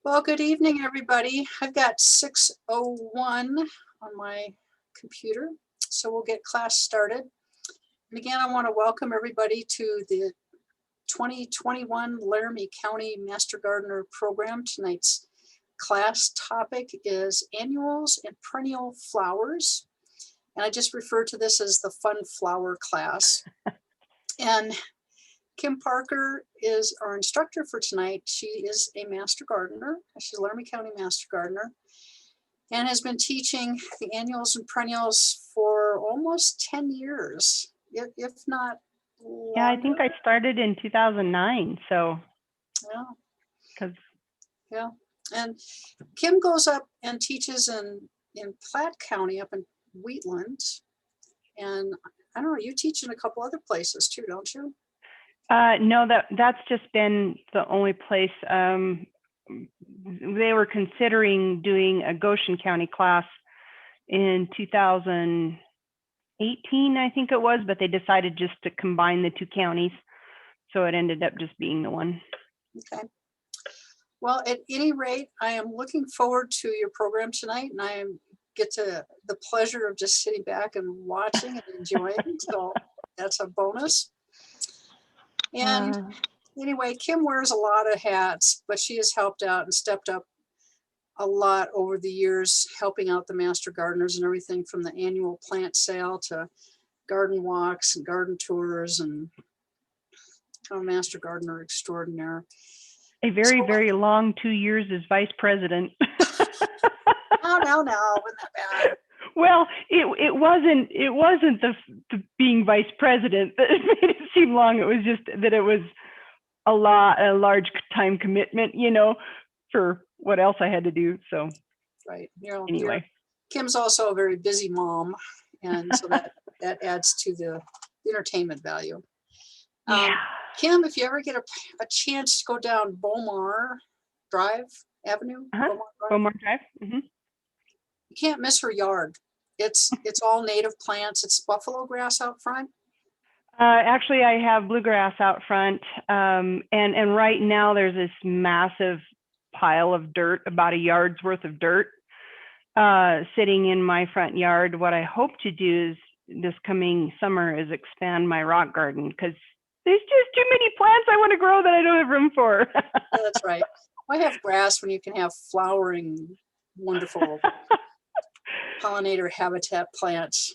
Well, good evening, everybody. I've got 6:01 on my computer, so we'll get class started. And again, I want to welcome everybody to the 2021 Laramie County Master Gardener Program. Tonight's class topic is annuals and perennial flowers. And I just refer to this as the fun flower class. And Kim Parker is our instructor for tonight. She is a master gardener. She's a Laramie County master gardener and has been teaching the annuals and perennials for almost 10 years, if not longer. Yeah, I think I started in 2009. So, yeah. And Kim goes up and teaches in Platte County up in Wheatland. And I don't know, you teach in a couple other places too, don't you? No, that's just been the only place. They were considering doing a Goshen County class in 2018, I think it was, but they decided just to combine the two counties. So it ended up just being the one. Okay. Well, at any rate, I am looking forward to your program tonight, and I get to the pleasure of just sitting back and watching and enjoying. So that's a bonus. And anyway, Kim wears a lot of hats, but she has helped out and stepped up a lot over the years, helping out the master gardeners and everything from the annual plant sale to garden walks and garden tours, and kind of master gardener extraordinaire. A very long 2 years as vice president. No, wasn't that bad? Well, it wasn't the being vice president that made it seem long. It was just that it was a large time commitment, for what else I had to do. So, right. Anyway, Kim's also a very busy mom, and so that adds to the entertainment value. Yeah. Kim, if you ever get a chance to go down Beaumar Avenue, Beaumar Drive. Mm-hmm. You can't miss her yard. It's all native plants. It's buffalo grass out front. Actually, I have bluegrass out front, and right now there's this massive pile of dirt, about a yard's worth of dirt, sitting in my front yard. What I hope to do is this coming summer is expand my rock garden, because there's just too many plants I want to grow that I don't have room for. That's right. Why have grass when you can have flowering, wonderful pollinator habitat plants?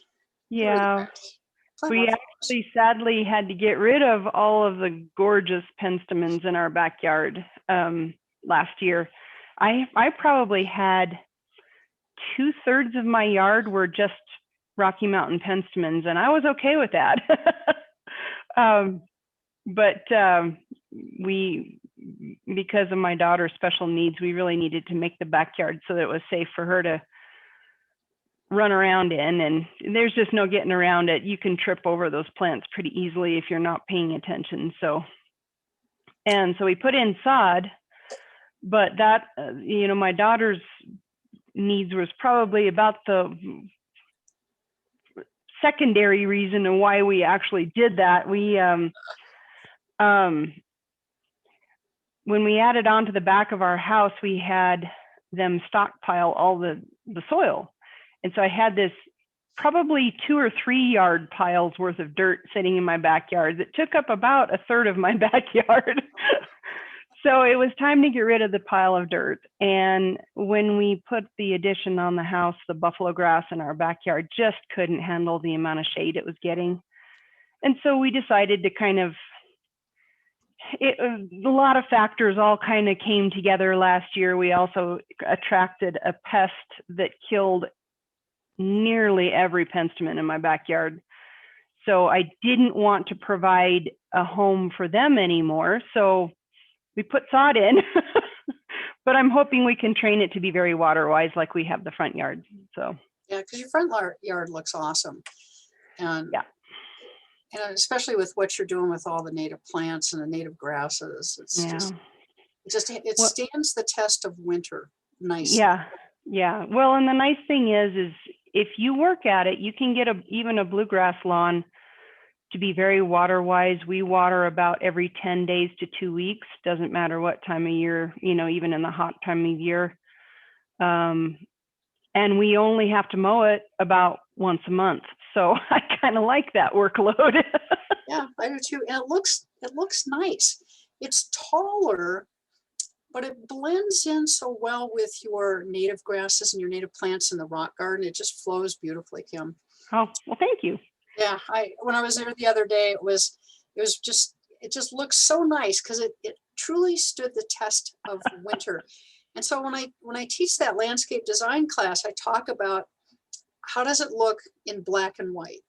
Yeah. We actually sadly had to get rid of all of the gorgeous penstemons in our backyard last year. I probably had 2/3 of my yard were just Rocky Mountain penstemons, and I was okay with that. But because of my daughter's special needs, we really needed to make the backyard so that it was safe for her to run around in, and there's just no getting around it. You can trip over those plants pretty easily if you're not paying attention. So we put in sod, but that, my daughter's needs was probably about the secondary reason of why we actually did that. We, when we added on to the back of our house, we had them stockpile all the soil. And so I had this probably 2 or 3 yard piles worth of dirt sitting in my backyard that took up about 1/3 of my backyard. So it was time to get rid of the pile of dirt. And when we put the addition on the house, the buffalo grass in our backyard just couldn't handle the amount of shade it was getting. And so we decided to a lot of factors all kind of came together last year. We also attracted a pest that killed nearly every penstemon in my backyard. So I didn't want to provide a home for them anymore. So we put sod in, but I'm hoping we can train it to be very water wise, like we have the front yard. So yeah, because your front yard looks awesome. And yeah. And especially with what you're doing with all the native plants and the native grasses, it stands the test of winter nicely. Yeah. Well, and the nice thing is if you work at it, you can get even a bluegrass lawn to be very water wise. We water about every 10 days to 2 weeks. Doesn't matter what time of year, even in the hot time of year. And we only have to mow it about once a month. So I kind of like that workload. Yeah, I do too. And it looks nice. It's taller, but it blends in so well with your native grasses and your native plants in the rock garden. It just flows beautifully, Kim. Oh, well, thank you. Yeah, when I was there the other day, it just looks so nice because it truly stood the test of winter. And so when I teach that landscape design class, I talk about how does it look in black and white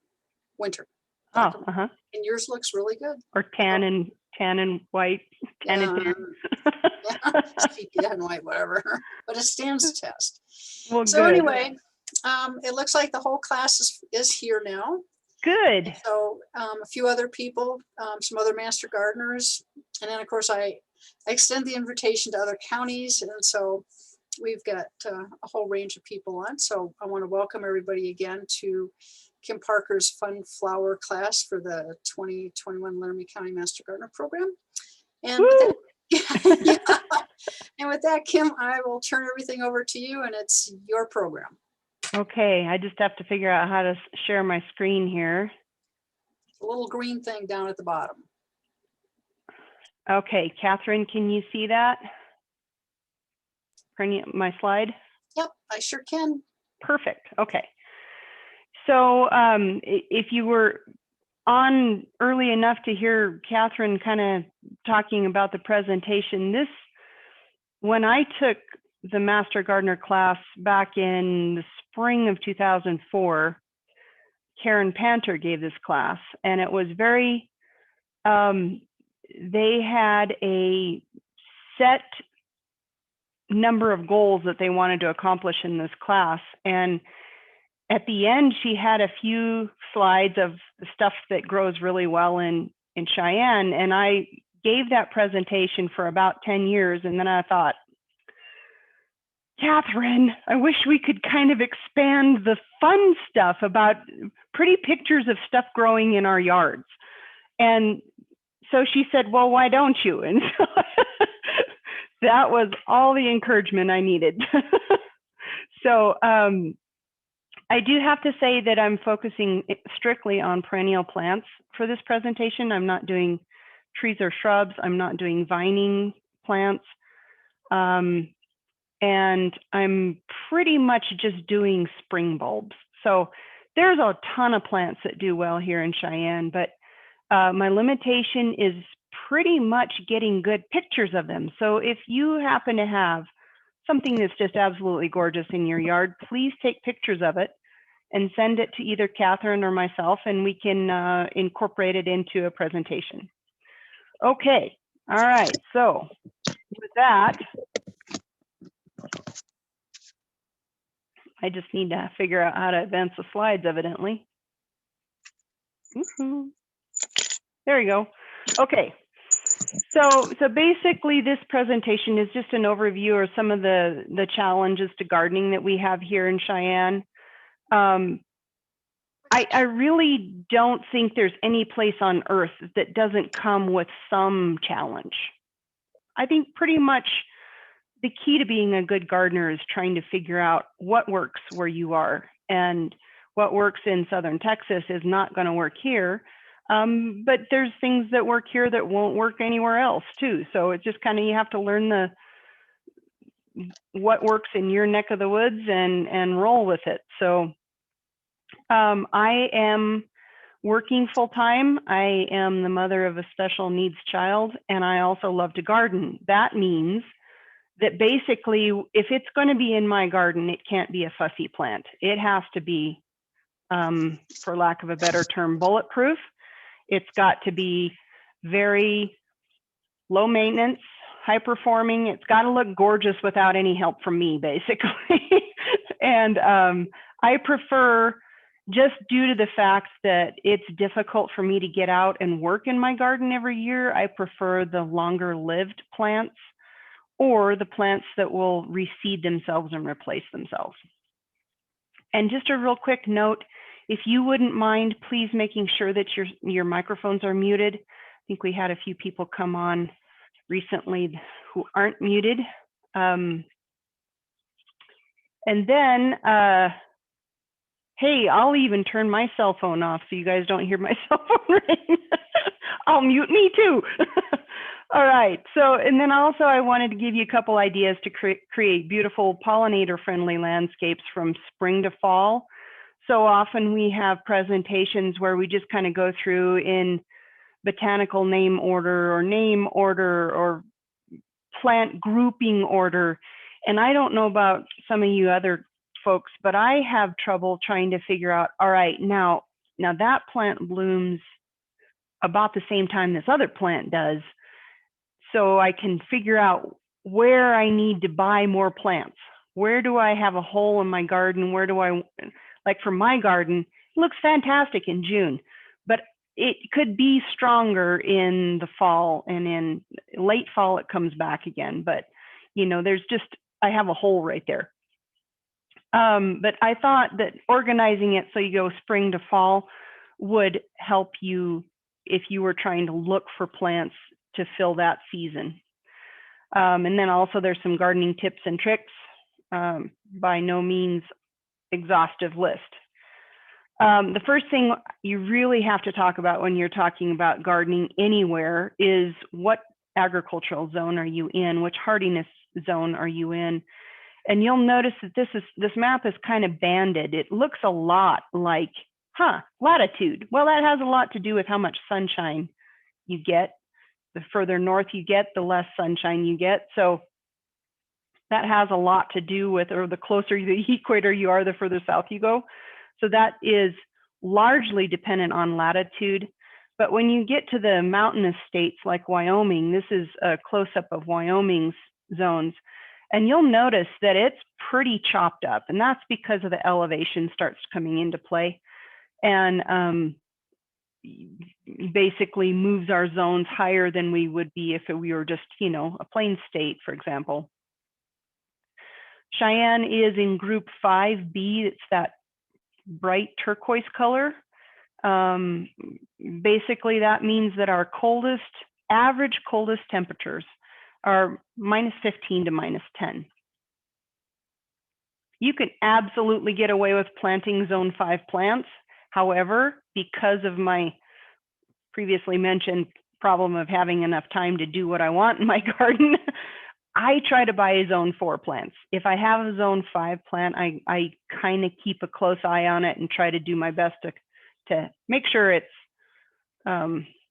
winter. Oh, and yours looks really good. Or tan and white, tan and tan. Yeah, sepia and white, whatever. But it stands the test. Well, so good. Anyway, it looks like the whole class is here now. Good. And so a few other people, some other master gardeners, and then of course I extend the invitation to other counties, and so we've got a whole range of people on. So I want to welcome everybody again to Kim Parker's Fun Flower class for the 2021 Laramie County Master Gardener Program. And with that, Kim, I will turn everything over to you, and it's your program. Okay, I just have to figure out how to share my screen here. The little green thing down at the bottom. Okay, Catherine, can you see that? My slide? Yep, I sure can. Perfect. Okay. So if you were on early enough to hear Catherine kind of talking about the presentation, when I took the Master Gardener class back in the spring of 2004, Karen Panter gave this class, and it was very, they had a set number of goals that they wanted to accomplish in this class. And at the end, she had a few slides of the stuff that grows really well in Cheyenne. And I gave that presentation for about 10 years. And then I thought, Catherine, I wish we could kind of expand the fun stuff about pretty pictures of stuff growing in our yards. And so she said, well, why don't you? And so that was all the encouragement I needed. So I do have to say that I'm focusing strictly on perennial plants for this presentation. I'm not doing trees or shrubs. I'm not doing vining plants. And I'm pretty much just doing spring bulbs. So there's a ton of plants that do well here in Cheyenne, but my limitation is pretty much getting good pictures of them. So if you happen to have something that's just absolutely gorgeous in your yard, please take pictures of it and send it to either Catherine or myself, and we can incorporate it into a presentation. Okay, all right, so with that, I just need to figure out how to advance the slides, evidently. There you go. Okay. So basically this presentation is just an overview of some of the challenges to gardening that we have here in Cheyenne. I really don't think there's any place on earth that doesn't come with some challenge. I think pretty much the key to being a good gardener is trying to figure out what works where you are, and what works in Southern Texas is not going to work here. But there's things that work here that won't work anywhere else too. So it's just kind of, you have to learn what works in your neck of the woods and roll with it. So I am working full time. I am the mother of a special needs child, and I also love to garden. That means that basically, if it's going to be in my garden, it can't be a fussy plant. It has to be, for lack of a better term, bulletproof. It's got to be very low maintenance, high performing. It's got to look gorgeous without any help from me, basically. And I prefer, just due to the fact that it's difficult for me to get out and work in my garden every year, I prefer the longer lived plants, or the plants that will reseed themselves and replace themselves. And just a real quick note, If you wouldn't mind, please making sure that your microphones are muted. I think we had a few people come on recently who aren't muted. And then, hey, I'll even turn my cell phone off so you guys don't hear my cell phone ring. I'll mute me too. All right, so, and then also I wanted to give you a couple ideas to create beautiful pollinator-friendly landscapes from spring to fall. So often we have presentations where we just kind of go through in botanical name order or plant grouping order. And I don't know about some of you other folks, but I have trouble trying to figure out, all right, now that plant blooms about the same time this other plant does. So I can figure out where I need to buy more plants. Where do I have a hole in my garden? Where do I, like for my garden, it looks fantastic in June, but it could be stronger in the fall, and in late fall it comes back again. But you know, there's just, I have a hole right there. But I thought that organizing it so you go spring to fall would help you if you were trying to look for plants to fill that season. And then also there's some gardening tips and tricks, by no means exhaustive list. The first thing you really have to talk about when you're talking about gardening anywhere is what agricultural zone are you in, which hardiness zone are you in? And you'll notice that this map is kind of banded. It looks a lot like, latitude. Well, that has a lot to do with how much sunshine you get. The further north you get, the less sunshine you get. So that has a lot to do with, or the closer to the equator you are, the further south you go. So that is largely dependent on latitude. But when you get to the mountainous states like Wyoming, this is a close-up of Wyoming's zones. And you'll notice that it's pretty chopped up, and that's because of the elevation starts coming into play, and basically moves our zones higher than we would be if we were just, you know, a plain state, for example. Cheyenne is in group 5B. It's that bright turquoise color. Basically, that means that our average coldest temperatures are -15 to -10. You can absolutely get away with planting zone 5 plants. However, because of my previously mentioned problem of having enough time to do what I want in my garden, I try to buy zone 4 plants. If I have a zone 5 plant, I kind of keep a close eye on it and try to do my best to make sure it's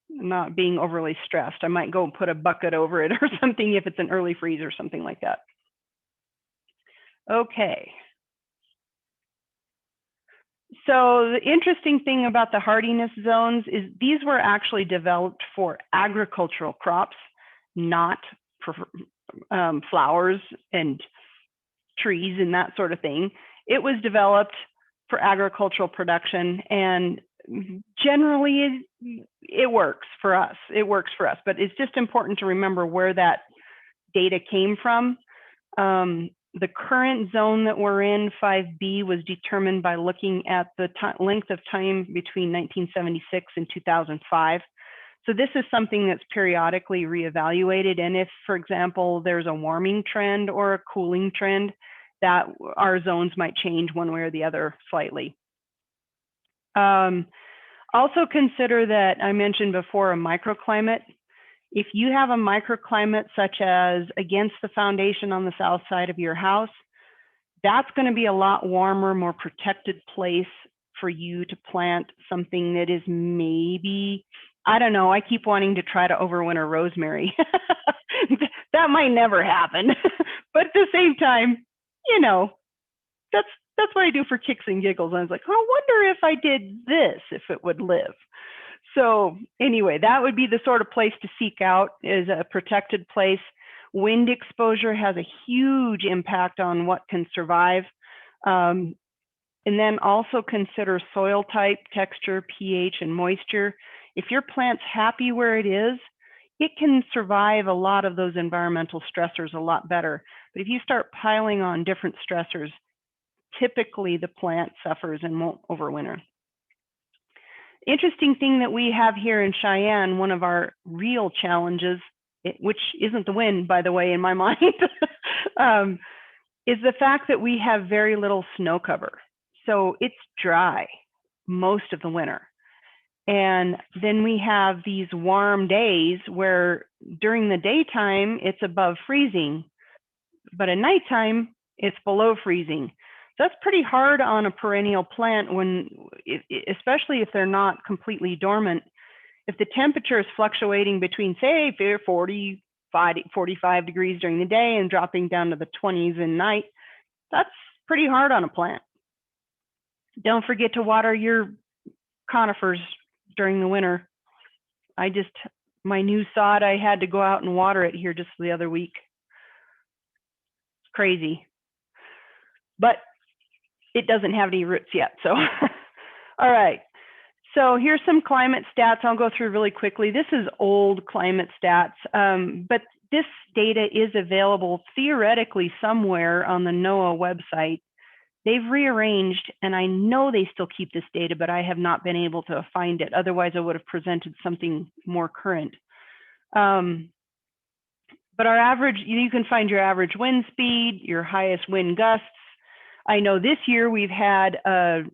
not being overly stressed. I might go and put a bucket over it or something if it's an early freeze or something like that. Okay. So the interesting thing about the hardiness zones is these were actually developed for agricultural crops, not for flowers and trees and that sort of thing. It was developed for agricultural production, and generally it works for us. It works for us, but it's just important to remember where that data came from. The current zone that we're in, 5B, was determined by looking at the length of time between 1976 and 2005. So this is something that's periodically reevaluated. And if, for example, there's a warming trend or a cooling trend, that our zones might change one way or the other slightly. Also consider that I mentioned before a microclimate. If you have a microclimate such as against the foundation on the south side of your house, that's going to be a lot warmer, more protected place for you to plant something that is maybe, I don't know, I keep wanting to try to overwinter rosemary. That might never happen. But at the same time, you know, that's what I do for kicks and giggles. I was like, I wonder if I did this, if it would live. So anyway, that would be the sort of place to seek out, is a protected place. Wind exposure has a huge impact on what can survive. And then also consider soil type, texture, pH, and moisture. If your plant's happy where it is, it can survive a lot of those environmental stressors a lot better. But if you start piling on different stressors, typically the plant suffers and won't overwinter. interesting thing that we have here in Cheyenne, one of our real challenges, which isn't the wind, by the way, in my mind, is the fact that we have very little snow cover. So it's dry most of the winter. And then we have these warm days where during the daytime, it's above freezing, but at nighttime, it's below freezing. So that's pretty hard on a perennial plant when, especially if they're not completely dormant. If the temperature is fluctuating between, say, 45 degrees during the day and dropping down to the 20s at night, that's pretty hard on a plant. Don't forget to water your conifers during the winter. My new sod, I had to go out and water it here just the other week. It's crazy. But it doesn't have any roots yet, so. All right, so here's some climate stats I'll go through really quickly. This is old climate stats, but this data is available theoretically somewhere on the NOAA website. They've rearranged, and I know they still keep this data, but I have not been able to find it. Otherwise, I would have presented something more current. But our average, you can find your average wind speed, your highest wind gusts. I know this year we've had a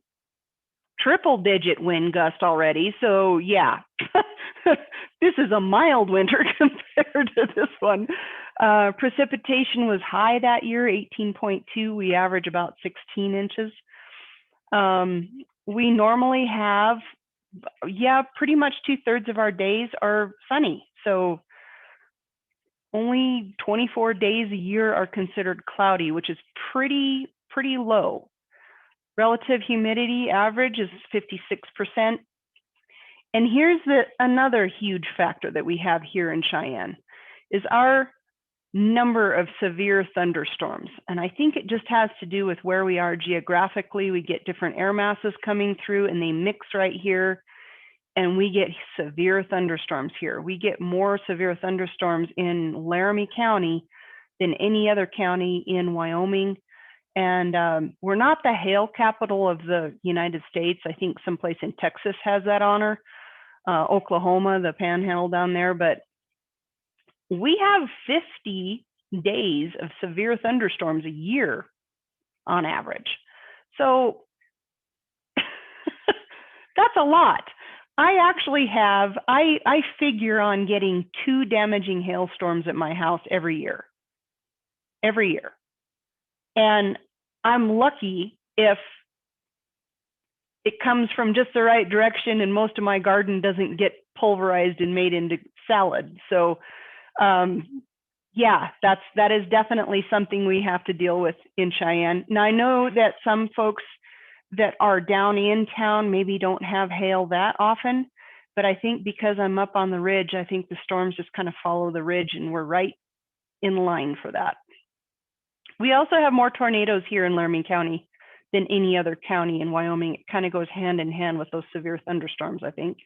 triple-digit wind gust already, so yeah, this is a mild winter compared to this one. Precipitation was high that year, 18.2. We average about 16 inches. We normally have, pretty much 2/3 of our days are sunny. So only 24 days a year are considered cloudy, which is pretty low. Relative humidity average is 56%. And here's another huge factor that we have here in Cheyenne is our number of severe thunderstorms. And I think it just has to do with where we are geographically. We get different air masses coming through and they mix right here. And we get severe thunderstorms here. We get more severe thunderstorms in Laramie County than any other county in Wyoming. And we're not the hail capital of the United States. I think someplace in Texas has that honor, Oklahoma, the panhandle down there. But we have 50 days of severe thunderstorms a year on average. So that's a lot. I actually have, I figure on getting 2 damaging hailstorms at my house every year. And I'm lucky if it comes from just the right direction and most of my garden doesn't get pulverized and made into salad. So yeah, that is definitely something we have to deal with in Cheyenne. Now I know that some folks that are down in town maybe don't have hail that often, but I think because I'm up on the ridge, I think the storms just kind of follow the ridge and we're right in line for that. We also have more tornadoes here in Laramie County than any other county in Wyoming. It kind of goes hand in hand with those severe thunderstorms, I think.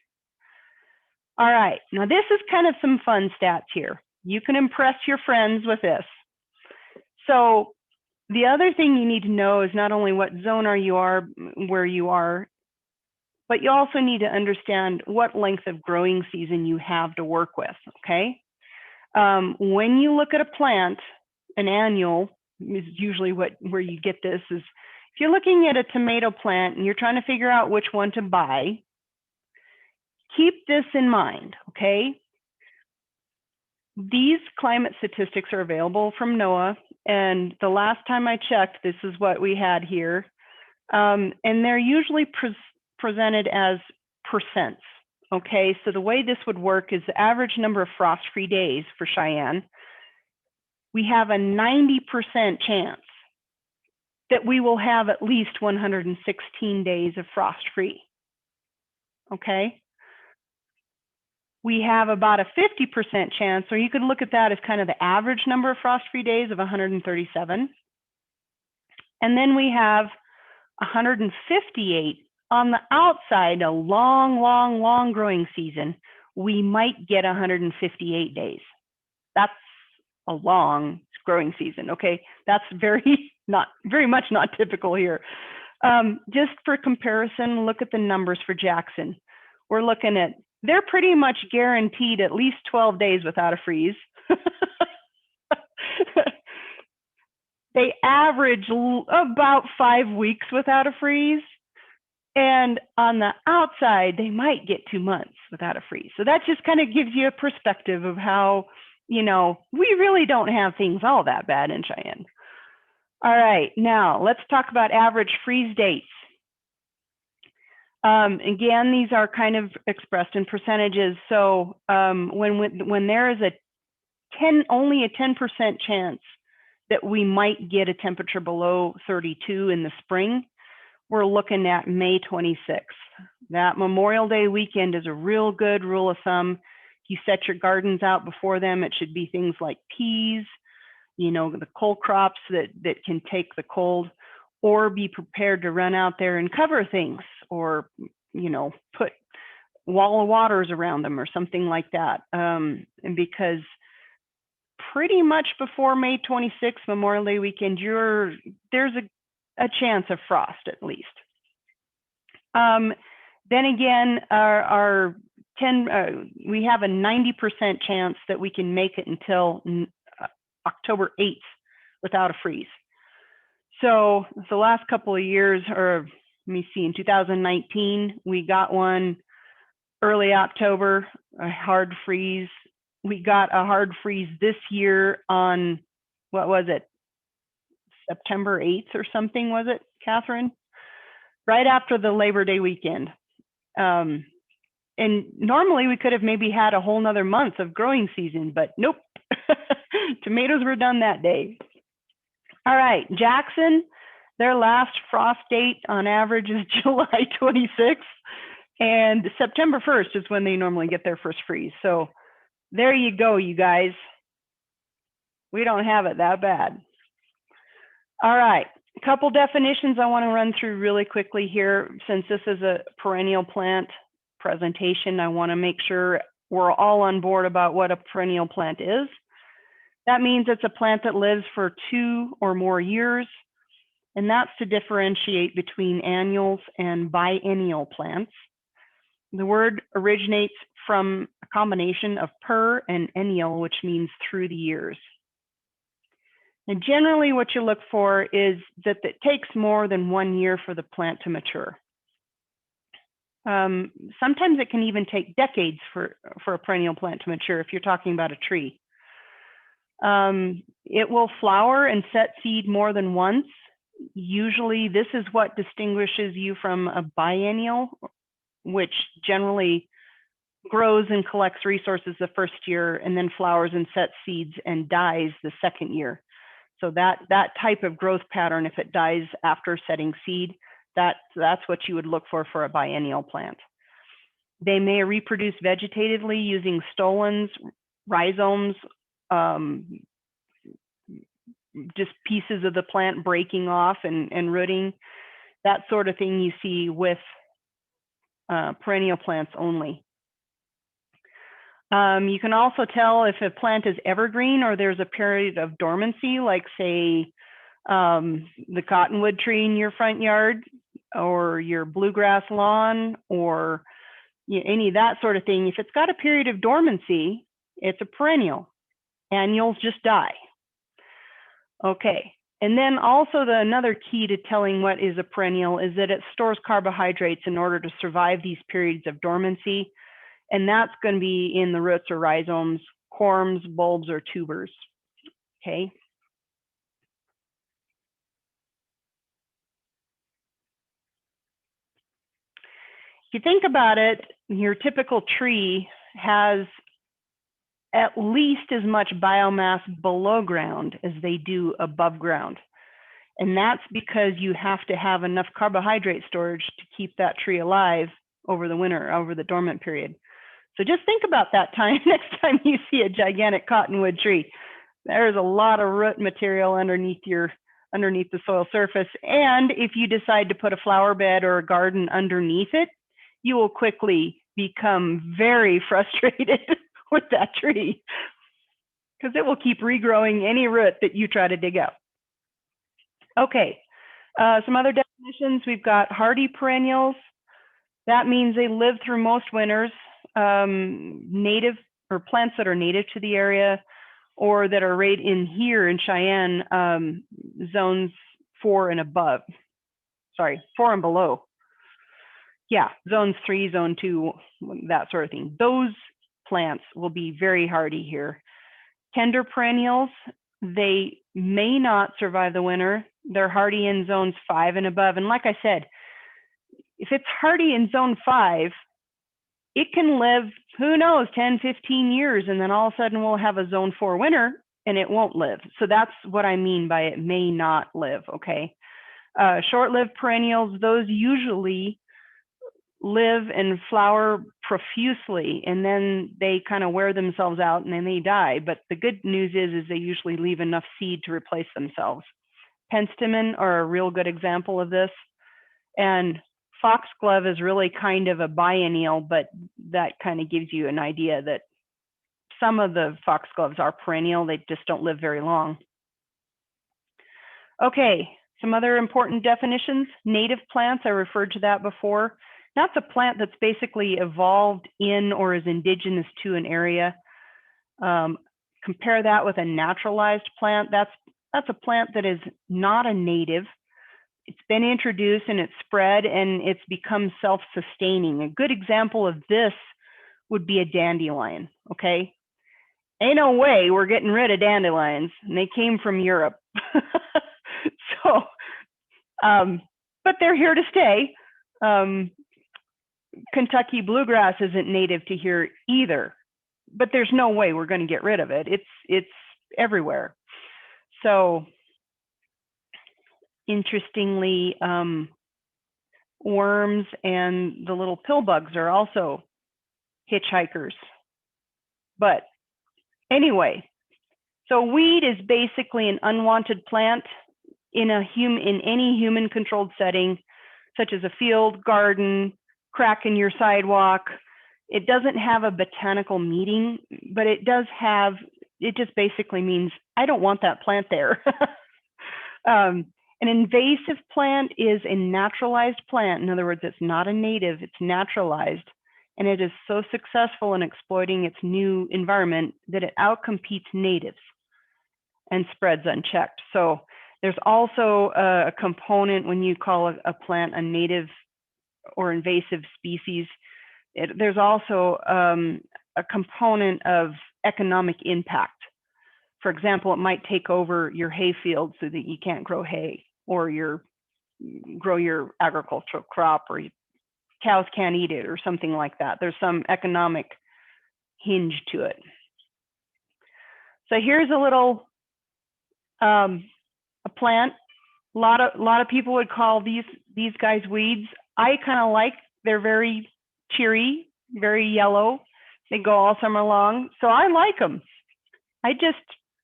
All right, now this is kind of some fun stats here. You can impress your friends with this. So the other thing you need to know is not only what zone where you are, but you also need to understand what length of growing season you have to work with, okay? When you look at a plant, an annual is usually where you get this is, if you're looking at a tomato plant and you're trying to figure out which one to buy, keep this in mind, okay? These climate statistics are available from NOAA, and the last time I checked, this is what we had here. And they're usually presented as percents, okay? So the way this would work is the average number of frost-free days for Cheyenne. We have a 90% chance that we will have at least 116 days of frost-free, okay? We have about a 50% chance, or you could look at that as kind of the average number of frost-free days of 137. And then we have 158 on the outside, a long growing season. We might get 158 days. That's a long growing season, okay? That's very much not typical here. Just for comparison, look at the numbers for Jackson. we're looking at, they're pretty much guaranteed at least 12 days without a freeze. They average about 5 weeks without a freeze. And on the outside, they might get 2 months without a freeze. So that just kind of gives you a perspective of how, we really don't have things all that bad in Cheyenne. All right, now let's talk about average freeze dates. Again, these are kind of expressed in percentages. So when there is only a 10% chance that we might get a temperature below 32 in the spring, we're looking at May 26th. That Memorial Day weekend is a real good rule of thumb. If you set your gardens out before them, it should be things like peas, the cold crops that can take the cold, or be prepared to run out there and cover things, or, put wall of waters around them or something like that. And because pretty much before May 26th, Memorial Day weekend, there's a chance of frost at least. Then again, we have a 90% chance that we can make it until October 8th without a freeze. So the last couple of years, or let me see, in 2019, we got one early October, a hard freeze. We got a hard freeze this year on, what was it, September 8th or something, was it, Catherine? Right after the Labor Day weekend. And normally we could have maybe had a whole nother month of growing season, but nope. Tomatoes were done that day. All right, Jackson, their last frost date on average is July 26th, and September 1st is when they normally get their first freeze. So there you go, you guys. We don't have it that bad. All right, a couple definitions I want to run through really quickly here. Since this is a perennial plant presentation, I want to make sure we're all on board about what a perennial plant is. That means it's a plant that lives for 2 or more years, and that's to differentiate between annuals and biennial plants. The word originates from a combination of per and ennial, which means through the years. And generally what you look for is that it takes more than 1 year for the plant to mature. Sometimes it can even take decades for a perennial plant to mature if you're talking about a tree. It will flower and set seed more than once. Usually this is what distinguishes you from a biennial, which generally grows and collects resources the first year and then flowers and sets seeds and dies the second year. So that type of growth pattern, if it dies after setting seed, that's what you would look for a biennial plant. They may reproduce vegetatively using stolons, rhizomes, just pieces of the plant breaking off and rooting, that sort of thing you see with perennial plants only. You can also tell if a plant is evergreen or there's a period of dormancy, like say the cottonwood tree in your front yard or your bluegrass lawn or any of that sort of thing. If it's got a period of dormancy, it's a perennial. Annuals just die. Okay, and then also another key to telling what is a perennial is that it stores carbohydrates in order to survive these periods of dormancy. And that's going to be in the roots or rhizomes, corms, bulbs, or tubers. Okay. If you think about it, your typical tree has at least as much biomass below ground as they do above ground. And that's because you have to have enough carbohydrate storage to keep that tree alive over the winter, over the dormant period. So just think about that time next time you see a gigantic cottonwood tree. There's a lot of root material underneath the soil surface. And if you decide to put a flower bed or a garden underneath it, you will quickly become very frustrated with that tree because it will keep regrowing any root that you try to dig out. Okay, some other definitions. We've got hardy perennials. That means they live through most winters, native or plants that are native to the area or that are right in here in Cheyenne, zones 4 and above. Sorry, 4 and below. Yeah, zones 3, zone 2, that sort of thing. Those plants will be very hardy here. Tender perennials, they may not survive the winter. They're hardy in zones 5 and above. And like I said, if it's hardy in zone 5, it can live, who knows, 10, 15 years, and then all of a sudden we'll have a zone 4 winter and it won't live. So that's what I mean by it may not live, okay? Short-lived perennials, those usually live and flower profusely, and then they kind of wear themselves out and then they die. But the good news is they usually leave enough seed to replace themselves. Penstemon are a real good example of this. And foxglove is really kind of a biennial, but that kind of gives you an idea that some of the foxgloves are perennial. They just don't live very long. Okay, some other important definitions. Native plants, I referred to that before. That's a plant that's basically evolved in or is indigenous to an area. Compare that with a naturalized plant. That's a plant that is not a native. It's been introduced and it's spread and it's become self-sustaining. A good example of this would be a dandelion, okay? Ain't no way we're getting rid of dandelions, and they came from Europe. So, but they're here to stay. Kentucky bluegrass isn't native to here either, but there's no way we're going to get rid of it. It's everywhere. So interestingly, worms and the little pill bugs are also hitchhikers. But anyway, so weed is basically an unwanted plant in any human controlled setting, such as a field, garden, crack in your sidewalk. It doesn't have a botanical meaning, but it just basically means I don't want that plant there. An invasive plant is a naturalized plant. In other words, it's not a native, it's naturalized. And it is so successful in exploiting its new environment that it outcompetes natives and spreads unchecked. So there's also a component when you call a plant a native or invasive species. There's also a component of economic impact. For example, it might take over your hay field so that you can't grow hay, or grow your agricultural crop, or cows can't eat it, or something like that. There's some economic hinge to it. So here's a little a plant. A lot of people would call these guys weeds. I kind of like, they're very cheery, very yellow. They go all summer long, so I like them.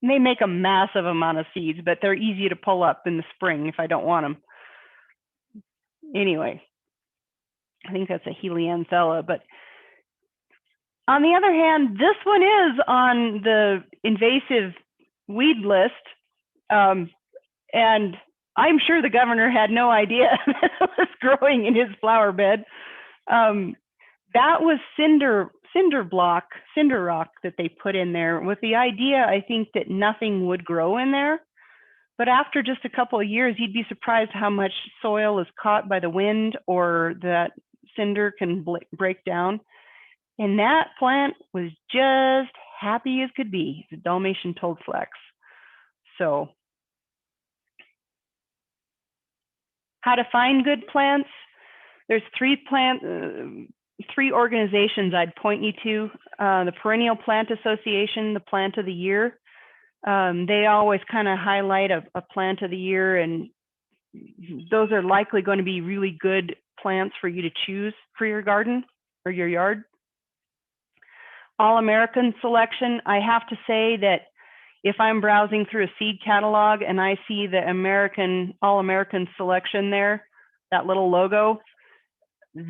They make a massive amount of seeds, but they're easy to pull up in the spring if I don't want them. Anyway, I think that's a Helianthella, but on the other hand, this one is on the invasive weed list. And I'm sure the governor had no idea that it was growing in his flower bed. That was cinder rock that they put in there with the idea, I think, that nothing would grow in there. But after just a couple of years, you'd be surprised how much soil is caught by the wind or that cinder can break down. And that plant was just happy as could be, the Dalmatian toadflax. So how to find good plants? There's three organizations I'd point you to. The Perennial Plant Association, the Plant of the Year. They always kind of highlight a plant of the year, and those are likely going to be really good plants for you to choose for your garden or your yard. All-American selection, I have to say that if I'm browsing through a seed catalog and I see the All-American selection there, that little logo,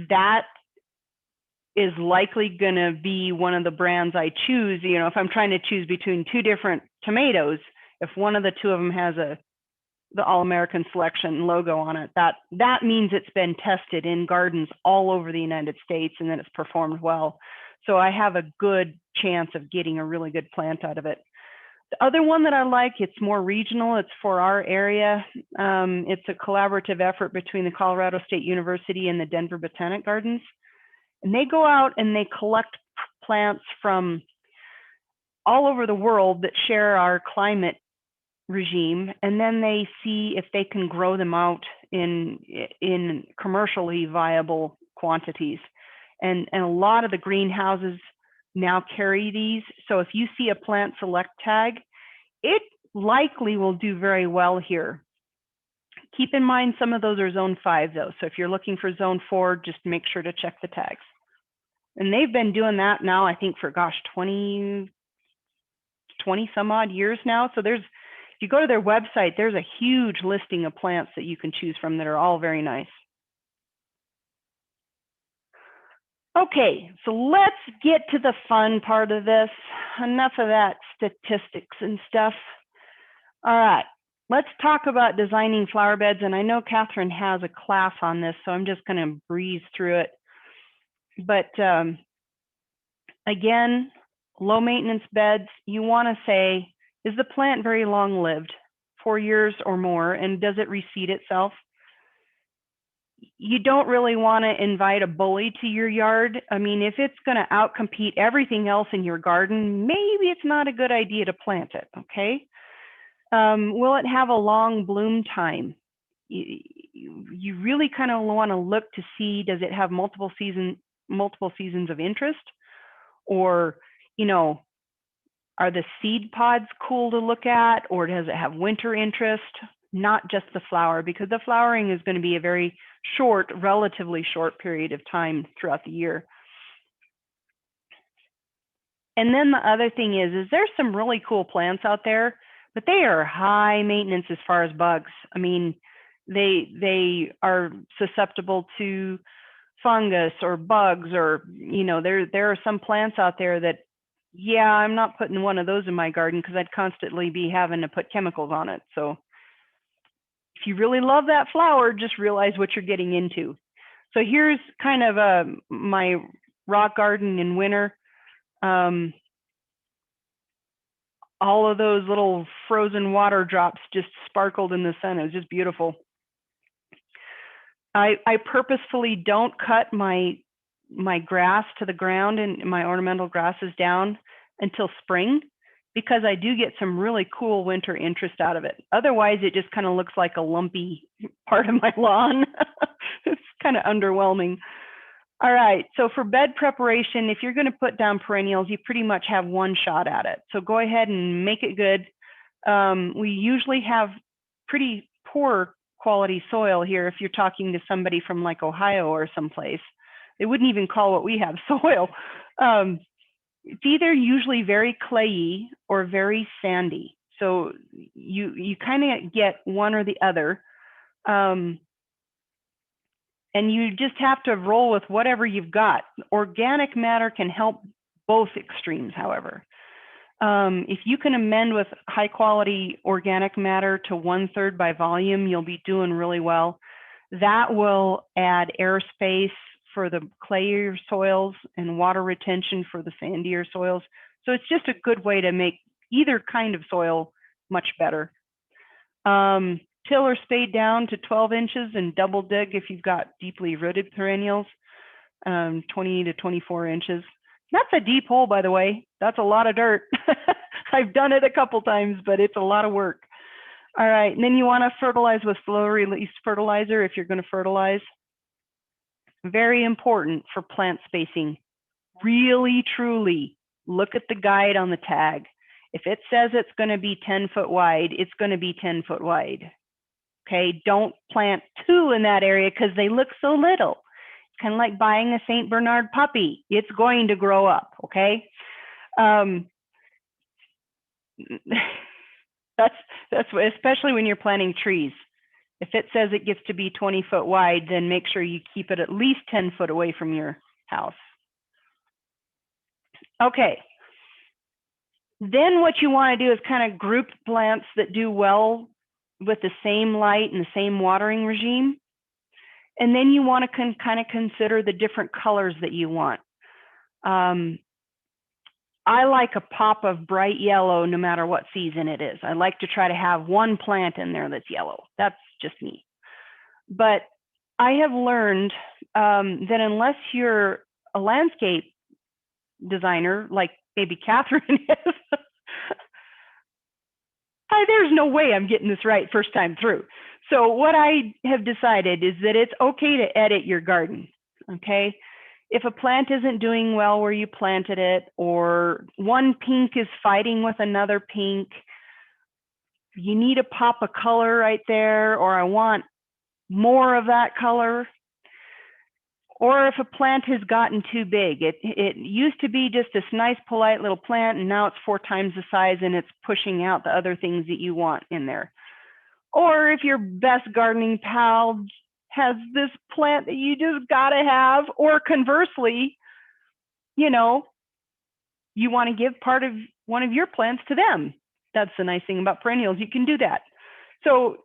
that is likely going to be one of the brands I choose. You know, if I'm trying to choose between two different tomatoes, if one of the two of them has a the All-American Selection logo on it. That means it's been tested in gardens all over the United States and that it's performed well. So I have a good chance of getting a really good plant out of it. The other one that I like, it's more regional, it's for our area. It's a collaborative effort between the Colorado State University and the Denver Botanic Gardens. And they go out and they collect plants from all over the world that share our climate regime, and then they see if they can grow them out in commercially viable quantities. And a lot of the greenhouses now carry these. So if you see a plant select tag, it likely will do very well here. Keep in mind some of those are zone 5 though. So if you're looking for zone 4, just make sure to check the tags. And they've been doing that now, I think for, gosh, 20 some odd years now. So if you go to their website, there's a huge listing of plants that you can choose from that are all very nice. Okay, so let's get to the fun part of this. Enough of that statistics and stuff. All right, let's talk about designing flower beds. And I know Catherine has a class on this, so I'm just gonna breeze through it. But again, low maintenance beds, you wanna say, is the plant very long lived, 4 years or more, and does it reseed itself? You don't really want to invite a bully to your yard. I mean, if it's going to outcompete everything else in your garden, maybe it's not a good idea to plant it, okay? Will it have a long bloom time? You really kind of want to look to see, does it have multiple seasons of interest? Or, you know, are the seed pods cool to look at, or does it have winter interest? Not just the flower, because the flowering is going to be a very short, relatively short period of time throughout the year. And then the other thing is there's some really cool plants out there, but they are high maintenance as far as bugs. I mean, they are susceptible to fungus or bugs, or, you know, there are some plants out there that, yeah, I'm not putting one of those in my garden because I'd constantly be having to put chemicals on it. So if you really love that flower, just realize what you're getting into. So here's kind of my rock garden in winter. All of those little frozen water drops just sparkled in the sun. It was just beautiful. I purposefully don't cut my grass to the ground and my ornamental grasses down until spring, because I do get some really cool winter interest out of it. Otherwise, it just kind of looks like a lumpy part of my lawn. It's kind of underwhelming. All right, so for bed preparation, if you're going to put down perennials, you pretty much have one shot at it. So go ahead and make it good. We usually have pretty poor quality soil here. If you're talking to somebody from like Ohio or someplace, they wouldn't even call what we have soil. It's either usually very clayey or very sandy. So you kind of get one or the other. And you just have to roll with whatever you've got. Organic matter can help both extremes, however. If you can amend with high quality organic matter to 1/3 by volume, you'll be doing really well. That will add airspace for the clayier soils and water retention for the sandier soils. So it's just a good way to make either kind of soil much better. Till or spade down to 12 inches and double dig if you've got deeply rooted perennials, 20 to 24 inches. That's a deep hole, by the way. That's a lot of dirt. I've done it a couple times, but it's a lot of work. All right, and then you want to fertilize with slow release fertilizer if you're going to fertilize. Very important for plant spacing. Really, truly look at the guide on the tag. If it says it's going to be 10 foot wide, it's going to be 10 foot wide. Okay, don't plant 2 in that area because they look so little. It's kind of like buying a St. Bernard puppy. It's going to grow up, okay? That's especially when you're planting trees. If it says it gets to be 20 foot wide, then make sure you keep it at least 10 foot away from your house. Okay. Then what you want to do is kind of group plants that do well with the same light and the same watering regime. And then you want to kind of consider the different colors that you want. I like a pop of bright yellow no matter what season it is. I like to try to have one plant in there that's yellow. That's just me. But I have learned that unless you're a landscape designer, like maybe Catherine is, there's no way I'm getting this right first time through. So what I have decided is that it's okay to edit your garden, okay? If a plant isn't doing well where you planted it, or one pink is fighting with another pink, you need to pop a color right there, or I want more of that color. Or if a plant has gotten too big, it used to be just this nice, polite little plant, and now it's 4 times the size and it's pushing out the other things that you want in there. Or if your best gardening pal has this plant that you just gotta have, or conversely, you know, you want to give part of one of your plants to them. That's the nice thing about perennials, you can do that. So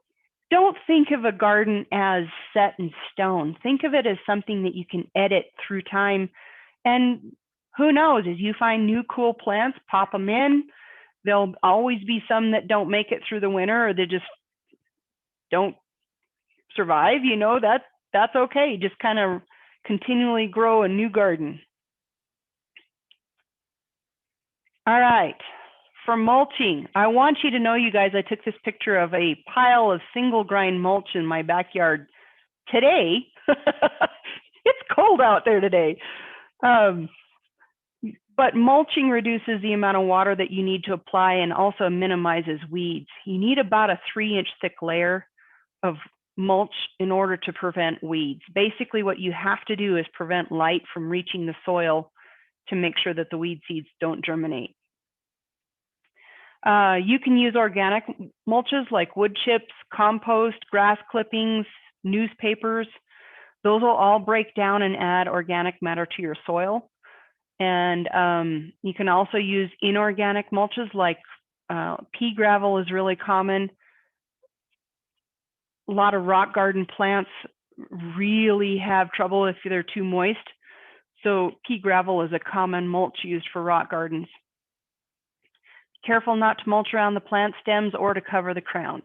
don't think of a garden as set in stone. Think of it as something that you can edit through time. And who knows, as you find new cool plants, pop them in. There'll always be some that don't make it through the winter, or they just don't survive. You know, that's okay. Just kind of continually grow a new garden. All right. For mulching, I want you to know, you guys, I took this picture of a pile of single grind mulch in my backyard today. It's cold out there today. But mulching reduces the amount of water that you need to apply and also minimizes weeds. You need about a 3-inch thick layer of mulch in order to prevent weeds. Basically, what you have to do is prevent light from reaching the soil to make sure that the weed seeds don't germinate. You can use organic mulches like wood chips, compost, grass clippings, newspapers. Those will all break down and add organic matter to your soil. And you can also use inorganic mulches like pea gravel is really common. A lot of rock garden plants really have trouble if they're too moist. So pea gravel is a common mulch used for rock gardens. Careful not to mulch around the plant stems or to cover the crowns.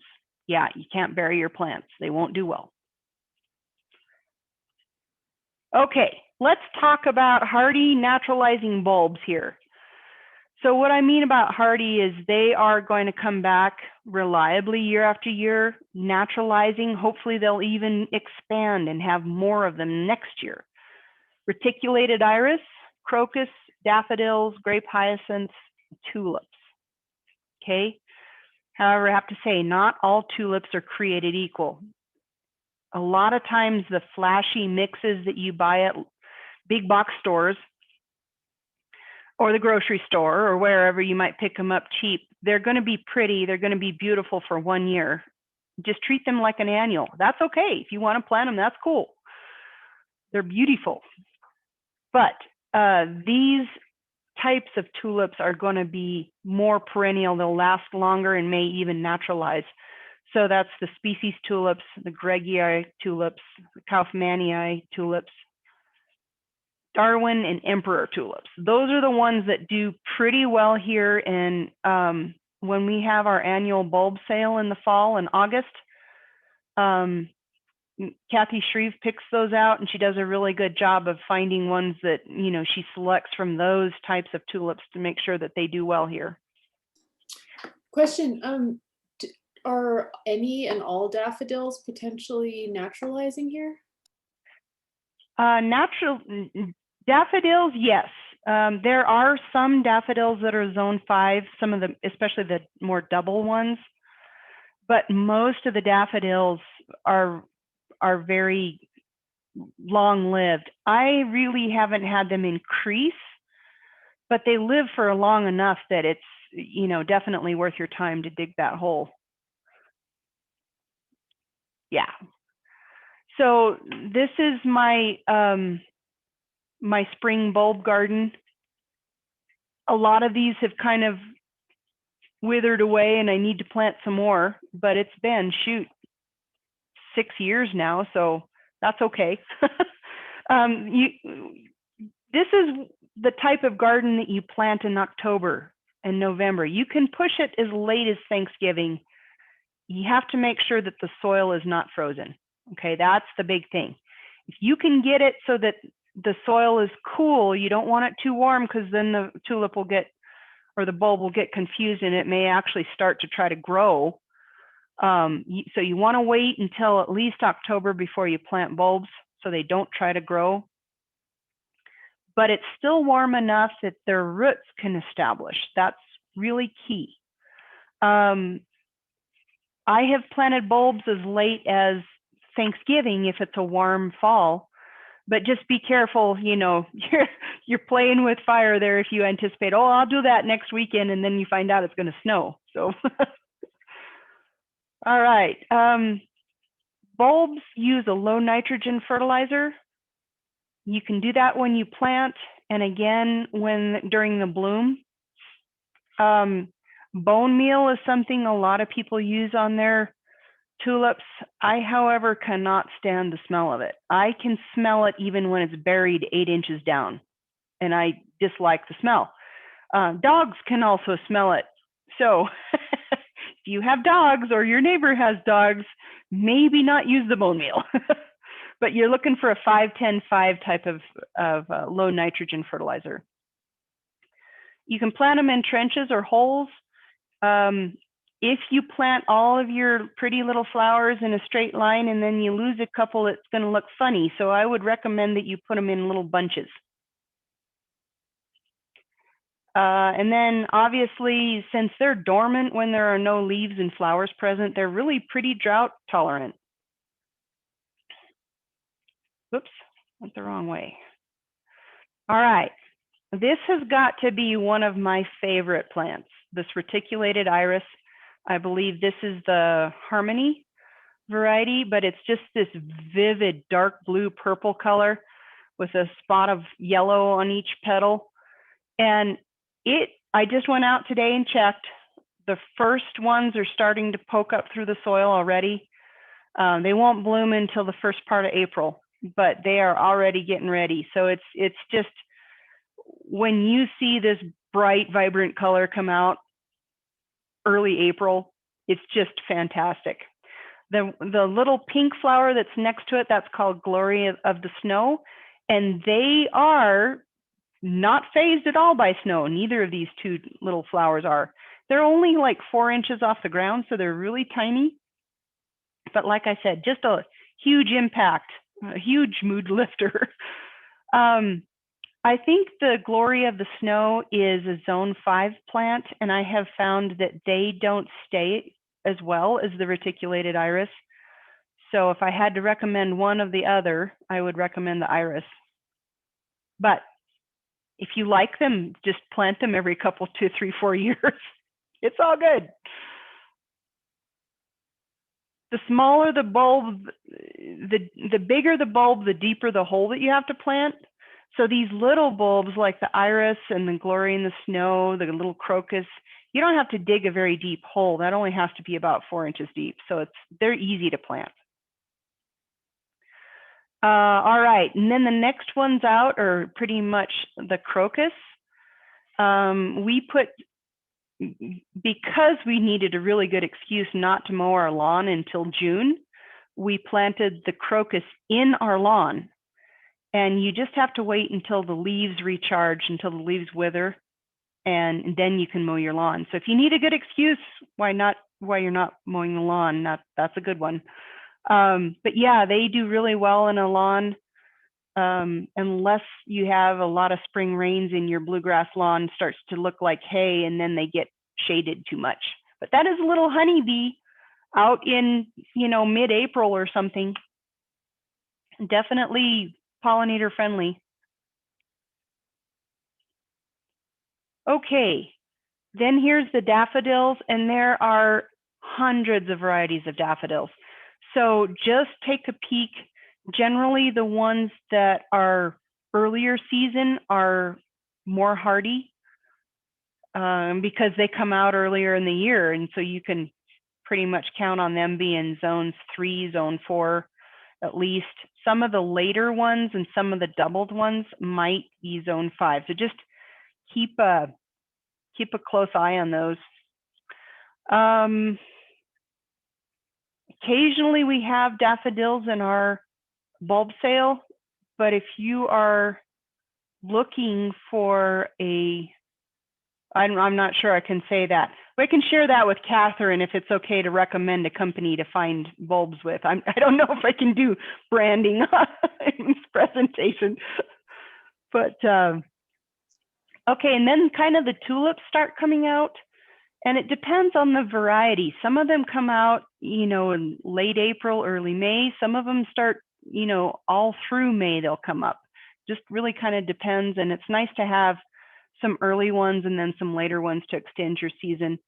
Yeah, you can't bury your plants. They won't do well. Okay, let's talk about hardy naturalizing bulbs here. So what I mean about hardy is they are going to come back reliably year after year, naturalizing. Hopefully they'll even expand and have more of them next year. Reticulated iris, crocus, daffodils, grape hyacinths, tulips. Okay. However, I have to say, not all tulips are created equal. A lot of times the flashy mixes that you buy at big box stores or the grocery store or wherever you might pick them up cheap, they're going to be pretty. They're going to be beautiful for 1 year. Just treat them like an annual. That's okay. If you want to plant them, that's cool. They're beautiful. But these types of tulips are going to be more perennial. They'll last longer and may even naturalize. So that's the species tulips, the Greggii tulips, the Kaufmannii tulips, Darwin and Emperor tulips. Those are the ones that do pretty well here. And when we have our annual bulb sale in the fall in August, Kathy Shreve picks those out, and she does a really good job of finding ones that, you know, she selects from those types of tulips to make sure that they do well here. Question, are any and all daffodils potentially naturalizing here? Natural daffodils, yes. There are some daffodils that are zone 5, some of them, especially the more double ones, but most of the daffodils are very long-lived. I really haven't had them increase, but they live for long enough that it's, you know, definitely worth your time to dig that hole. Yeah. So this is my my spring bulb garden. A lot of these have kind of withered away and I need to plant some more, but it's been, shoot, 6 years now, so that's okay. This is the type of garden that you plant in October and November. You can push it as late as Thanksgiving. You have to make sure that the soil is not frozen. Okay, that's the big thing. If you can get it so that the soil is cool, you don't want it too warm because then the tulip will get, or the bulb will get confused and it may actually start to try to grow. So you want to wait until at least October before you plant bulbs so they don't try to grow. But it's still warm enough that their roots can establish. That's really key. I have planted bulbs as late as Thanksgiving if it's a warm fall, but just be careful, you know, you're playing with fire there if you anticipate, oh, I'll do that next weekend, and then you find out it's going to snow. So, all right. Bulbs use a low nitrogen fertilizer. You can do that when you plant, and again during the bloom. Bone meal is something a lot of people use on their tulips. I, however, cannot stand the smell of it. I can smell it even when it's buried 8 inches down, and I dislike the smell. Dogs can also smell it. So if you have dogs or your neighbor has dogs, maybe not use the bone meal. But you're looking for a 5-10-5 type of low nitrogen fertilizer. You can plant them in trenches or holes. If you plant all of your pretty little flowers in a straight line and then you lose a couple, it's going to look funny. So I would recommend that you put them in little bunches. And then obviously, since they're dormant when there are no leaves and flowers present, they're really pretty drought tolerant. Whoops, went the wrong way. All right, this has got to be one of my favorite plants, this reticulated iris. I believe this is the Harmony variety, but it's just this vivid dark blue purple color with a spot of yellow on each petal. And I just went out today and checked. The first ones are starting to poke up through the soil already. They won't bloom until the first part of April, but they are already getting ready. So it's just, when you see this bright, vibrant color come out early April, it's just fantastic. The little pink flower that's next to it, that's called Glory of the Snow, and they are not phased at all by snow. Neither of these two little flowers are. They're only like 4 inches off the ground, so they're really tiny. But like I said, just a huge impact, a huge mood lifter. I think the Glory of the Snow is a zone 5 plant, and I have found that they don't stay as well as the reticulated iris. So if I had to recommend one of the other, I would recommend the iris. But if you like them, just plant them every couple, 2, 3, 4 years. It's all good. The smaller the bulb, the bigger the bulb, the deeper the hole that you have to plant. So these little bulbs like the iris and the Glory in the Snow, the little crocus, you don't have to dig a very deep hole. That only has to be about 4 inches deep. So they're easy to plant. All right, and then the next ones out are pretty much the crocus. Because we needed a really good excuse not to mow our lawn until June, we planted the crocus in our lawn. And you just have to wait until the leaves recharge, until the leaves wither, and then you can mow your lawn. So if you need a good excuse why you're not mowing the lawn, that's a good one. But yeah, they do really well in a lawn, unless you have a lot of spring rains and your bluegrass lawn starts to look like hay and then they get shaded too much. But that is a little honeybee out in, mid-April or something. Definitely pollinator friendly. Okay, then here's the daffodils, and there are hundreds of varieties of daffodils. So just take a peek. Generally, the ones that are earlier season are more hardy. because they come out earlier in the year. And so you can pretty much count on them being zones 3, zone 4, at least. Some of the later ones and some of the doubled ones might be zone 5. So just keep a close eye on those. Occasionally we have daffodils in our bulb sale, but if you are looking for I'm not sure I can say that, but I can share that with Catherine if it's okay to recommend a company to find bulbs with. I don't know if I can do branding in this presentation, but okay. And then kind of the tulips start coming out, and it depends on the variety. Some of them come out, in late April, early May. Some of them start, all through May they'll come up. Just really kind of depends, and it's nice to have some early ones and then some later ones to extend your season.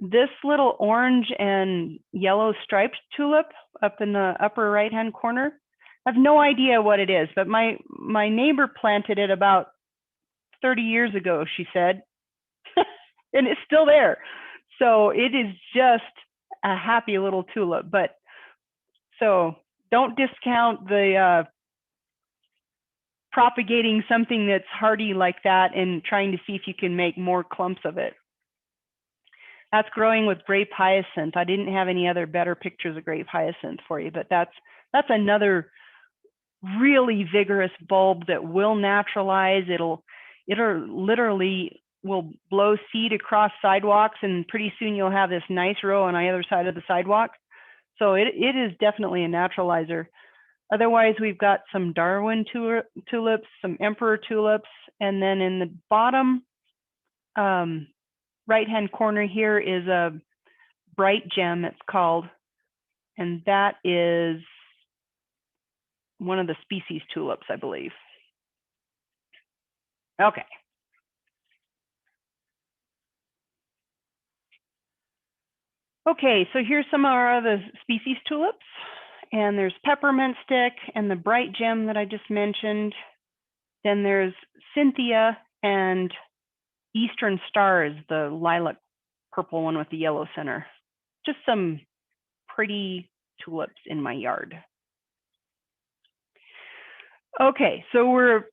This little orange and yellow striped tulip up in the upper right hand corner, I have no idea what it is, but my neighbor planted it about 30 years ago, she said, and it's still there. So it is just a happy little tulip. But so don't discount the propagating something that's hardy like that and trying to see if you can make more clumps of it. That's growing with grape hyacinth. I didn't have any other better pictures of grape hyacinth for you, but that's another really vigorous bulb that will naturalize. It'll literally will blow seed across sidewalks, and pretty soon you'll have this nice row on either side of the sidewalk. So it is definitely a naturalizer. Otherwise, we've got some Darwin tulips, some emperor tulips, and then in the bottom right-hand corner here is a bright gem, it's called, and that is one of the species tulips, I believe. Okay. Okay, so here's some of our other species tulips. And there's peppermint stick and the bright gem that I just mentioned. Then there's Cynthia and Eastern Star is the lilac purple one with the yellow center. Just some pretty tulips in my yard. Okay, so we're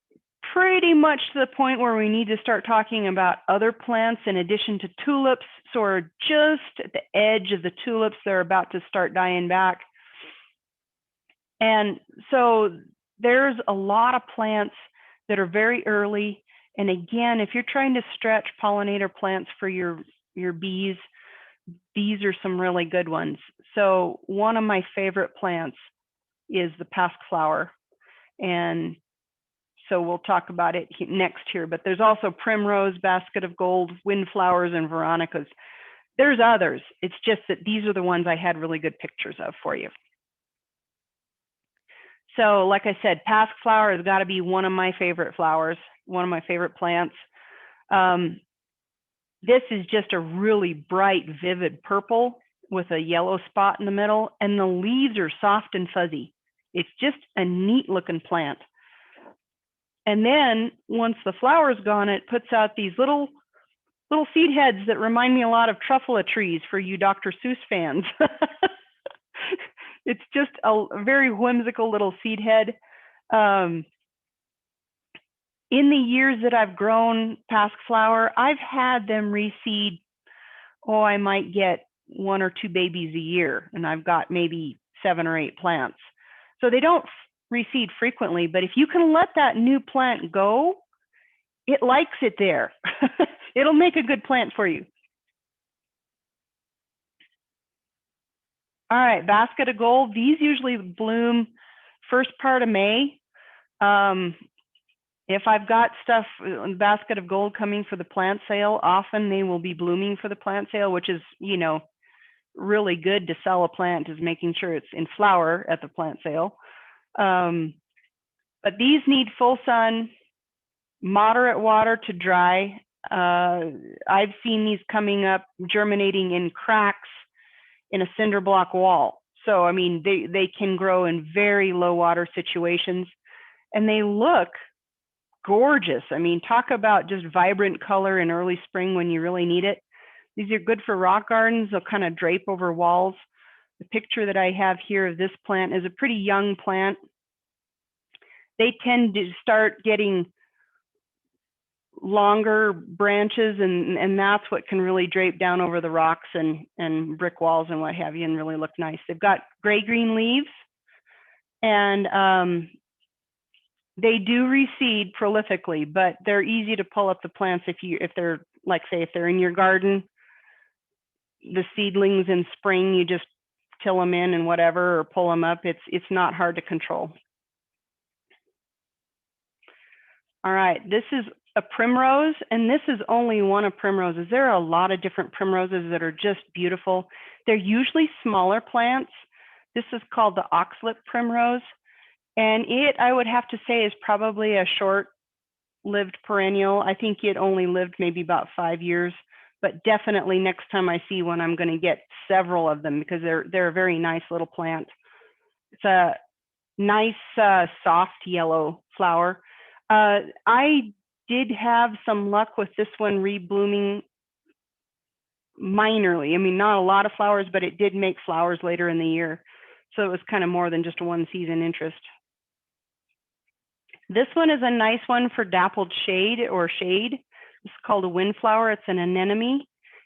pretty much to the point where we need to start talking about other plants in addition to tulips. So we're just at the edge of the tulips. They're about to start dying back. And so there's a lot of plants that are very early. And again, if you're trying to stretch pollinator plants for your bees, these are some really good ones. So one of my favorite plants is the pasque flower. And so we'll talk about it next here, but there's also primrose, basket of gold, windflowers, and veronicas. There's others. It's just that these are the ones I had really good pictures of for you. So like I said, pasque flower has got to be one of my favorite flowers, one of my favorite plants. This is just a really bright, vivid purple with a yellow spot in the middle, and the leaves are soft and fuzzy. It's just a neat looking plant. And then once the flower's gone, it puts out these little seed heads that remind me a lot of truffula trees for you Dr. Seuss fans. It's just a very whimsical little seed head. In the years that I've grown pasque flower, I've had them reseed, I might get 1 or 2 babies a year, and I've got maybe 7 or 8 plants. So they don't reseed frequently, but if you can let that new plant go, it likes it there. It'll make a good plant for you. All right, basket of gold. These usually bloom first part of May. If I've got stuff, basket of gold coming for the plant sale, often they will be blooming for the plant sale, which is, really good to sell a plant, is making sure it's in flower at the plant sale. But these need full sun, moderate water to dry. I've seen these coming up, germinating in cracks in a cinder block wall. So, I mean, they can grow in very low water situations, and they look gorgeous. I mean, talk about just vibrant color in early spring when you really need it. These are good for rock gardens. They'll kind of drape over walls. The picture that I have here of this plant is a pretty young plant. They tend to start getting longer branches, and that's what can really drape down over the rocks and brick walls and what have you and really look nice. They've got gray-green leaves, and they do reseed prolifically, but they're easy to pull up the plants if they're, like, say, if they're in your garden. The seedlings in spring, you just till them in and whatever, or pull them up. It's not hard to control. All right, this is a primrose, and this is only one of primroses. There are a lot of different primroses that are just beautiful. They're usually smaller plants. This is called the oxlip primrose, and it, I would have to say, is probably a short-lived perennial. I think it only lived maybe about 5 years, but definitely next time I see one, I'm going to get several of them because they're a very nice little plant. It's a nice soft yellow flower. I did have some luck with this one reblooming minorly. I mean, not a lot of flowers, but it did make flowers later in the year. So it was kind of more than just a one season interest. This one is a nice one for dappled shade or shade. It's called a windflower. It's an anemone.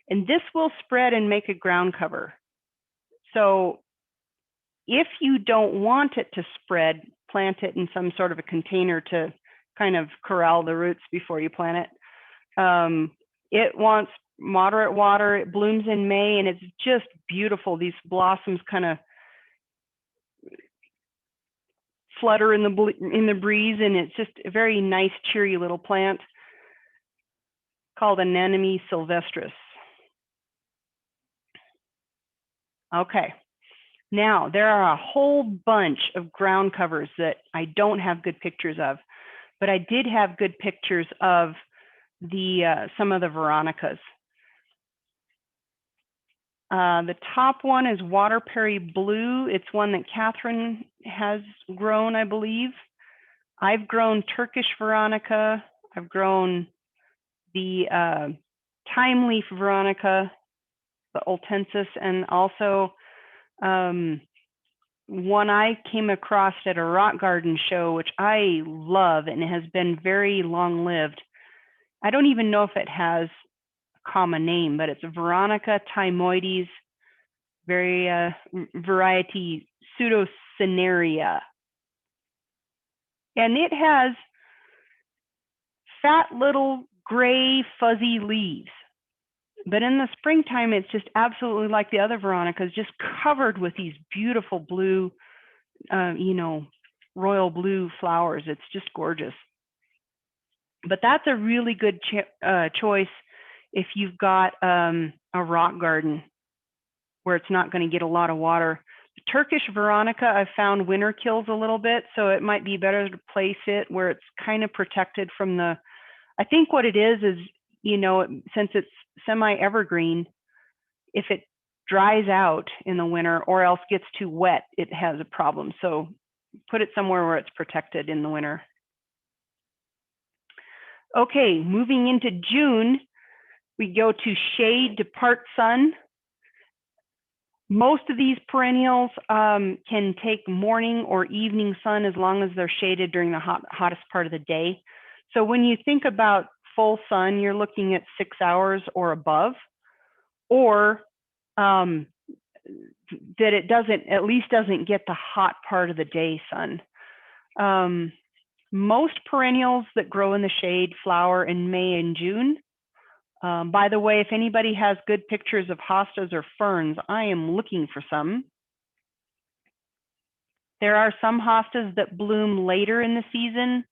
And this will spread and make a ground cover. So if you don't want it to spread, plant it in some sort of a container to kind of corral the roots before you plant it. It wants moderate water. It blooms in May, and it's just beautiful. These blossoms kind of flutter in the breeze, and it's just a very nice, cheery little plant called Anemone sylvestris. Okay, now there are a whole bunch of ground covers that I don't have good pictures of, but I did have good pictures of the some of the Veronicas. The top one is Waterperry Blue. It's one that Catherine has grown, I believe. I've grown Turkish Veronica. I've grown the Time Leaf Veronica, the Oltensis, and also one I came across at a rock garden show, which I love, and it has been very long-lived. I don't even know if it has a common name, but it's Veronica tymoides, variety pseudocenaria. And it has fat little gray fuzzy leaves. But in the springtime, it's just absolutely like the other Veronicas, just covered with these beautiful blue, royal blue flowers. It's just gorgeous. But that's a really good choice if you've got a rock garden where it's not going to get a lot of water. The Turkish Veronica, I've found winter kills a little bit, so it might be better to place it where it's kind of protected from the, I think what it is, since it's semi-evergreen, if it dries out in the winter or else gets too wet, it has a problem. So put it somewhere where it's protected in the winter. Okay, moving into June, we go to shade to part sun. Most of these perennials can take morning or evening sun as long as they're shaded during the hottest part of the day. So when you think about full sun, you're looking at 6 hours or above, or that it at least doesn't get the hot part of the day sun. Most perennials that grow in the shade flower in May and June. By the way, if anybody has good pictures of hostas or ferns, I am looking for some. There are some hostas that bloom later in the season,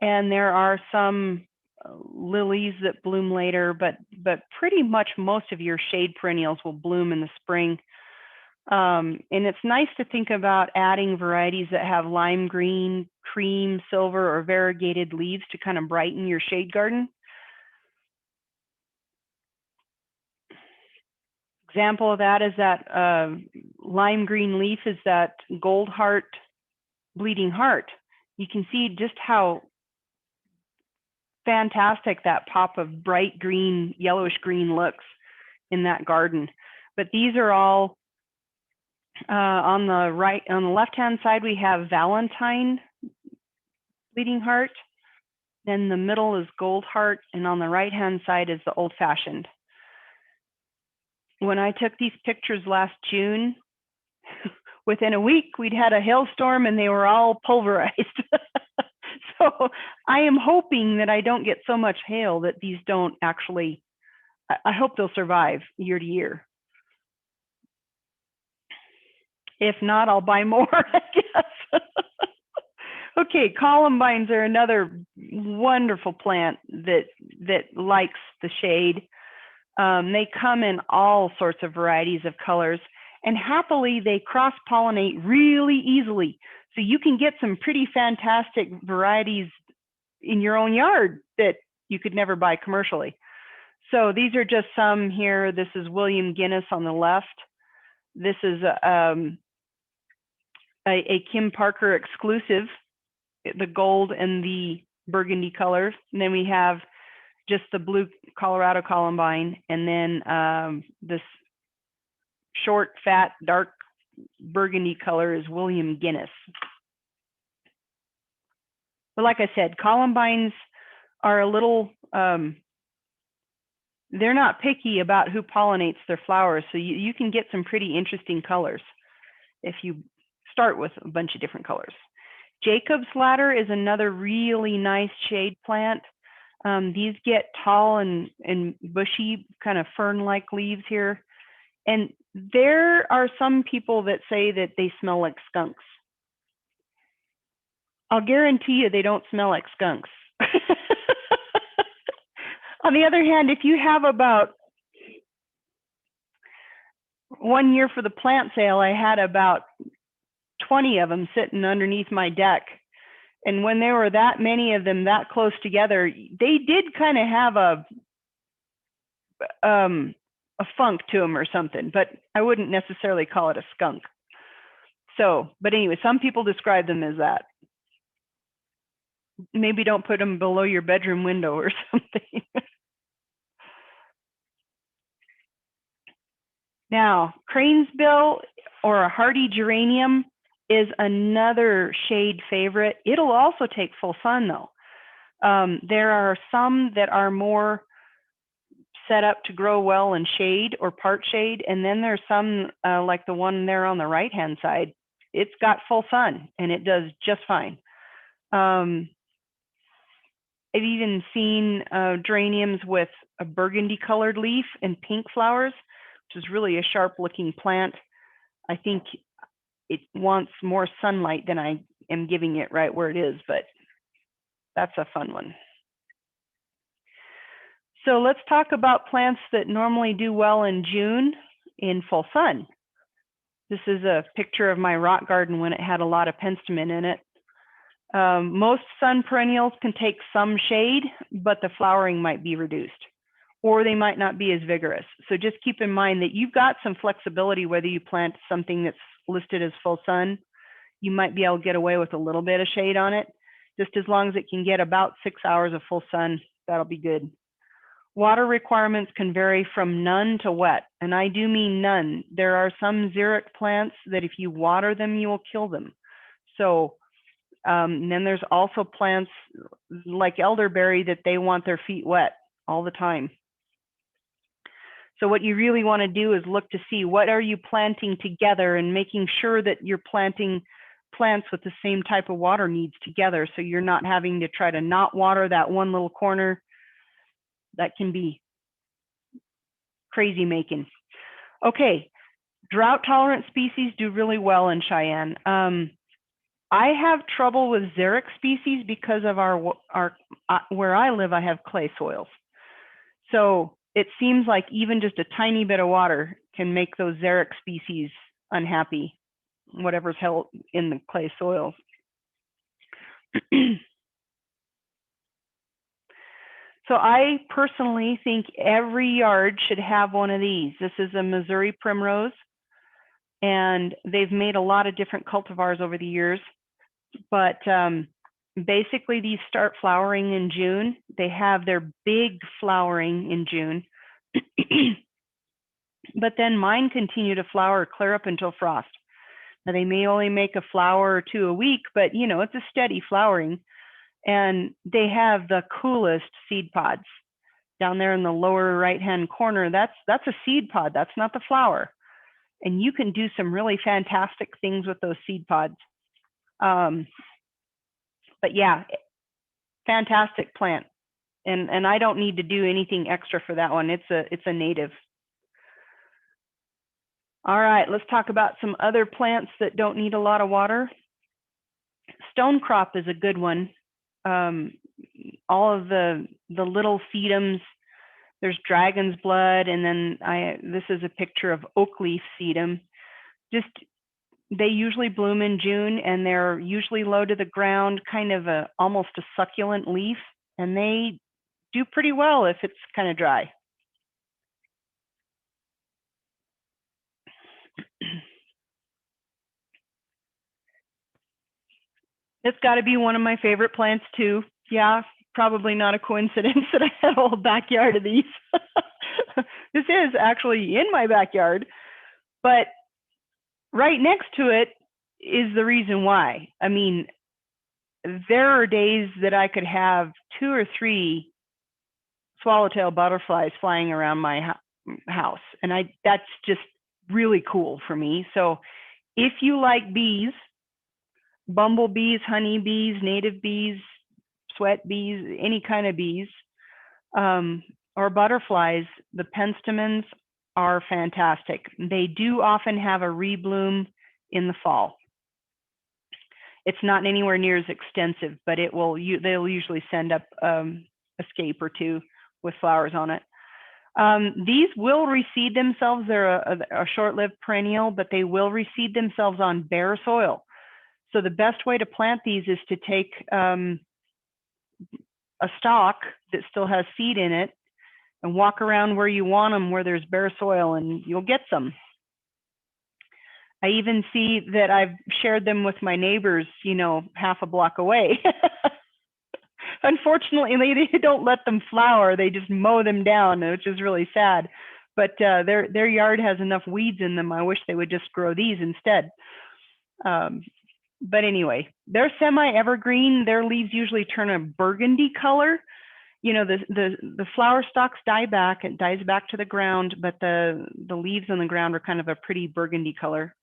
and there are some lilies that bloom later, but pretty much most of your shade perennials will bloom in the spring. And it's nice to think about adding varieties that have lime green, cream, silver, or variegated leaves to kind of brighten your shade garden. Example of that is that lime green leaf is that gold heart, bleeding heart. You can see just how fantastic, that pop of bright green, yellowish green looks in that garden. But these are all on the left-hand side, we have Valentine bleeding heart. Then the middle is gold heart, and on the right-hand side is the old-fashioned. When I took these pictures last June, within a week, we'd had a hailstorm and they were all pulverized. So I am hoping that I don't get so much hail that these don't actually, I hope they'll survive year to year. If not, I'll buy more, I guess. Okay, columbines are another wonderful plant that likes the shade. They come in all sorts of varieties of colors, and happily they cross-pollinate really easily. So you can get some pretty fantastic varieties in your own yard that you could never buy commercially. So these are just some here. This is William Guinness on the left. This is a Kim Parker exclusive, the gold and the burgundy colors. And then we have just the blue Colorado columbine, and then this short, fat, dark burgundy color is William Guinness. But like I said, columbines are a little, they're not picky about who pollinates their flowers, so you can get some pretty interesting colors if you start with a bunch of different colors. Jacob's ladder is another really nice shade plant. These get tall and bushy, kind of fern-like leaves here. And there are some people that say that they smell like skunks. I'll guarantee you they don't smell like skunks. On the other hand, if you have about, one year for the plant sale, I had about 20 of them sitting underneath my deck. And when there were that many of them that close together, they did kind of have a funk to them or something, but I wouldn't necessarily call it a skunk. So, but anyway, some people describe them as that. Maybe don't put them below your bedroom window or something. Now, cranesbill or a hardy geranium is another shade favorite. It'll also take full sun though. There are some that are more set up to grow well in shade or part shade, and then there's some like the one there on the right hand side. It's got full sun and it does just fine. I've even seen geraniums with a burgundy colored leaf and pink flowers, which is really a sharp looking plant. I think it wants more sunlight than I am giving it right where it is, but that's a fun one. So let's talk about plants that normally do well in June in full sun. This is a picture of my rock garden when it had a lot of penstemon in it. Most sun perennials can take some shade, but the flowering might be reduced, or they might not be as vigorous. So just keep in mind that you've got some flexibility whether you plant something that's listed as full sun. You might be able to get away with a little bit of shade on it. Just as long as it can get about 6 hours of full sun, that'll be good. Water requirements can vary from none to wet, and I do mean none. There are some xeric plants that if you water them, you will kill them. So then there's also plants like elderberry that they want their feet wet all the time. So what you really want to do is look to see what are you planting together and making sure that you're planting plants with the same type of water needs together, so you're not having to try to not water that one little corner. That can be crazy making. Okay, drought tolerant species do really well in Cheyenne. I have trouble with xeric species because of where I live, I have clay soils. So it seems like even just a tiny bit of water can make those xeric species unhappy, whatever's held in the clay soils. So I personally think every yard should have one of these. This is a Missouri primrose, and they've made a lot of different cultivars over the years. But basically these start flowering in June. They have their big flowering in June. But then mine continue to flower clear up until frost. Now they may only make a flower or two a week, but you know, it's a steady flowering. And they have the coolest seed pods down there in the lower right-hand corner. That's a seed pod, that's not the flower. And you can do some really fantastic things with those seed pods. But yeah, fantastic plant. And I don't need to do anything extra for that one. It's a native. All right, let's talk about some other plants that don't need a lot of water. Stonecrop is a good one. All of the little sedums, there's dragon's blood, and then this is a picture of oak leaf sedum. Just, they usually bloom in June, and they're usually low to the ground, kind of almost a succulent leaf, and they do pretty well if it's kind of dry. It's got to be one of my favorite plants too. Yeah, probably not a coincidence that I had a whole backyard of these. This is actually in my backyard, but right next to it is the reason why. I mean, there are days that I could have 2 or 3 swallowtail butterflies flying around my house, and that's just really cool for me. So if you like bees, bumblebees, honeybees, native bees, sweat bees, any kind of bees, or butterflies, the penstemons are fantastic. They do often have a rebloom in the fall. It's not anywhere near as extensive, but they'll usually send up a scape or 2 with flowers on it. These will reseed themselves. They're a short-lived perennial, but they will reseed themselves on bare soil. So the best way to plant these is to take a stalk that still has seed in it and walk around where you want them, where there's bare soil, and you'll get some. I even see that I've shared them with my neighbors, you know, half a block away. Unfortunately, they don't let them flower. They just mow them down, which is really sad. But their yard has enough weeds in them. I wish they would just grow these instead. But anyway, they're semi-evergreen. Their leaves usually turn a burgundy color. You know, the flower stalks die back. It dies back to the ground, but the leaves on the ground are kind of a pretty burgundy color.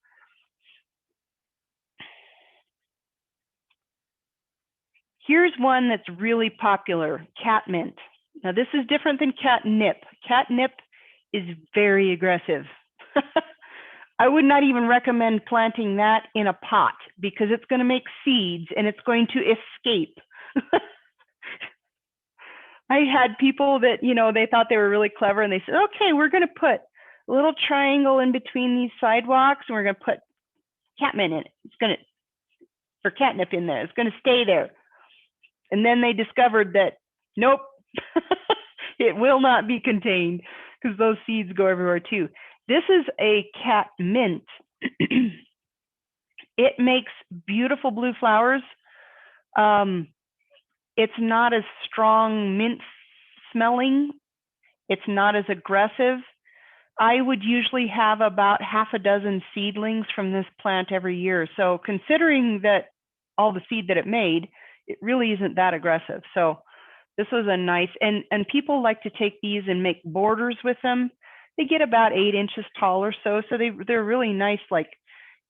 Here's one that's really popular, catmint. Now this is different than catnip. Catnip is very aggressive. I would not even recommend planting that in a pot because it's going to make seeds and it's going to escape. I had people that, you know, they thought they were really clever and they said, okay, we're going to put a little triangle in between these sidewalks and we're going to put catmint in it. It's going to, or catnip in there. It's going to stay there. And then they discovered that, nope, it will not be contained because those seeds go everywhere too. This is a catmint. It makes beautiful blue flowers. It's not as strong mint smelling. It's not as aggressive. I would usually have about half a dozen seedlings from this plant every year. So considering that all the seed that it made, it really isn't that aggressive. So this was a nice, and people like to take these and make borders with them. They get about 8 inches tall or so. So they're really nice, like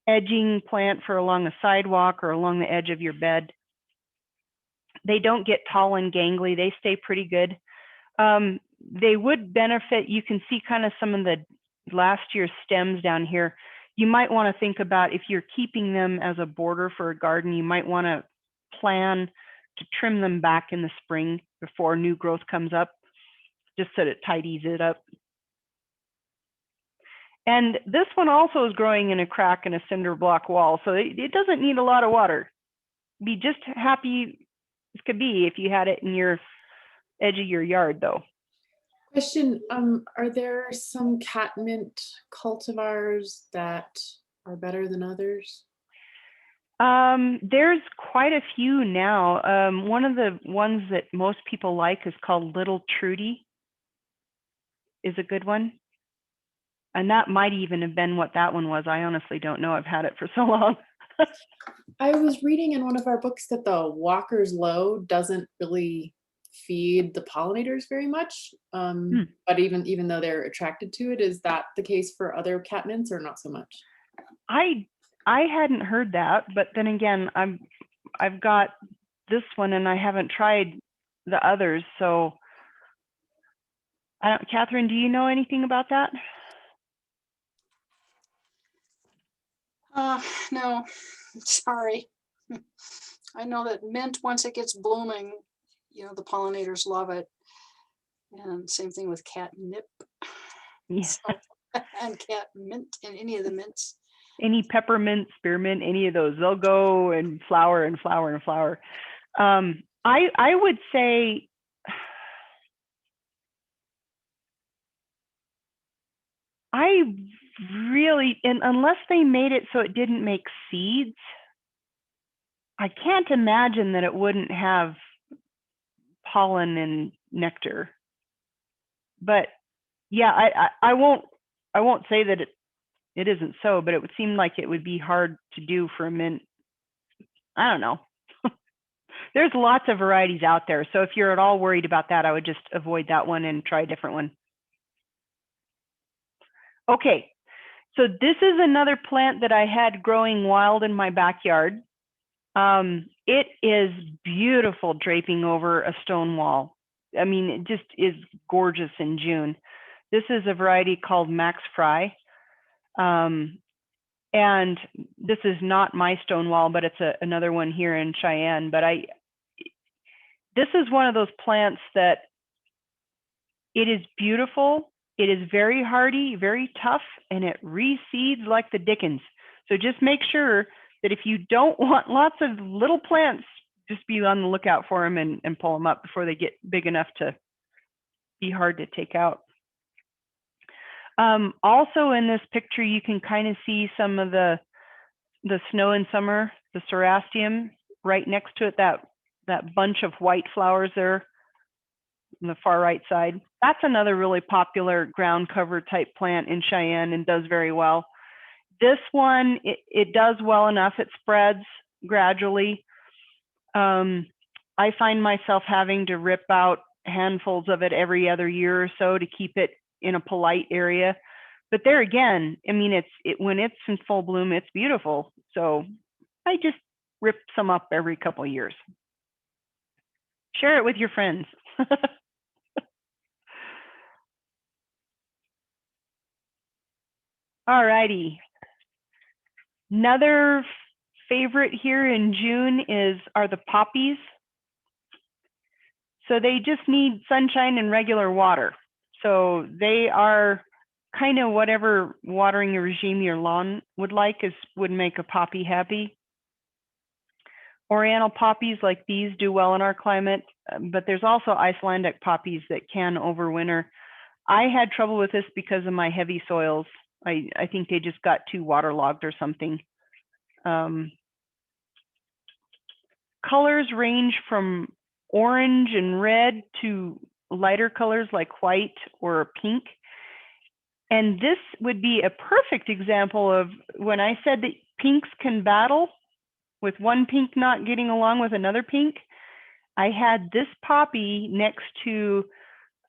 edging plant for along a sidewalk or along the edge of your bed. They don't get tall and gangly. They stay pretty good. They would benefit, you can see kind of some of the last year's stems down here. You might want to think about if you're keeping them as a border for a garden, you might want to plan to trim them back in the spring before new growth comes up, just so that it tidies it up. And this one also is growing in a crack in a cinder block wall, so it doesn't need a lot of water. Be just happy as could be if you had it in your edge of your yard though. Question, are there some catmint cultivars that are better than others? There's quite a few now. One of the ones that most people like is called Little Trudy, is a good one. And that might even have been what that one was. I honestly don't know. I've had it for so long. I was reading in one of our books that the Walker's Low doesn't really feed the pollinators very much. But even though they're attracted to it, is that the case for other catmints or not so much? I hadn't heard that, but then again, I've got this one and I haven't tried the others. So Catherine, do you know anything about that? No, sorry. I know that mint, once it gets blooming, the pollinators love it. And same thing with catnip. Yeah. So, and catmint and any of the mints. Any peppermint, spearmint, any of those, they'll go and flower and flower and flower. I would say and unless they made it so it didn't make seeds, I can't imagine that it wouldn't have pollen and nectar. But yeah, I won't say that it isn't so, but it would seem like it would be hard to do for a mint. I don't know. There's lots of varieties out there. So if you're at all worried about that, I would just avoid that one and try a different one. Okay, so this is another plant that I had growing wild in my backyard. It is beautiful draping over a stone wall. I mean, it just is gorgeous in June. This is a variety called Max Fry. And this is not my stone wall, but it's another one here in Cheyenne. But this is one of those plants that it is beautiful. It is very hardy, very tough, and it reseeds like the dickens. So just make sure that if you don't want lots of little plants, just be on the lookout for them and pull them up before they get big enough to be hard to take out. Also in this picture, you can kind of see some of the snow in summer, the cerastium right next to it, that bunch of white flowers there on the far right side. That's another really popular ground cover type plant in Cheyenne and does very well. This one, it does well enough. It spreads gradually. I find myself having to rip out handfuls of it every other year or so to keep it in a polite area. But there again, I mean, when it's in full bloom, it's beautiful. So I just rip some up every couple of years. Share it with your friends. All righty. Another favorite here in June are the poppies. So they just need sunshine and regular water. So they are kind of whatever watering regime your lawn would like would make a poppy happy. Oriental poppies like these do well in our climate, but there's also Icelandic poppies that can overwinter. I had trouble with this because of my heavy soils. I think they just got too waterlogged or something. Colors range from orange and red to lighter colors like white or pink. And this would be a perfect example of when I said that pinks can battle with one pink not getting along with another pink. I had this poppy next to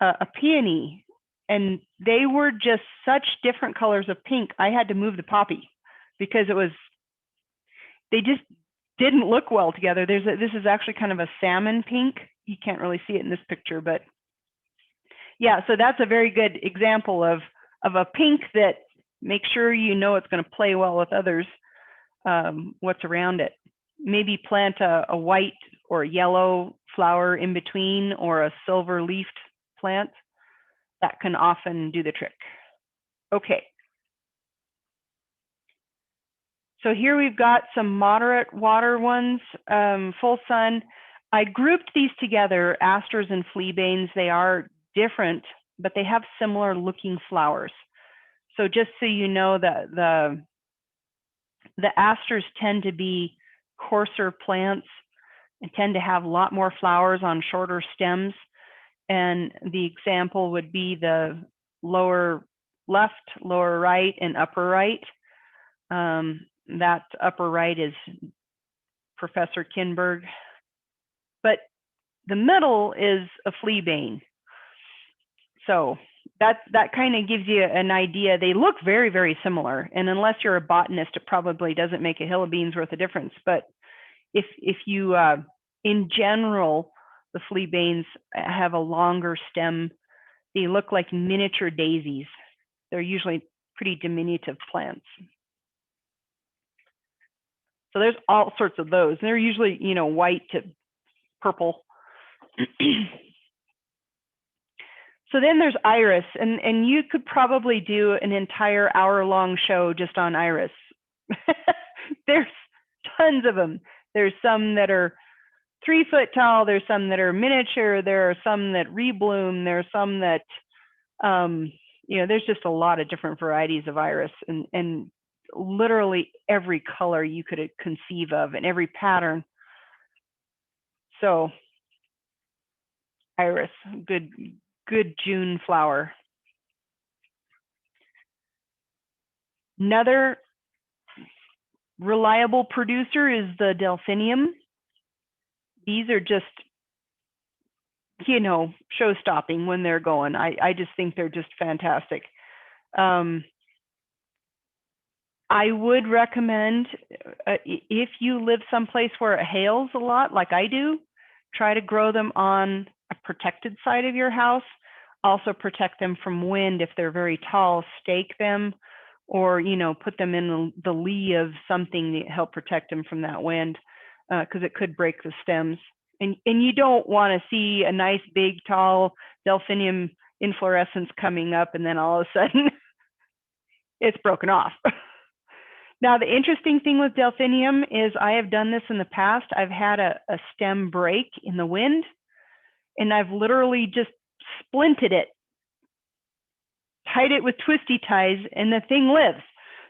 a peony, and they were just such different colors of pink. I had to move the poppy because they just didn't look well together. This is actually kind of a salmon pink. You can't really see it in this picture, but yeah, so that's a very good example of a pink that make sure you know it's going to play well with others, what's around it. Maybe plant a white or yellow flower in between or a silver leafed plant. That can often do the trick. Okay. So here we've got some moderate water ones, full sun. I grouped these together, asters and fleabanes. They are different, but they have similar looking flowers. So just so you know that the asters tend to be coarser plants and tend to have a lot more flowers on shorter stems. And the example would be the lower left, lower right, and upper right. That upper right is Professor Kinberg. But the middle is a fleabane. So that kind of gives you an idea. They look very, very similar. And unless you're a botanist, it probably doesn't make a hill of beans worth of difference. But if you, in general, the fleabanes have a longer stem. They look like miniature daisies. They're usually pretty diminutive plants. So there's all sorts of those. They're usually, you know, white to purple. So then there's iris, and you could probably do an entire hour-long show just on iris. There's tons of them. There's some that are 3 foot tall. There's some that are miniature. There are some that rebloom. There are some that, you know, there's just a lot of different varieties of iris, and literally every color you could conceive of and every pattern. So iris, good June flower. Another reliable producer is the delphinium. These are just, you know, show-stopping when they're going. I just think they're just fantastic. I would recommend, if you live someplace where it hails a lot, like I do, try to grow them on a protected side of your house. Also protect them from wind. If they're very tall, stake them, or, you know, put them in the lee of something to help protect them from that wind, because it could break the stems. And you don't want to see a nice big tall delphinium inflorescence coming up and then all of a sudden it's broken off. Now, the interesting thing with delphinium is I have done this in the past. I've had a stem break in the wind, and I've literally just splinted it, tied it with twisty ties, and the thing lives.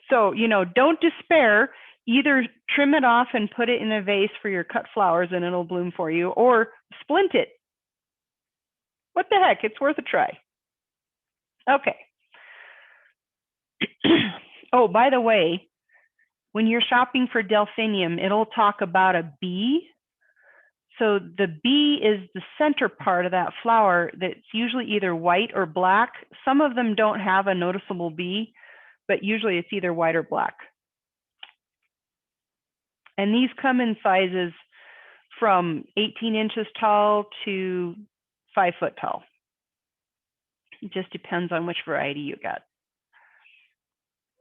So, you know, don't despair. Either trim it off and put it in a vase for your cut flowers and it'll bloom for you, or splint it. What the heck? It's worth a try. Okay. Oh, by the way, when you're shopping for delphinium, it'll talk about a bee. So the bee is the center part of that flower that's usually either white or black. Some of them don't have a noticeable bee, but usually it's either white or black. And these come in sizes from 18 inches tall to 5 foot tall. It just depends on which variety you got.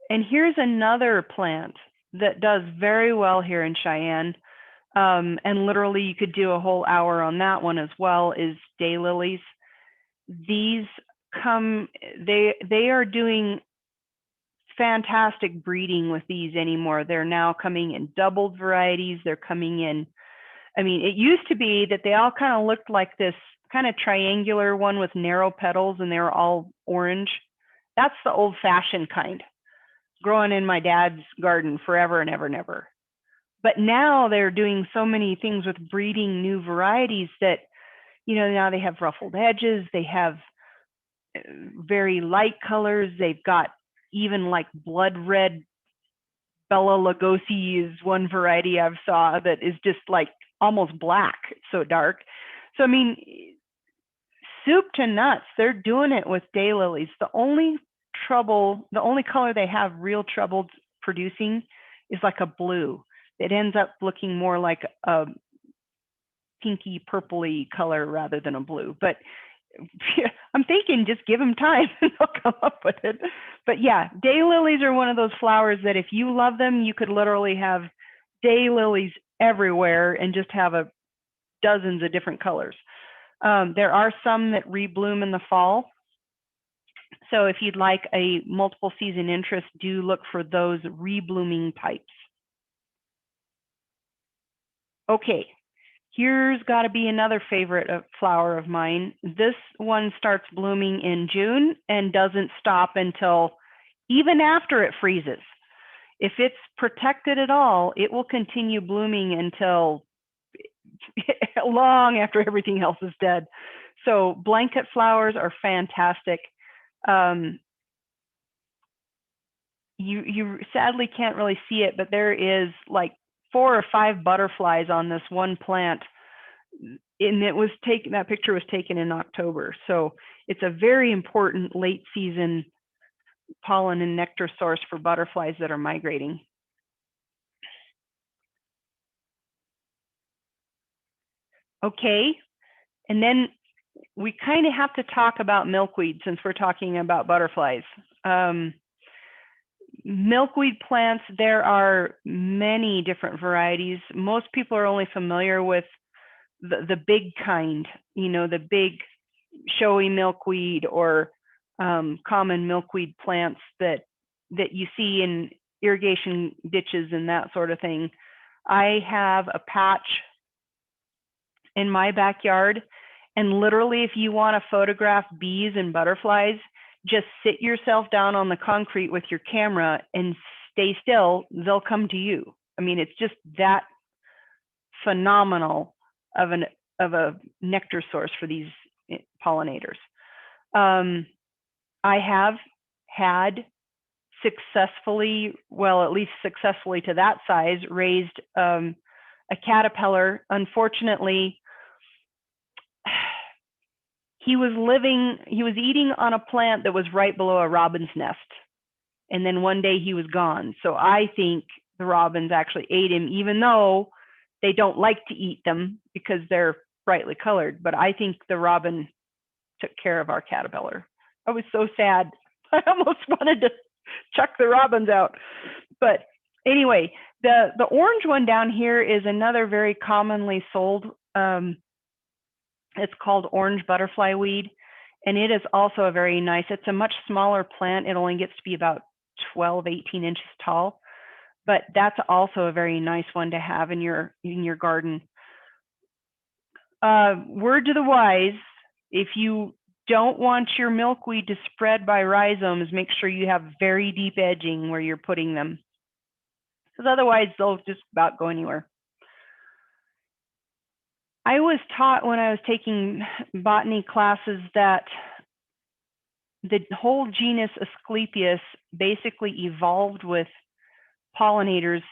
And here's another plant that does very well here in Cheyenne. And literally you could do a whole hour on that one as well, is daylilies. These come, they are doing fantastic breeding with these anymore. They're now coming in doubled varieties. They're coming in, I mean, it used to be that they all kind of looked like this kind of triangular one with narrow petals and they were all orange. That's the old fashioned kind, growing in my dad's garden forever and ever and ever. But now they're doing so many things with breeding new varieties that, you know, now they have ruffled edges, they have very light colors, they've got even like blood red Bella Lugosi is one variety I've saw that is just like almost black, it's so dark. So I mean, soup to nuts, they're doing it with daylilies. The only color they have real trouble producing is like a blue. It ends up looking more like a pinky purpley color rather than a blue. But I'm thinking just give them time and they'll come up with it. But yeah, daylilies are one of those flowers that if you love them, you could literally have daylilies everywhere and just have dozens of different colors. There are some that rebloom in the fall. So if you'd like a multiple season interest, do look for those reblooming types. Okay, here's got to be another favorite flower of mine. This one starts blooming in June and doesn't stop until even after it freezes. If it's protected at all, it will continue blooming until long after everything else is dead. So blanket flowers are fantastic. You sadly can't really see it, but there is like 4 or 5 butterflies on this one plant. And that picture was taken in October. So it's a very important late season pollen and nectar source for butterflies that are migrating. Okay, and then we kind of have to talk about milkweed since we're talking about butterflies. Milkweed plants, there are many different varieties. Most people are only familiar with the big kind, the big showy milkweed or common milkweed plants that you see in irrigation ditches and that sort of thing. I have a patch in my backyard, and literally if you want to photograph bees and butterflies, just sit yourself down on the concrete with your camera and stay still, they'll come to you. I mean, it's just that phenomenal of a nectar source for these pollinators. I have had successfully, well, at least successfully to that size, raised a caterpillar. Unfortunately, he was eating on a plant that was right below a robin's nest. And then one day he was gone. So I think the robins actually ate him, even though they don't like to eat them because they're brightly colored. But I think the robin took care of our caterpillar. I was so sad. I almost wanted to chuck the robins out. But anyway, the orange one down here is another very commonly sold. It's called orange butterfly weed, and it is also a very nice, it's a much smaller plant. It only gets to be about 12, 18 inches tall, but that's also a very nice one to have in your garden. Word to the wise, if you don't want your milkweed to spread by rhizomes, make sure you have very deep edging where you're putting them, because otherwise they'll just about go anywhere. I was taught when I was taking botany classes that the whole genus Asclepias basically evolved with pollinators,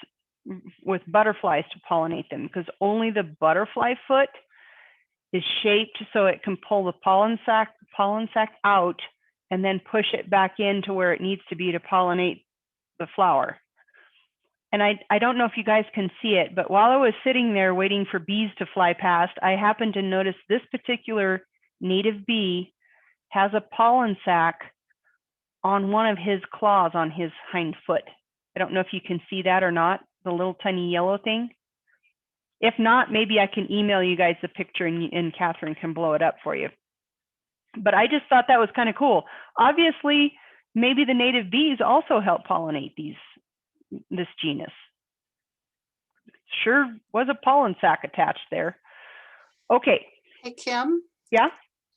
with butterflies to pollinate them, because only the butterfly foot is shaped so it can pull the pollen sac out and then push it back into where it needs to be to pollinate the flower. And I don't know if you guys can see it, but while I was sitting there waiting for bees to fly past, I happened to notice this particular native bee has a pollen sac on one of his claws on his hind foot. I don't know if you can see that or not, the little tiny yellow thing. If not, maybe I can email you guys the picture and Catherine can blow it up for you. But I just thought that was kind of cool. Obviously, maybe the native bees also help pollinate this genus. Sure was a pollen sac attached there. Okay. Hey, Kim. Yeah?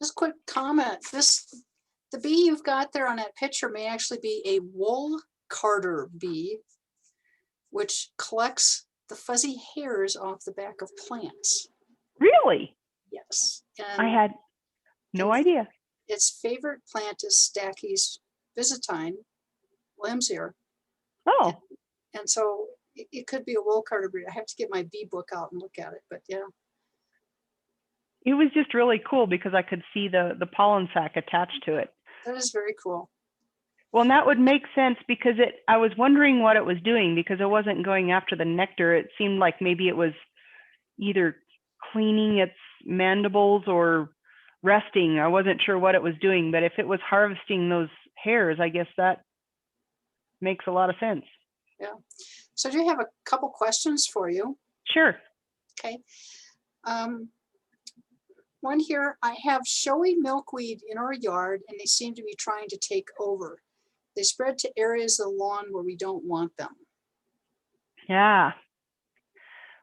Just quick comment. The bee you've got there on that picture may actually be a wool carder bee, which collects the fuzzy hairs off the back of plants. Really? Yes. And I had no idea. Its favorite plant is Stachy's Byzantine, Lim's ear. Oh. And so it could be a wool carder breed. I have to get my bee book out and look at it, but yeah. It was just really cool because I could see the pollen sac attached to it. That is very cool. Well, and that would make sense because I was wondering what it was doing, because it wasn't going after the nectar. It seemed like maybe it was either cleaning its mandibles or resting. I wasn't sure what it was doing, but if it was harvesting those hairs, I guess that makes a lot of sense. Yeah. So I do have a couple questions for you. Sure. Okay. One here, I have showy milkweed in our yard and they seem to be trying to take over. They spread to areas of the lawn where we don't want them. Yeah.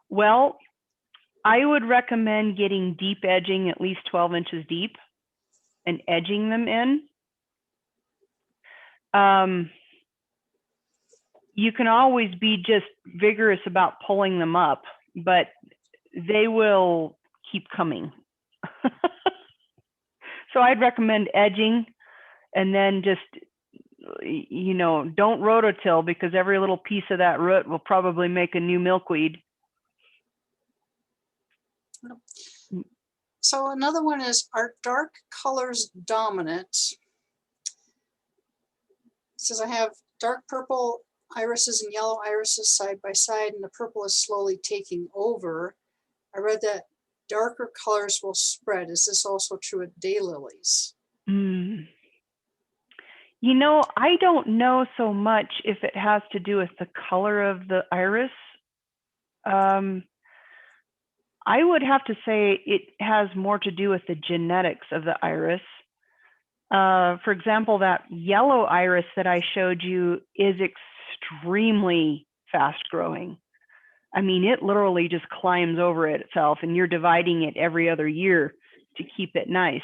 Well, I would recommend getting deep edging, at least 12 inches deep, and edging them in. you can always be just vigorous about pulling them up, but they will keep coming. So I'd recommend edging, and then just, you know, don't rototill, because every little piece of that root will probably make a new milkweed. So another one is, are dark colors dominant? It says I have dark purple irises and yellow irises side by side, and the purple is slowly taking over. I read that darker colors will spread. Is this also true of daylilies? You know, I don't know so much if it has to do with the color of the iris. I would have to say it has more to do with the genetics of the iris. For example, that yellow iris that I showed you is extremely fast growing. I mean, it literally just climbs over it itself, and you're dividing it every other year to keep it nice.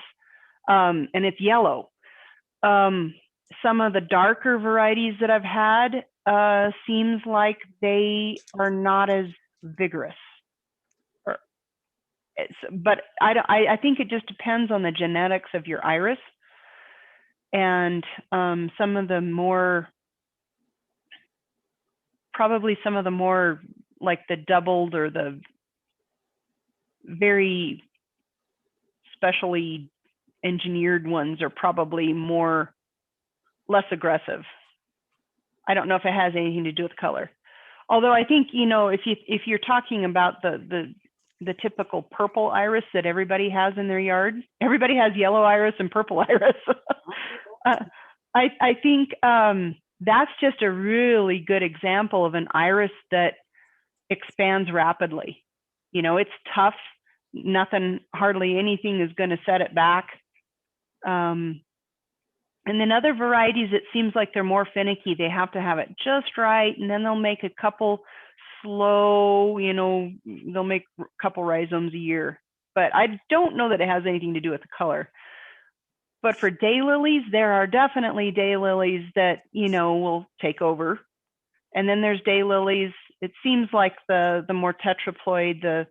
And it's yellow. Some of the darker varieties that I've had seems like they are not as vigorous. But I think it just depends on the genetics of your iris. And some of the more, probably some of the more like the doubled or the very specially engineered ones are probably less aggressive. I don't know if it has anything to do with color. Although I think, you know, if you're talking about the typical purple iris that everybody has in their yard, everybody has yellow iris and purple iris. I think that's just a really good example of an iris that expands rapidly. You know, it's tough. Nothing, hardly anything is going to set it back. And then other varieties, it seems like they're more finicky. They have to have it just right, and then they'll make a couple slow, you know, they'll make a couple rhizomes a year. But I don't know that it has anything to do with the color. But for daylilies, there are definitely daylilies that, you know, will take over. And then there's daylilies, it seems like the more tetraploid,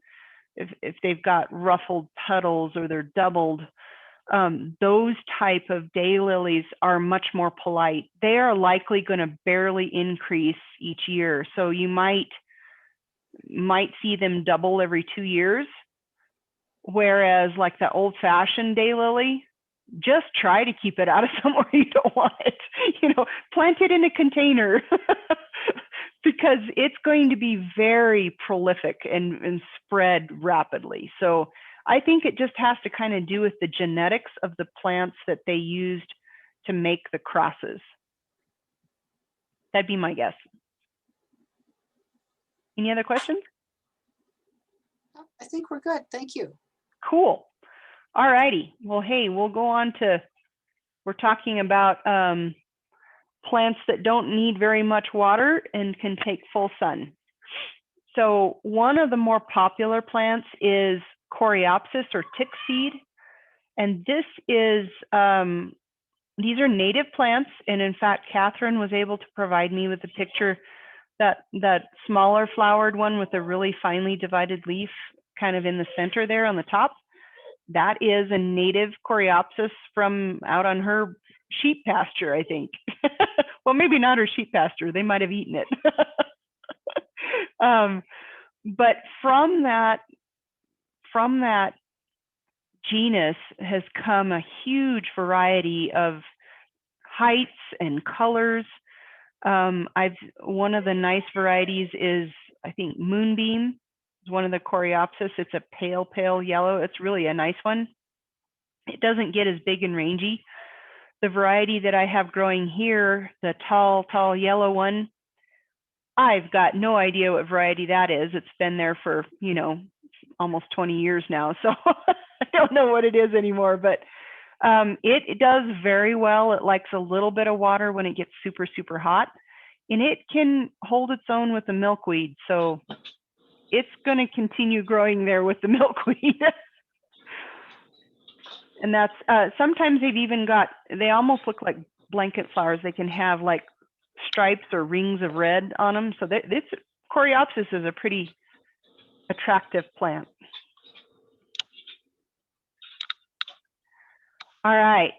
if they've got ruffled petals or they're doubled, those type of daylilies are much more polite. They are likely going to barely increase each year. So you might see them double every 2 years. Whereas like the old-fashioned daylily, just try to keep it out of somewhere you don't want it. You know, plant it in a container because it's going to be very prolific and spread rapidly. So I think it just has to kind of do with the genetics of the plants that they used to make the crosses. That'd be my guess. Any other questions? I think we're good. Thank you. Cool. All righty. Well, hey, we'll go on to, we're talking about plants that don't need very much water and can take full sun. So one of the more popular plants is Coreopsis or tick seed. And this is, these are native plants. And in fact, Catherine was able to provide me with a picture, that smaller flowered one with a really finely divided leaf kind of in the center there on the top. That is a native Coreopsis from out on her sheep pasture, I think. Well, maybe not her sheep pasture. They might have eaten it. But from that genus has come a huge variety of heights and colors. One of the nice varieties is, I think, Moonbeam. It's one of the Coreopsis. It's a pale yellow. It's really a nice one. It doesn't get as big and rangy. The variety that I have growing here, the tall yellow one, I've got no idea what variety that is. It's been there for, you know, almost 20 years now. So I don't know what it is anymore, but it does very well. It likes a little bit of water when it gets super, super hot, and it can hold its own with the milkweed. So it's going to continue growing there with the milkweed. And that's, sometimes they've even got, they almost look like blanket flowers. They can have like stripes or rings of red on them. So this Coreopsis is a pretty attractive plant. All right,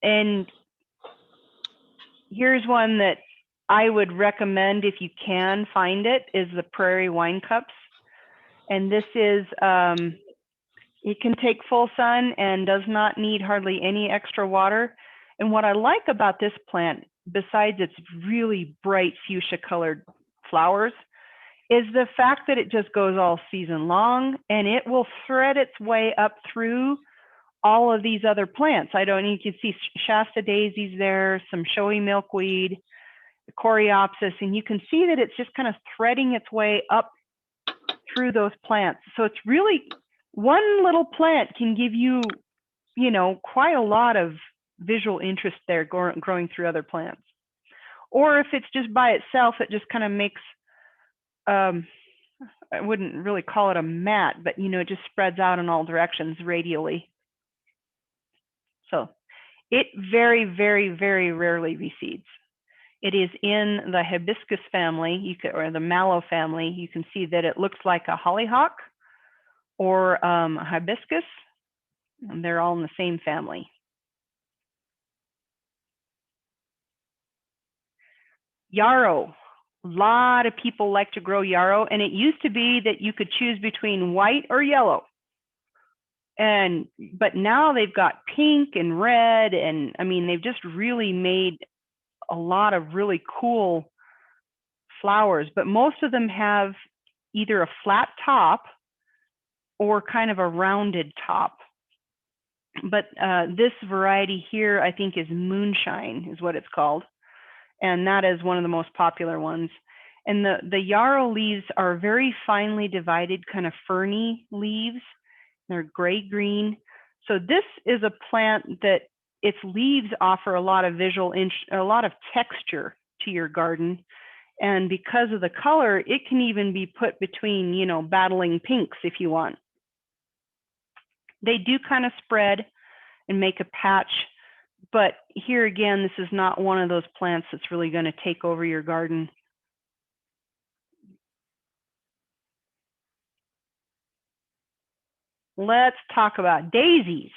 and here's one that I would recommend if you can find it, is the prairie wine cups. And this is, it can take full sun and does not need hardly any extra water. And what I like about this plant, besides its really bright fuchsia colored flowers, is the fact that it just goes all season long, and it will thread its way up through all of these other plants. You can see Shasta daisies there, some showy milkweed, the Coreopsis, and you can see that it's just kind of threading its way up through those plants. So it's really, one little plant can give you, you know, quite a lot of visual interest there growing through other plants. Or if it's just by itself, it just kind of makes, I wouldn't really call it a mat, but you know, it just spreads out in all directions radially. So it very, very, very rarely reseeds. It is in the hibiscus family, or the mallow family. You can see that it looks like a hollyhock or a hibiscus, and they're all in the same family. Yarrow. A lot of people like to grow yarrow, and it used to be that you could choose between white or yellow. But now they've got pink and red, and I mean, they've just really made a lot of really cool flowers, but most of them have either a flat top or kind of a rounded top. But this variety here, I think, is Moonshine, is what it's called. And that is one of the most popular ones. And the yarrow leaves are very finely divided, kind of ferny leaves. They're gray-green. So this is a plant that its leaves offer a lot of a lot of texture to your garden. And because of the color, it can even be put between, you know, battling pinks if you want. They do kind of spread and make a patch, but here again, this is not one of those plants that's really going to take over your garden. Let's talk about daisies.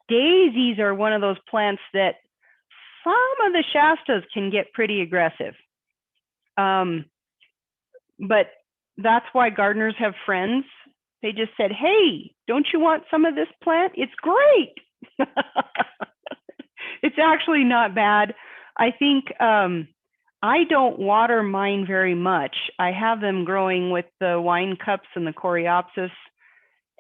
Daisies are one of those plants that some of the Shastas can get pretty aggressive. But that's why gardeners have friends. They just said, hey, don't you want some of this plant? It's great. It's actually not bad. I think I don't water mine very much. I have them growing with the wine cups and the Coreopsis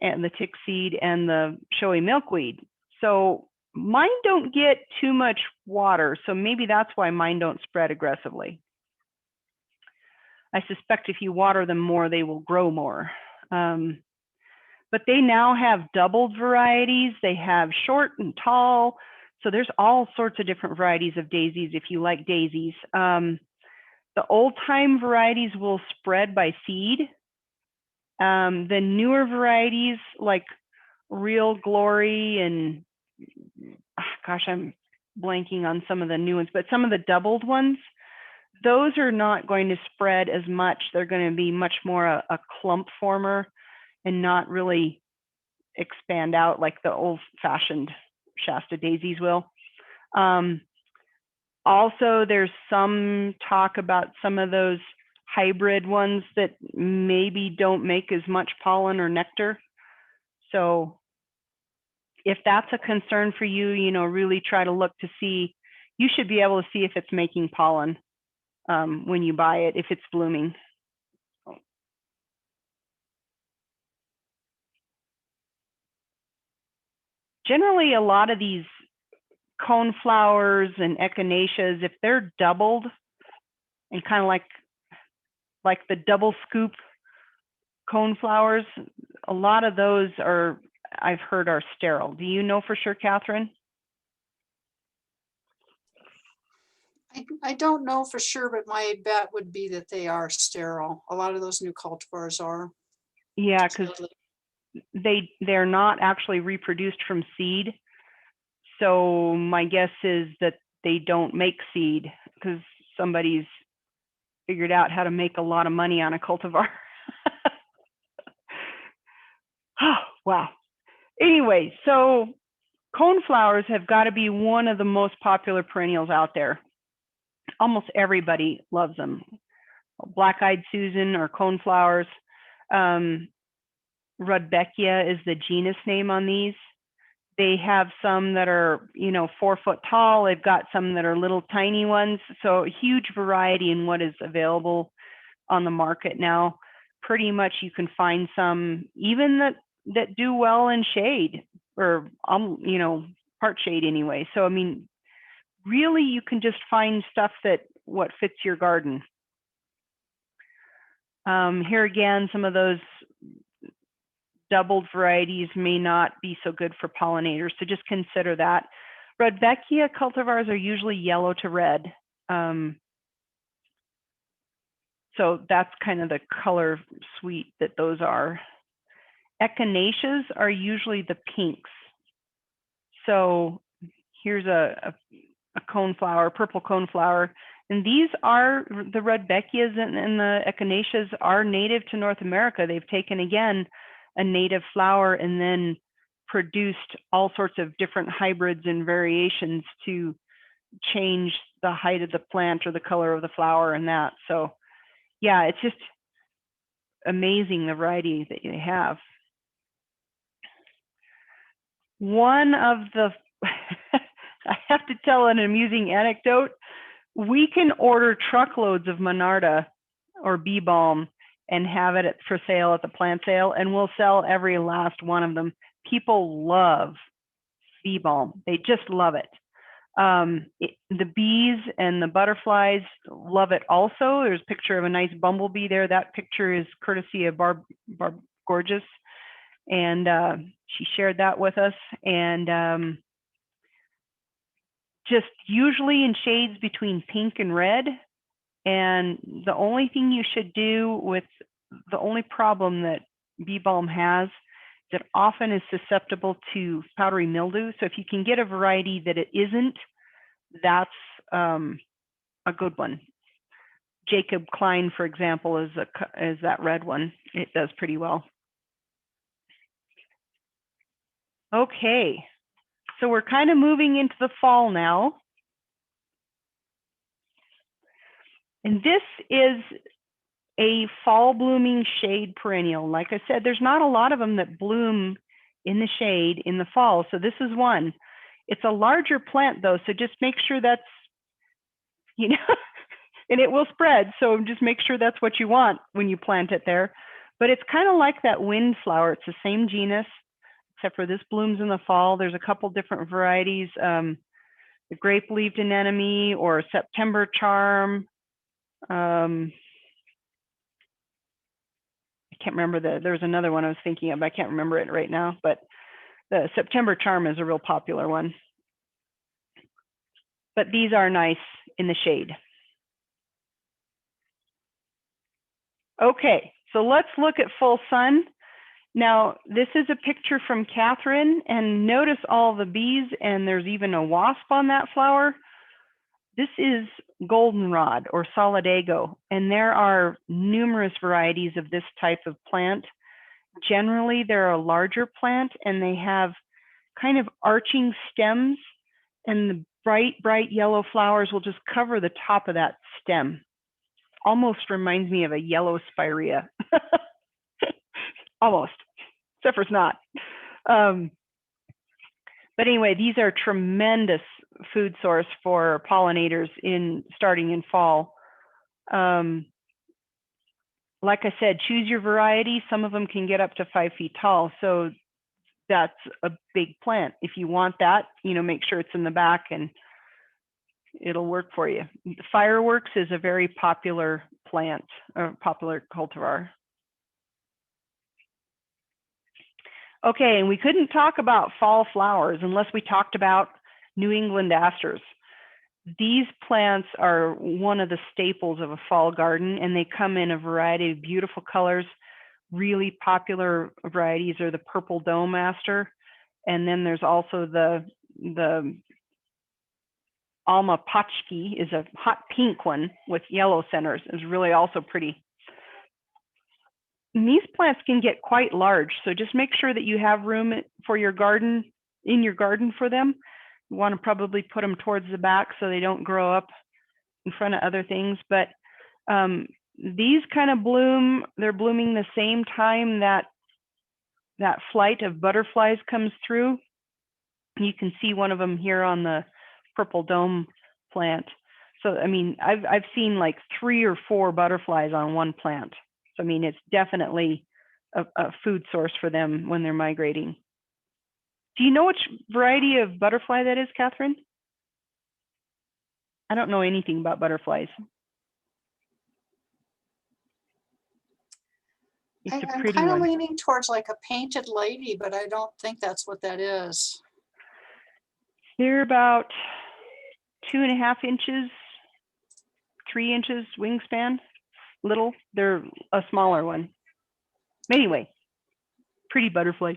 and the tick seed and the showy milkweed. So mine don't get too much water. So maybe that's why mine don't spread aggressively. I suspect if you water them more, they will grow more. But they now have doubled varieties. They have short and tall. So there's all sorts of different varieties of daisies if you like daisies. The old time varieties will spread by seed. The newer varieties like Real Glory and, gosh, I'm blanking on some of the new ones, but some of the doubled ones, those are not going to spread as much. They're going to be much more a clump former and not really expand out like the old-fashioned Shasta daisies will. Also, there's some talk about some of those hybrid ones that maybe don't make as much pollen or nectar. So if that's a concern for you, you know, really try to look to see, you should be able to see if it's making pollen when you buy it, if it's blooming. Generally, a lot of these coneflowers and echinaceas, if they're doubled and kind of like the double scoop coneflowers, a lot of those are, I've heard, are sterile. Do you know for sure, Catherine? I don't know for sure, but my bet would be that they are sterile. A lot of those new cultivars are. Yeah, because they're not actually reproduced from seed. So my guess is that they don't make seed because somebody's figured out how to make a lot of money on a cultivar. Oh, wow. Anyway, so coneflowers have got to be one of the most popular perennials out there. Almost everybody loves them. Black-eyed Susan or coneflowers. Rudbeckia is the genus name on these. They have some that are, 4 foot tall. They've got some that are little tiny ones. So a huge variety in what is available on the market now. Pretty much you can find some even that do well in shade or, part shade anyway. So, I mean, really you can just find stuff that what fits your garden. Here again, some of those doubled varieties may not be so good for pollinators, so just consider that. Rudbeckia cultivars are usually yellow to red. So that's kind of the color suite that those are. Echinaceas are usually the pinks. So here's a coneflower, purple coneflower. And these are the Rudbeckias and the Echinaceas are native to North America. They've taken, again, a native flower and then produced all sorts of different hybrids and variations to change the height of the plant or the color of the flower and that. So yeah, it's just amazing the variety that you have. One of the, I have to tell an amusing anecdote. We can order truckloads of Monarda or bee balm and have it for sale at the plant sale, and we'll sell every last one of them. People love bee balm. They just love it. The bees and the butterflies love it also. There's a picture of a nice bumblebee there. That picture is courtesy of Barb Gorgeous, and she shared that with us. And just usually in shades between pink and red. And the only thing you should do with the only problem that bee balm has is it often is susceptible to powdery mildew. So if you can get a variety that it isn't, that's a good one. Jacob Klein, for example, is that red one. It does pretty well. Okay, so we're kind of moving into the fall now. And this is a fall blooming shade perennial. Like I said, there's not a lot of them that bloom in the shade in the fall. So this is one. It's a larger plant though, so just make sure that's, and it will spread. So just make sure that's what you want when you plant it there. But it's kind of like that windflower. It's the same genus, except for this blooms in the fall. There's a couple different varieties. The grape-leaved anemone or September charm. I can't remember there's another one I was thinking of. I can't remember it right now, but the September charm is a real popular one. But these are nice in the shade. Okay, so let's look at full sun. Now, this is a picture from Catherine, and notice all the bees, and there's even a wasp on that flower. This is goldenrod or solidago, and there are numerous varieties of this type of plant. Generally, they're a larger plant, and they have kind of arching stems, and the bright yellow flowers will just cover the top of that stem. Almost reminds me of a yellow spirea. Almost, except for it's not. But anyway, these are tremendous food source for pollinators starting in fall. Like I said, choose your variety. Some of them can get up to 5 feet tall. So that's a big plant. If you want that, make sure it's in the back and it'll work for you. Fireworks is a very popular plant, or popular cultivar. Okay, and we couldn't talk about fall flowers unless we talked about New England asters. These plants are one of the staples of a fall garden, and they come in a variety of beautiful colors. Really popular varieties are the purple dome aster, and then there's also the Alma Pachki is a hot pink one with yellow centers. Is really also pretty. And these plants can get quite large, so just make sure that you have room for your garden, in your garden for them. You want to probably put them towards the back so they don't grow up in front of other things. But these kind of bloom, they're blooming the same time that flight of butterflies comes through. You can see one of them here on the purple dome plant. So, I mean, I've seen like 3 or 4 butterflies on one plant. So, I mean, it's definitely a food source for them when they're migrating. Do you know which variety of butterfly that is, Catherine? I don't know anything about butterflies. It's a I'm pretty kind of one. leaning towards like a painted lady, but I don't think that's what that is. They're about 2.5 inches, 3 inches wingspan. Little, they're a smaller one. Anyway, pretty butterfly.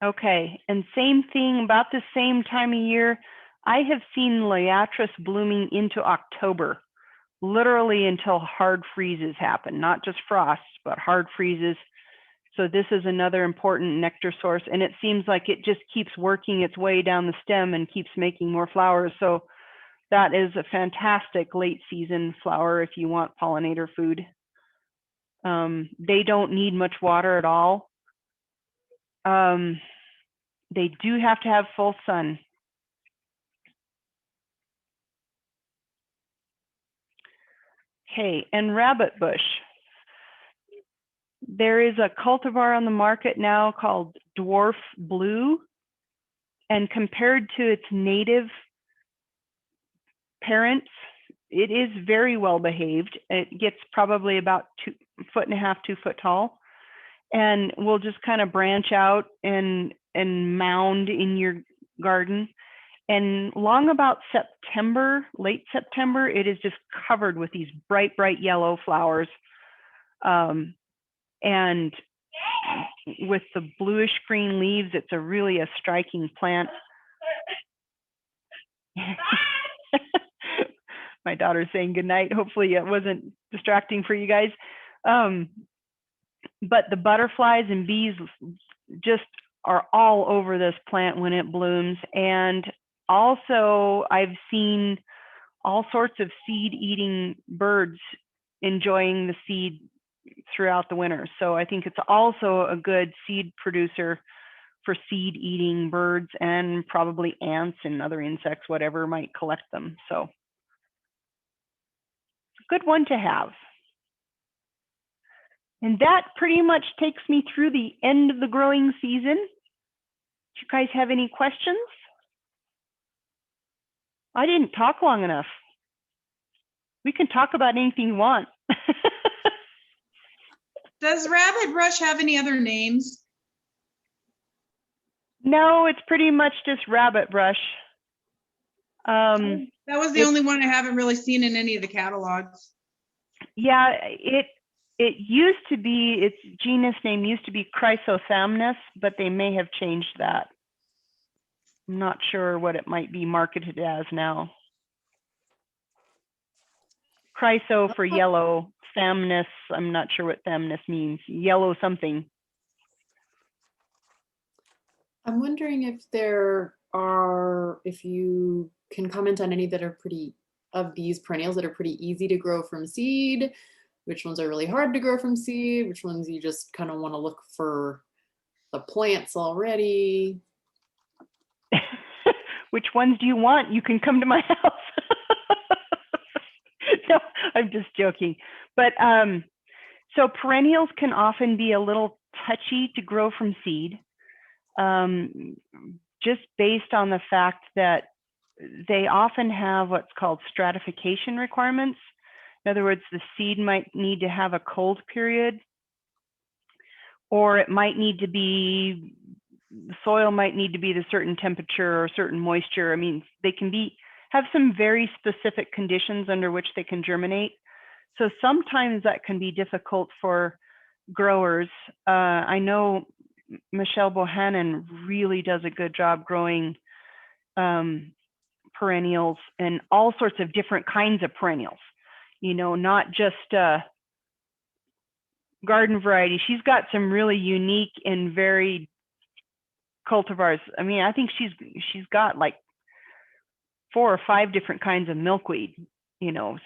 Okay, and same thing, about the same time of year, I have seen Liatris blooming into October, literally until hard freezes happen, not just frosts, but hard freezes. So this is another important nectar source, and it seems like it just keeps working its way down the stem and keeps making more flowers. So that is a fantastic late season flower if you want pollinator food. They don't need much water at all. They do have to have full sun. Okay, and rabbit bush. There is a cultivar on the market now called Dwarf Blue, and compared to its native parents, it is very well behaved. It gets probably about 1.5 to 2 foot tall, and will just kind of branch out and mound in your garden. And long about September, late September, it is just covered with these bright yellow flowers. And with the bluish green leaves, it's really a striking plant. My daughter's saying goodnight. Hopefully it wasn't distracting for you guys. But the butterflies and bees just are all over this plant when it blooms. And also I've seen all sorts of seed-eating birds enjoying the seed throughout the winter. So I think it's also a good seed producer for seed-eating birds and probably ants and other insects, whatever might collect them. So it's a good one to have. And that pretty much takes me through the end of the growing season. Do you guys have any questions? I didn't talk long enough. We can talk about anything you want. Does rabbit brush have any other names? No, it's pretty much just rabbit brush. That was the only one I haven't really seen in any of the catalogs. Yeah, it used to be, its genus name used to be Chrysothamnus, but they may have changed that. I'm not sure what it might be marketed as now. Chryso for yellow, thamnus, I'm not sure what thamnus means. Yellow something. I'm wondering if you can comment on any that are of these perennials that are pretty easy to grow from seed, which ones are really hard to grow from seed, which ones you just kind of want to look for the plants already. Which ones do you want? You can come to my house. No, I'm just joking. But so perennials can often be a little touchy to grow from seed, just based on the fact that they often have what's called stratification requirements. In other words, the seed might need to have a cold period, or it might need to be, the soil might need to be the certain temperature or certain moisture. I mean, they can have some very specific conditions under which they can germinate. So sometimes that can be difficult for growers. I know Michelle Bohannon really does a good job growing perennials and all sorts of different kinds of perennials, not just garden variety. She's got some really unique and varied cultivars. I mean, I think she's got like 4 or 5 different kinds of milkweed,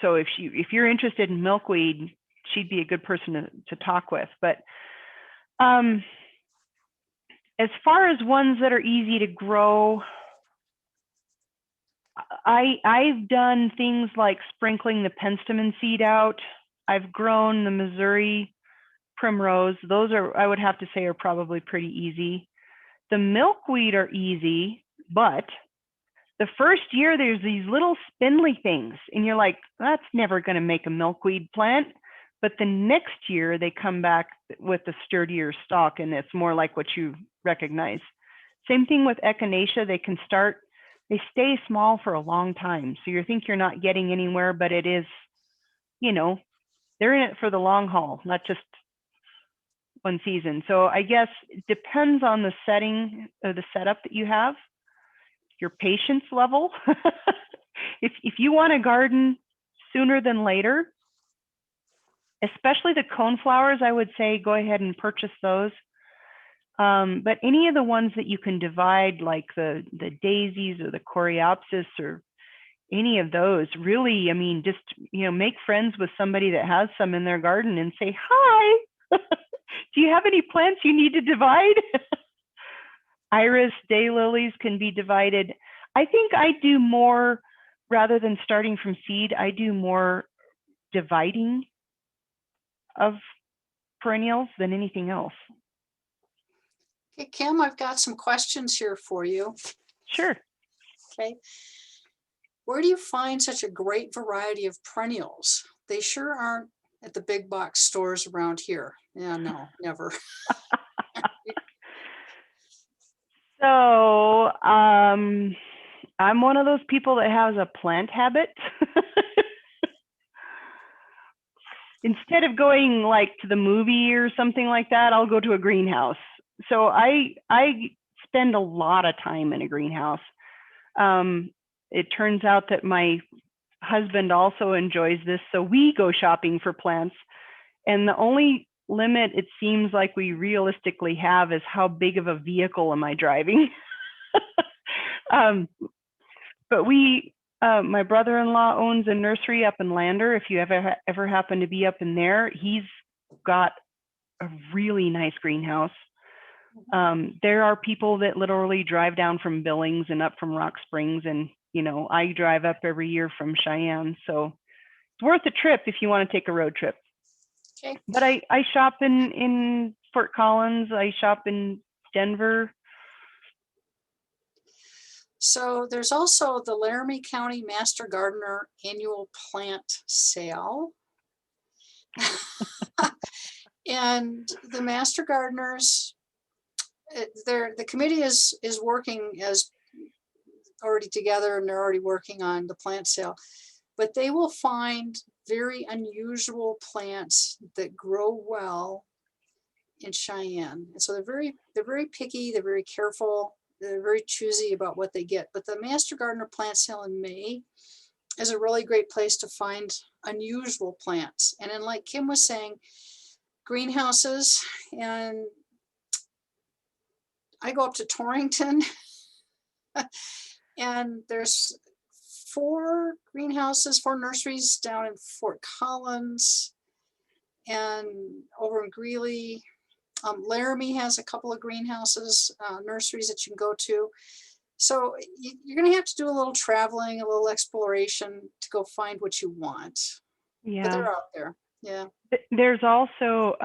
so if you're interested in milkweed, she'd be a good person to talk with. But as far as ones that are easy to grow, I've done things like sprinkling the penstemon seed out. I've grown the Missouri primrose. Those I would have to say, are probably pretty easy. The milkweed are easy, but the first year there's these little spindly things and you're like, that's never going to make a milkweed plant. But the next year they come back with a sturdier stalk and it's more like what you recognize. Same thing with echinacea. They stay small for a long time. So you think you're not getting anywhere, but it is, they're in it for the long haul, not just one season. So I guess it depends on the setting or the setup that you have, your patience level. If you want to garden sooner than later, especially the coneflowers, I would say go ahead and purchase those. But any of the ones that you can divide, like the daisies or the coreopsis or any of those, really, I mean, just, make friends with somebody that has some in their garden and say, hi, do you have any plants you need to divide? Iris, daylilies can be divided. I think I do more, rather than starting from seed, I do more dividing of perennials than anything else. Okay, Kim, I've got some questions here for you. Sure. Okay. Where do you find such a great variety of perennials? They sure aren't at the big box stores around here. Yeah, no, never. So I'm one of those people that has a plant habit. Instead of going like to the movie or something like that, I'll go to a greenhouse. So I spend a lot of time in a greenhouse. It turns out that my husband also enjoys this, so we go shopping for plants. And the only limit it seems like we realistically have is how big of a vehicle am I driving. But my brother-in-law owns a nursery up in Lander. If you ever happen to be up in there, he's got a really nice greenhouse. There are people that literally drive down from Billings and up from Rock Springs, and I drive up every year from Cheyenne, so it's worth a trip if you want to take a road trip. Okay. But I shop in Fort Collins. I shop in Denver. So there's also the Laramie County Master Gardener annual plant sale. And the Master Gardeners, the committee is working as already together, and they're already working on the plant sale, but they will find very unusual plants that grow well in Cheyenne. And so they're very picky, they're very careful, they're very choosy about what they get. But the Master Gardener plant sale in May is a really great place to find unusual plants. And then, like Kim was saying, greenhouses, and I go up to Torrington and there's 4 greenhouses, 4 nurseries down in Fort Collins and over in Greeley. Laramie has a couple of greenhouses, nurseries that you can go to. So you're going to have to do a little traveling, a little exploration to go find what you want. Yeah. But they're out there. Yeah. There's also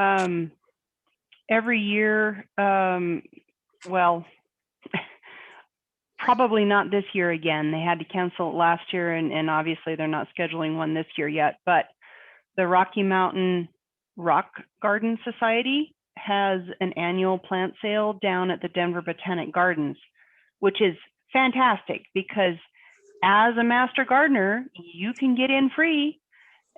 every year, well, probably not this year again. They had to cancel it last year, and obviously they're not scheduling one this year yet. But the Rocky Mountain Rock Garden Society has an annual plant sale down at the Denver Botanic Gardens, which is fantastic because as a master gardener, you can get in free.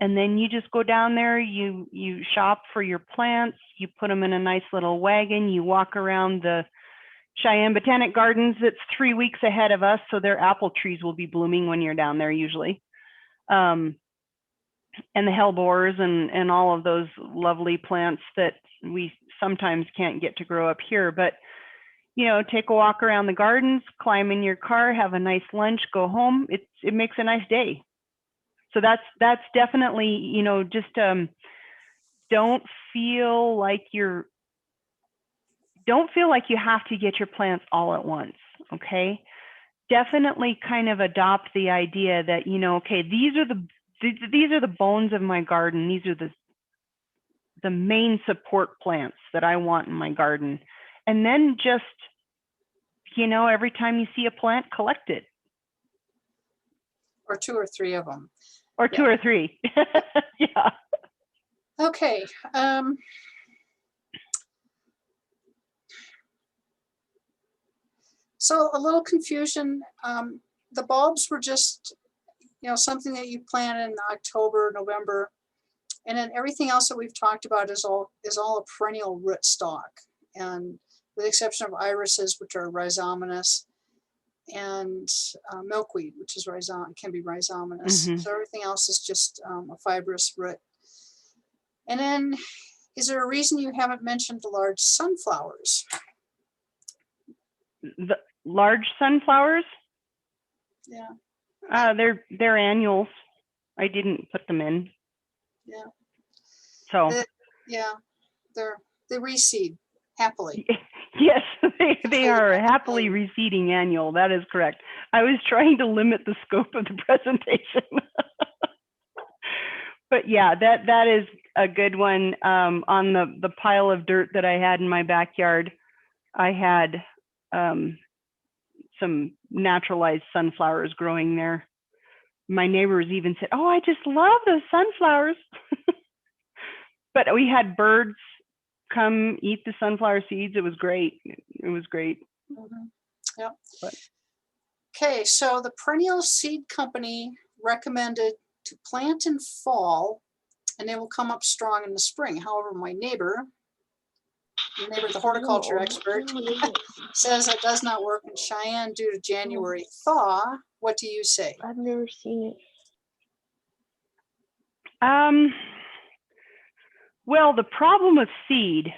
And then you just go down there, you shop for your plants, you put them in a nice little wagon, you walk around the Cheyenne Botanic Gardens, it's 3 weeks ahead of us, so their apple trees will be blooming when you're down there usually. And the hellebores and all of those lovely plants that we sometimes can't get to grow up here. But, you know, take a walk around the gardens, climb in your car, have a nice lunch, go home. It makes a nice day. So that's definitely, you know, just don't feel like you have to get your plants all at once, okay? Definitely kind of adopt the idea that, you know, okay, these are the bones of my garden. These are the main support plants that I want in my garden. And then just, you know, every time you see a plant, collect it. Or 2 or 3 of them. Or 2 or 3. Yeah. Okay. So a little confusion. The bulbs were just, you know, something that you plant in October, November, and then everything else that we've talked about is all a perennial rootstock, and with the exception of irises, which are rhizominous, and milkweed, which is can be rhizominous. Mhm. So everything else is just a fibrous root. And then, is there a reason you haven't mentioned the large sunflowers? The large sunflowers, Yeah, they're annuals. I didn't put them in. yeah, So yeah, they reseed happily. yes, they are a happily Happily. receding annual. That is correct. I was trying to limit the scope of the presentation. But yeah, that is a good one. On the pile of dirt that I had in my backyard, I had some naturalized sunflowers growing there. My neighbors even said, "Oh, I just love those sunflowers." But we had birds come eat the sunflower seeds. It was great. It was great. Mhm. Yep. But Okay, so the Perennial Seed Company recommended to plant in fall, and they will come up strong in the spring. However, my neighbor, the horticulture expert, says it does not work in Cheyenne due to January thaw. What do you say? I've never seen it. well, the problem with seed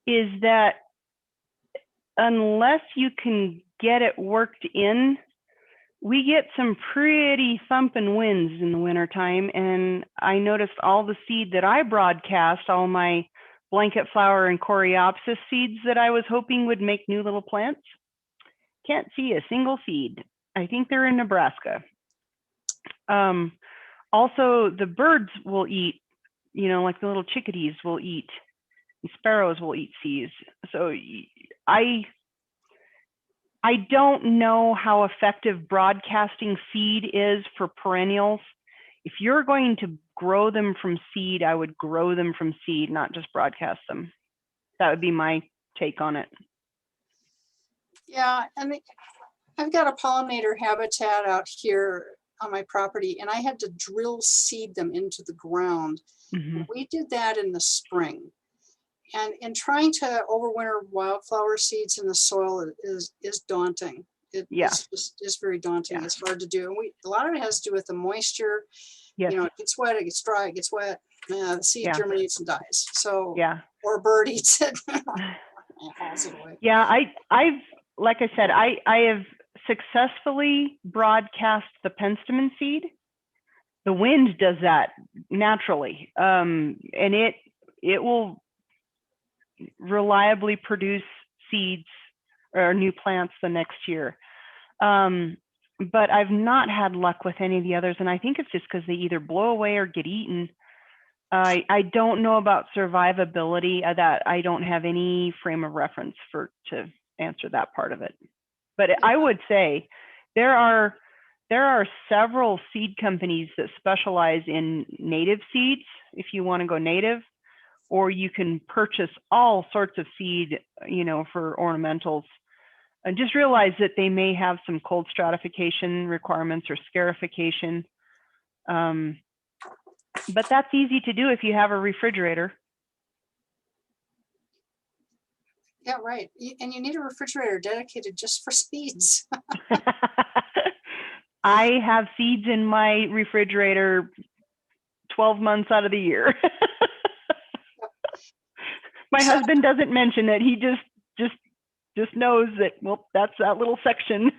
is that unless you can get it worked in, we get some pretty thumping winds in the wintertime. And I noticed all the seed that I broadcast, all my blanket flower and coreopsis seeds that I was hoping would make new little plants, can't see a single seed. I think they're in Nebraska. Also, the birds will eat, you know, like the little chickadees will eat, and sparrows will eat seeds. So I don't know how effective broadcasting seed is for perennials. If you're going to grow them from seed, I would grow them from seed, not just broadcast them. That would be my take on it. Yeah, and I've got a pollinator habitat out here on my property, and I had to drill seed them into the ground. Mm-hmm. We did that in the spring. And in trying to overwinter wildflower seeds in the soil is daunting. It is very daunting. Yeah. It's hard to do. And a lot of it has to do with the moisture. Yes. You know, it gets wet, it gets dry, it gets wet. The seed germinates and dies. So, yeah. Or a bird eats it and hauls it away. Yeah, I've like I said, I have successfully broadcast the penstemon seed. The wind does that naturally, and it will reliably produce seeds or new plants the next year. But I've not had luck with any of the others, and I think it's just because they either blow away or get eaten. I don't know about survivability. That I don't have any frame of reference to answer that part of it. But I would say there are several seed companies that specialize in native seeds if you want to go native, or you can purchase all sorts of seed, you know, for ornamentals. And just realize that they may have some cold stratification requirements or scarification. But that's easy to do if you have a refrigerator. Yeah, right. And you need a refrigerator dedicated just for seeds. I have seeds in my refrigerator 12 months out of the year. My husband doesn't mention it. He just knows that, well, that's that little section.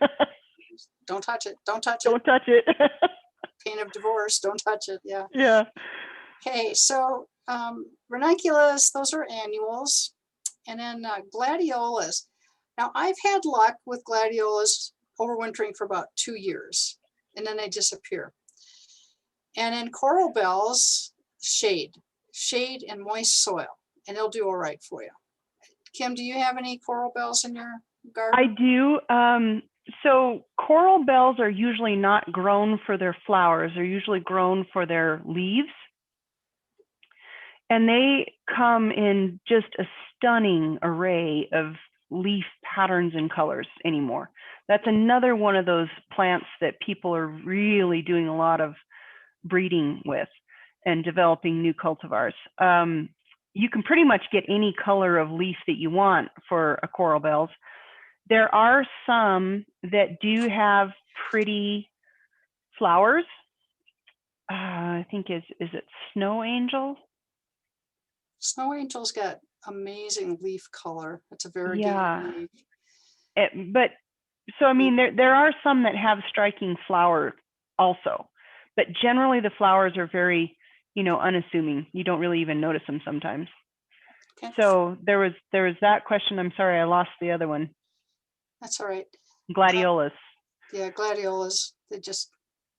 Don't touch it. Don't touch it. Don't touch it. Pain of divorce. Don't touch it. Yeah. Yeah. Okay, so ranunculus, those are annuals. And then gladiolas. Now, I've had luck with gladiolas overwintering for about 2 years, and then they disappear. And then coral bells, shade and moist soil, and they'll do all right for you. Kim, do you have any coral bells in your garden? I do. So coral bells are usually not grown for their flowers. They're usually grown for their leaves. And they come in just a stunning array of leaf patterns and colors anymore. That's another one of those plants that people are really doing a lot of breeding with and developing new cultivars. You can pretty much get any color of leaf that you want for a coral bells. There are some that do have pretty flowers. I think is it Snow Angel? Snow Angel's got amazing leaf color. It's a very Yeah. leaf. But so I mean there are some that have striking flower also, but generally the flowers are very, unassuming. You don't really even notice them sometimes. Okay. So there was that question. I'm sorry, I lost the other one. That's all right. Gladiolas. Yeah, gladiolas.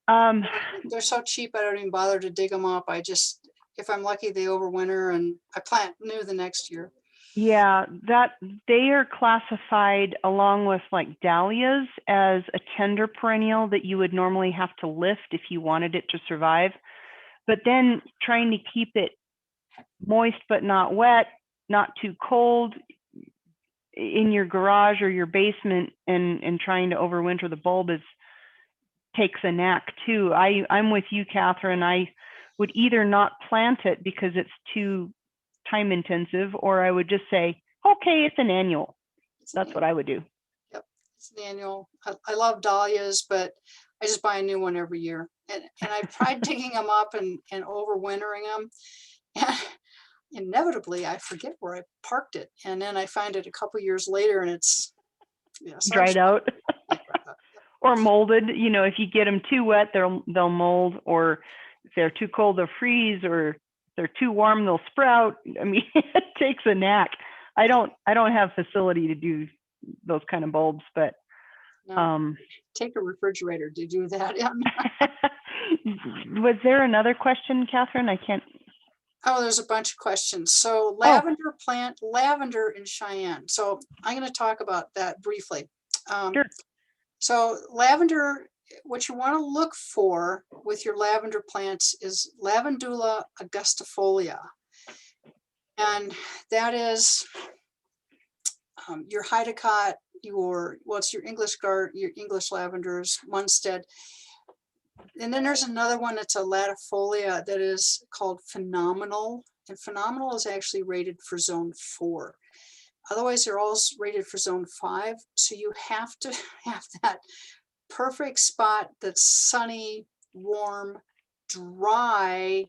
Um, They're so cheap. I don't even bother to dig them up. If I'm lucky, they overwinter and I plant new the next year. Yeah, that they are classified along with like dahlias as a tender perennial that you would normally have to lift if you wanted it to survive. But then trying to keep it moist but not wet, not too cold in your garage or your basement and trying to overwinter the bulb takes a knack too. I'm with you, Catherine. I would either not plant it because it's too time intensive, or I would just say, okay, it's an annual. That's what I would do. Yep, it's an annual. I love dahlias, but I just buy a new one every year. And I've tried digging them up and overwintering them. And inevitably, I forget where I parked it. And then I find it a couple years later and it's dried out. Or molded. If you get them too wet, they'll mold, or if they're too cold, they'll freeze, or if they're too warm, they'll sprout. I mean, it takes a knack. I don't have facility to do those kind of bulbs, but no. Take a refrigerator to do that. Was there another question, Catherine? I can't. Oh, there's a bunch of questions. So lavender plant, lavender in Cheyenne. So I'm going to talk about that briefly. Sure. So lavender, what you want to look for with your lavender plants is Lavandula augustifolia. And that is your Heidecott, it's your English lavenders, Munstead. And then there's another one that's a latifolia that is called Phenomenal. And Phenomenal is actually rated for zone 4. Otherwise, they're all rated for zone 5. So you have to have that perfect spot that's sunny, warm, dry.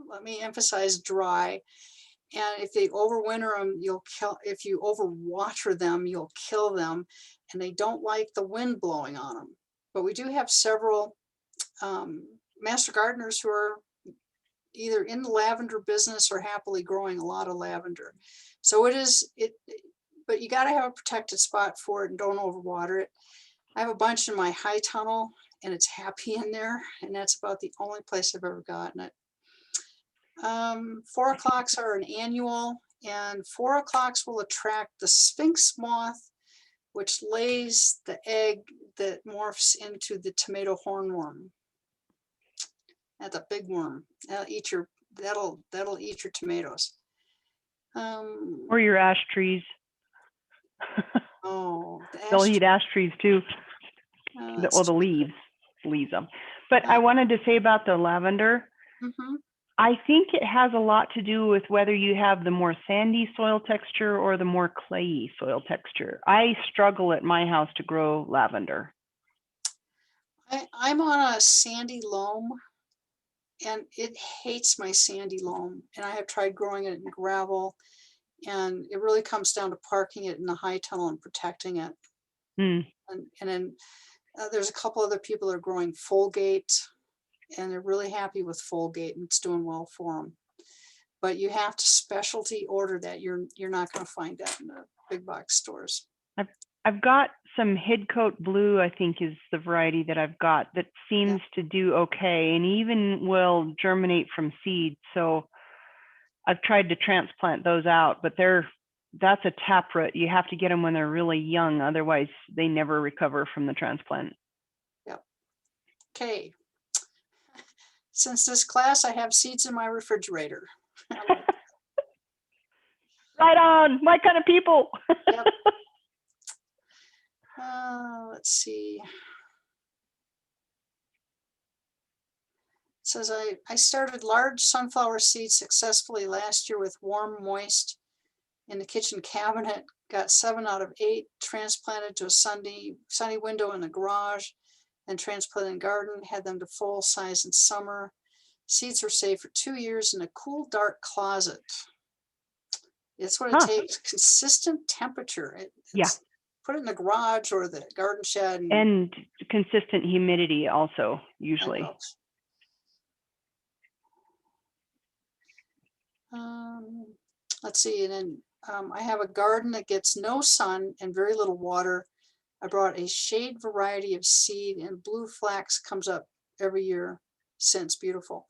Let me emphasize dry. And if they overwinter them, you'll kill. If you overwater them, you'll kill them. And they don't like the wind blowing on them. But we do have several master gardeners who are either in the lavender business or happily growing a lot of lavender. So but you got to have a protected spot for it and don't overwater it. I have a bunch in my high tunnel and it's happy in there. And that's about the only place I've ever gotten it. 4 o'clocks are an annual, and 4 o'clocks will attract the sphinx moth, which lays the egg that morphs into the tomato hornworm. That's a big worm. That'll eat your tomatoes. Or your ash trees. Oh, they'll eat ash trees too. Oh, the leaves of them. But I wanted to say about the lavender. I think it has a lot to do with whether you have the more sandy soil texture or the more clayey soil texture. I struggle at my house to grow lavender. I'm on a sandy loam and it hates my sandy loam. And I have tried growing it in gravel, and it really comes down to parking it in the high tunnel and protecting it. Hmm. And then there's a couple other people that are growing Folgate, and they're really happy with Folgate, and it's doing well for them. But you have to specialty order that. You're not going to find that in the big box stores. I've got some Hidcoat Blue, I think is the variety that I've got, that seems to do okay and even will germinate from seed. So I've tried to transplant those out, but that's a taproot. You have to get them when they're really young. Otherwise, they never recover from the transplant. Yep. Okay. Since this class, I have seeds in my refrigerator. Right on, my kind of people. Yep. Let's see. It says I started large sunflower seeds successfully last year with warm, moist in the kitchen cabinet. Got 7 out of 8 transplanted to a sunny window in the garage, and transplanted in garden. Had them to full size in summer. Seeds were saved for 2 years in a cool, dark closet. It's what it takes. Consistent temperature. Put it in the garage or the garden shed. And consistent humidity also, usually. Let's see. And then I have a garden that gets no sun and very little water. I brought a shade variety of seed, and blue flax comes up every year since. Beautiful.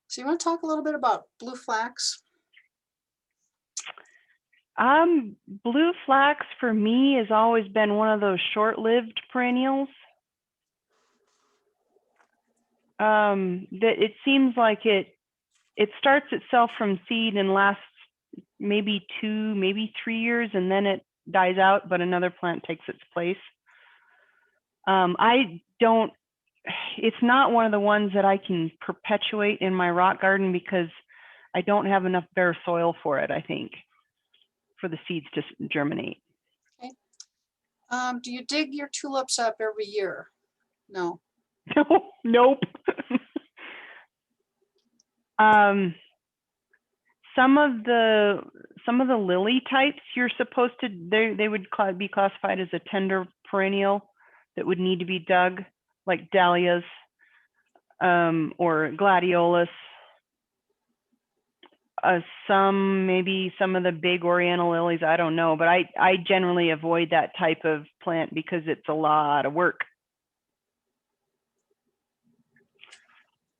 So you want to talk a little bit about blue flax? Blue flax for me has always been one of those short-lived perennials. That it seems like it starts itself from seed and lasts maybe 2, maybe 3 years, and then it dies out, but another plant takes its place. It's not one of the ones that I can perpetuate in my rock garden because I don't have enough bare soil for it, I think, for the seeds to germinate. Okay. Do you dig your tulips up every year? No. Nope. Some of the lily types you're supposed to, they would be classified as a tender perennial that would need to be dug, like dahlias or gladiolus. Maybe some of the big oriental lilies, I don't know, but I generally avoid that type of plant because it's a lot of work.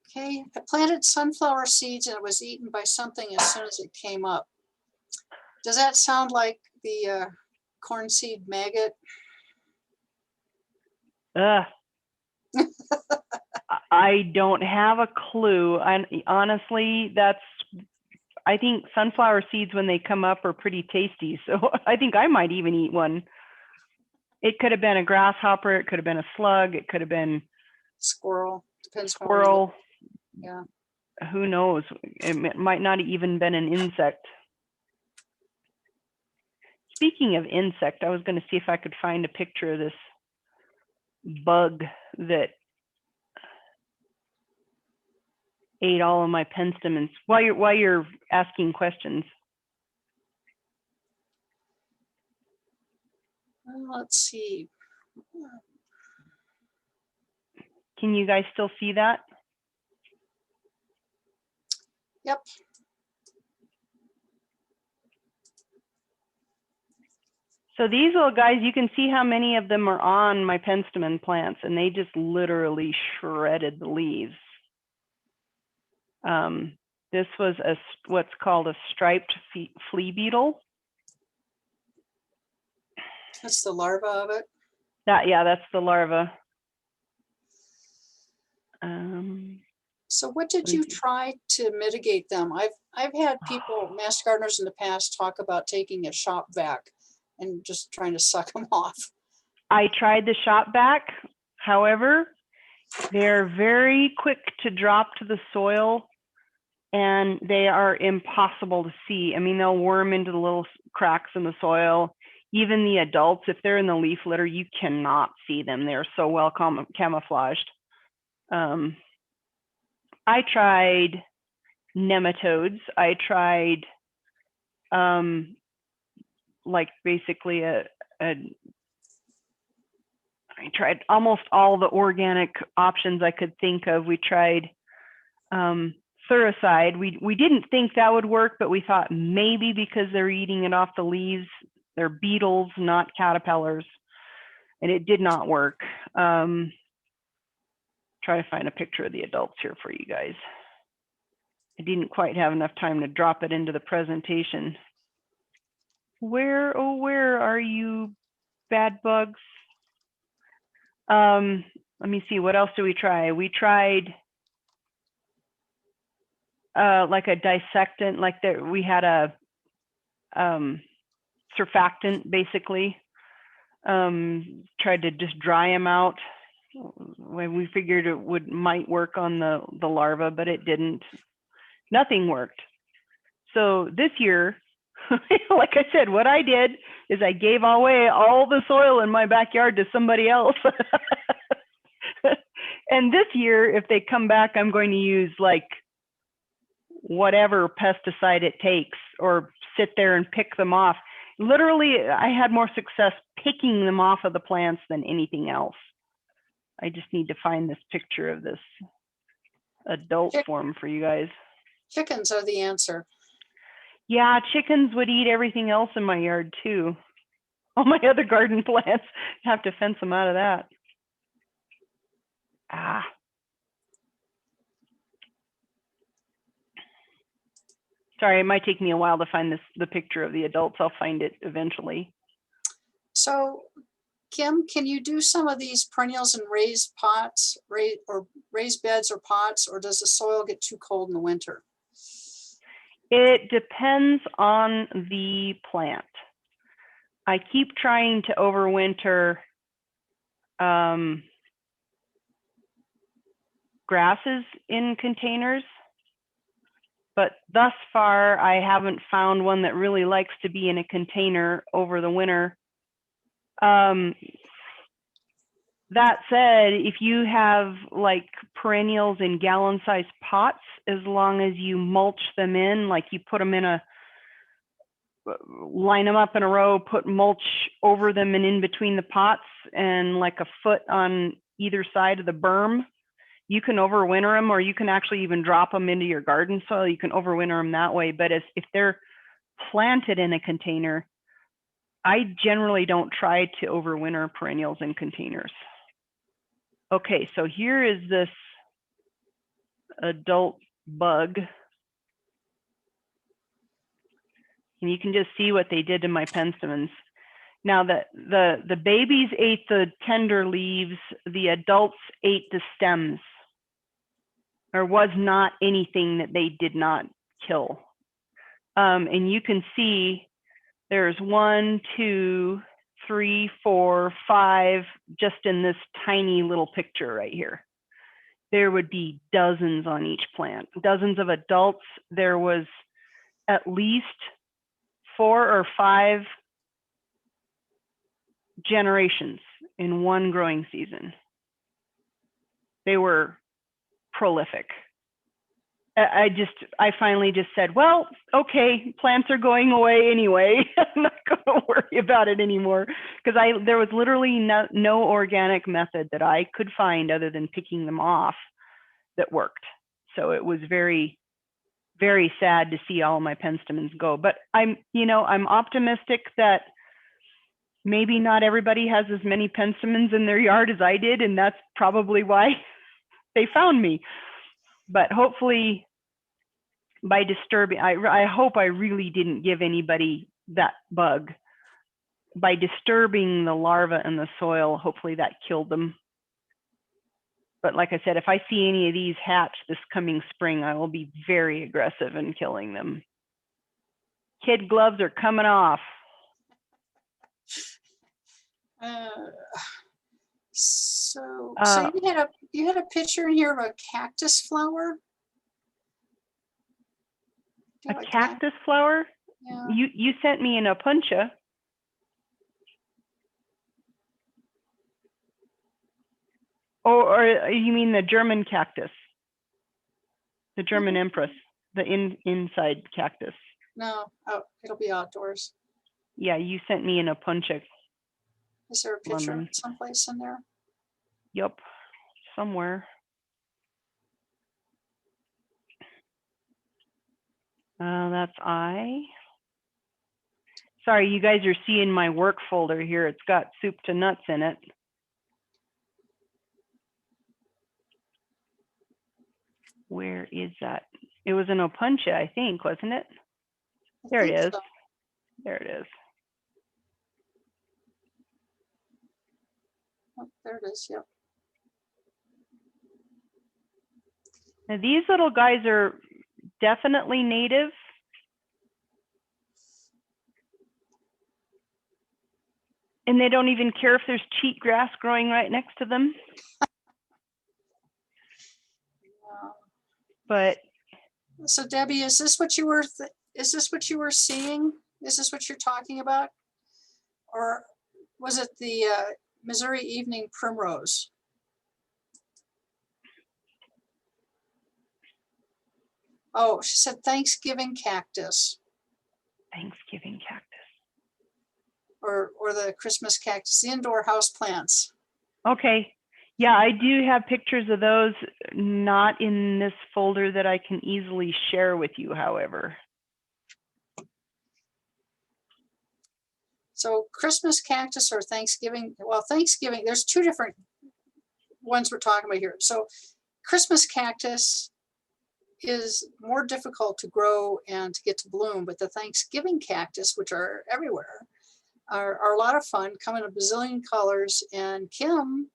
Okay, I planted sunflower seeds and it was eaten by something as soon as it came up. Does that sound like the corn seed maggot? I don't have a clue. And honestly, I think sunflower seeds when they come up are pretty tasty. So I think I might even eat one. It could have been a grasshopper. It could have been a slug. It could have been squirrel. Depends. Squirrel. Yeah. Who knows? It might not have even been an insect. Speaking of insect, I was going to see if I could find a picture of this bug that ate all of my penstemons while you're asking questions. Let's see. Can you guys still see that? Yep. So these little guys, you can see how many of them are on my penstemon plants, and they just literally shredded the leaves. This was what's called a striped flea beetle. That's the larva of it? That's the larva. So what did you try to mitigate them? I've had people, master gardeners in the past, talk about taking a shop vac and just trying to suck them off. I tried the shop vac. However, they're very quick to drop to the soil and they are impossible to see. I mean, they'll worm into the little cracks in the soil. Even the adults, if they're in the leaf litter, you cannot see them. They're so well camouflaged. I tried nematodes. I tried like basically I tried almost all the organic options I could think of. We tried Thuricide. We didn't think that would work, but we thought maybe because they're eating it off the leaves, they're beetles, not caterpillars, and it did not work. Try to find a picture of the adults here for you guys. I didn't quite have enough time to drop it into the presentation. Where, oh, where are you, bad bugs? Let me see, what else do we try? We tried like a dissectant, like there, we had a surfactant basically. Tried to just dry them out. When we figured it might work on the larva, but it didn't. Nothing worked. So this year, like I said, what I did is I gave away all the soil in my backyard to somebody else. And this year, if they come back, I'm going to use like whatever pesticide it takes, or sit there and pick them off. Literally, I had more success picking them off of the plants than anything else. I just need to find this picture of this adult form for you guys. Chickens are the answer. Yeah, chickens would eat everything else in my yard too. All my other garden plants, have to fence them out of that. Ah. Sorry, it might take me a while to find the picture of the adults. I'll find it eventually. So, Kim, can you do some of these perennials in raised pots, raised beds or pots, or does the soil get too cold in the winter? It depends on the plant. I keep trying to overwinter grasses in containers, but thus far I haven't found one that really likes to be in a container over the winter. That said, if you have like perennials in gallon-sized pots, as long as you mulch them in, like you put them in line them up in a row, put mulch over them and in between the pots, and like a foot on either side of the berm, you can overwinter them, or you can actually even drop them into your garden soil. You can overwinter them that way. But if they're planted in a container, I generally don't try to overwinter perennials in containers. Okay, so here is this adult bug. And you can just see what they did to my penstemons. Now the babies ate the tender leaves, the adults ate the stems. There was not anything that they did not kill. And you can see there's 1, 2, 3, 4, 5, just in this tiny little picture right here. There would be dozens on each plant, dozens of adults. There was at least 4 or 5 generations in one growing season. They were prolific. I finally just said, well, okay, plants are going away anyway. I'm not going to worry about it anymore, because there was literally no organic method that I could find other than picking them off that worked. So it was very, very sad to see all my penstemons go. But I'm optimistic that maybe not everybody has as many penstemons in their yard as I did, and that's probably why they found me. But hopefully, by disturbing, I hope I really didn't give anybody that bug. By disturbing the larva in the soil, hopefully that killed them. But like I said, if I see any of these hatch this coming spring, I will be very aggressive in killing them. Kid gloves are coming off. So you had a picture in here of a cactus flower. Yeah, A like cactus flower? Yeah. You sent me an opuntia. Or you mean the German cactus? The German empress, the inside cactus. No, oh, it'll be outdoors. Yeah, you sent me an opuntia. Is there a picture Lemon. someplace in there? Yup, somewhere. That's I. Sorry, you guys are seeing my work folder here. It's got soup to nuts in it. Where is that? It was an opuntia, I think, wasn't it? I There it think is. so. There it is. Oh, there it is. Yep. Now these little guys are definitely native. And they don't even care if there's cheatgrass growing right next to them. But So Debbie, is this what you were? Is this what you were seeing? Is this what you're talking about, or was it the Missouri evening primrose? Oh, she said Thanksgiving cactus, Thanksgiving cactus. or the Christmas cactus, the indoor house plants. Okay. Yeah, I do have pictures of those, not in this folder that I can easily share with you, however. So Christmas cactus or Thanksgiving, well, Thanksgiving, there's two different ones we're talking about here. So Christmas cactus is more difficult to grow and to get to bloom, but the Thanksgiving cactus, which are everywhere, are a lot of fun, come in a bazillion colors, and Kim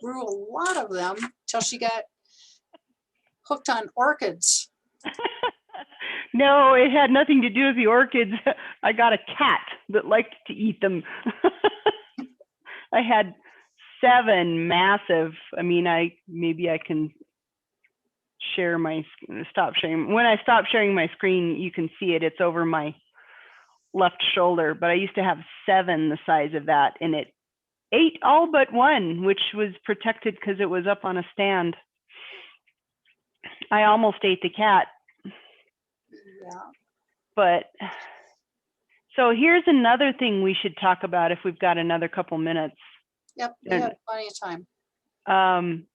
grew a lot of them till she got hooked on orchids. No, it had nothing to do with the orchids. I got a cat that liked to eat them. I had 7 massive, I mean, maybe I can share my, stop sharing. When I stop sharing my screen, you can see it. It's over my left shoulder, but I used to have 7 the size of that, and it ate all but one, which was protected because it was up on a stand. I almost ate the cat. Yeah. But so here's another thing we should talk about if we've got another couple minutes. Yep, we have plenty of time.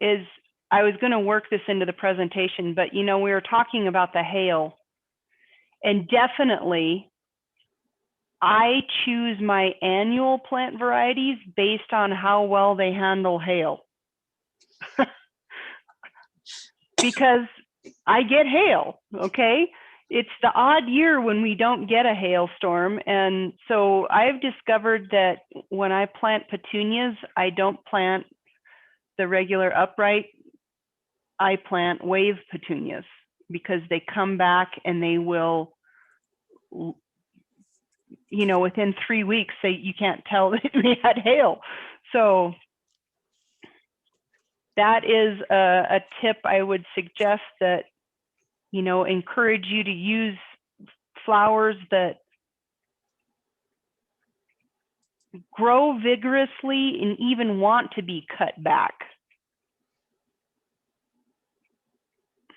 Is I was going to work this into the presentation, but you know, we were talking about the hail, and definitely I choose my annual plant varieties based on how well they handle hail. Because I get hail, okay? It's the odd year when we don't get a hailstorm. And so I've discovered that when I plant petunias, I don't plant the regular upright. I plant wave petunias because they come back and they will, you know, within 3 weeks, you can't tell that we had hail. So that is a tip I would suggest, that, you know, encourage you to use flowers that grow vigorously and even want to be cut back.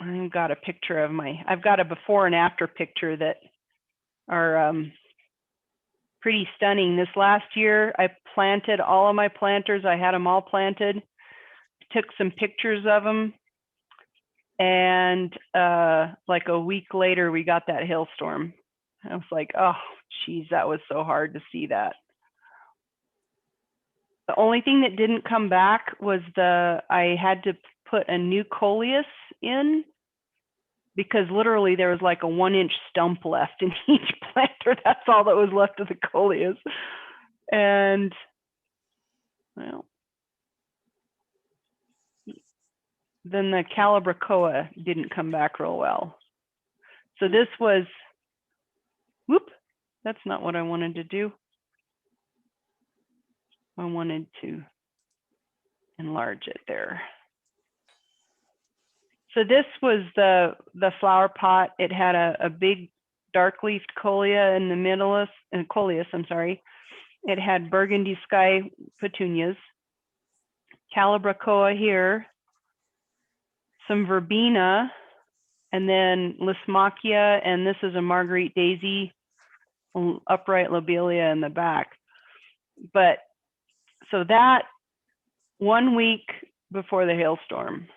I've got a picture of I've got a before and after picture that are pretty stunning. This last year, I planted all of my planters. I had them all planted, took some pictures of them. And like a week later, we got that hailstorm. I was like, oh, geez, that was so hard to see that. The only thing that didn't come back was I had to put a new coleus in, because literally there was like a 1-inch stump left in each planter. That's all that was left of the coleus. And well, then the calibrachoa didn't come back real well. So this was, whoop, that's not what I wanted to do. I wanted to enlarge it there. So this was the flower pot. It had a big dark leafed coleus in the middle, coleus, I'm sorry. It had burgundy sky petunias, calabrachoa here, some verbena, and then Lismachia, and this is a Marguerite daisy, upright lobelia in the back. But so that 1 week before the hailstorm.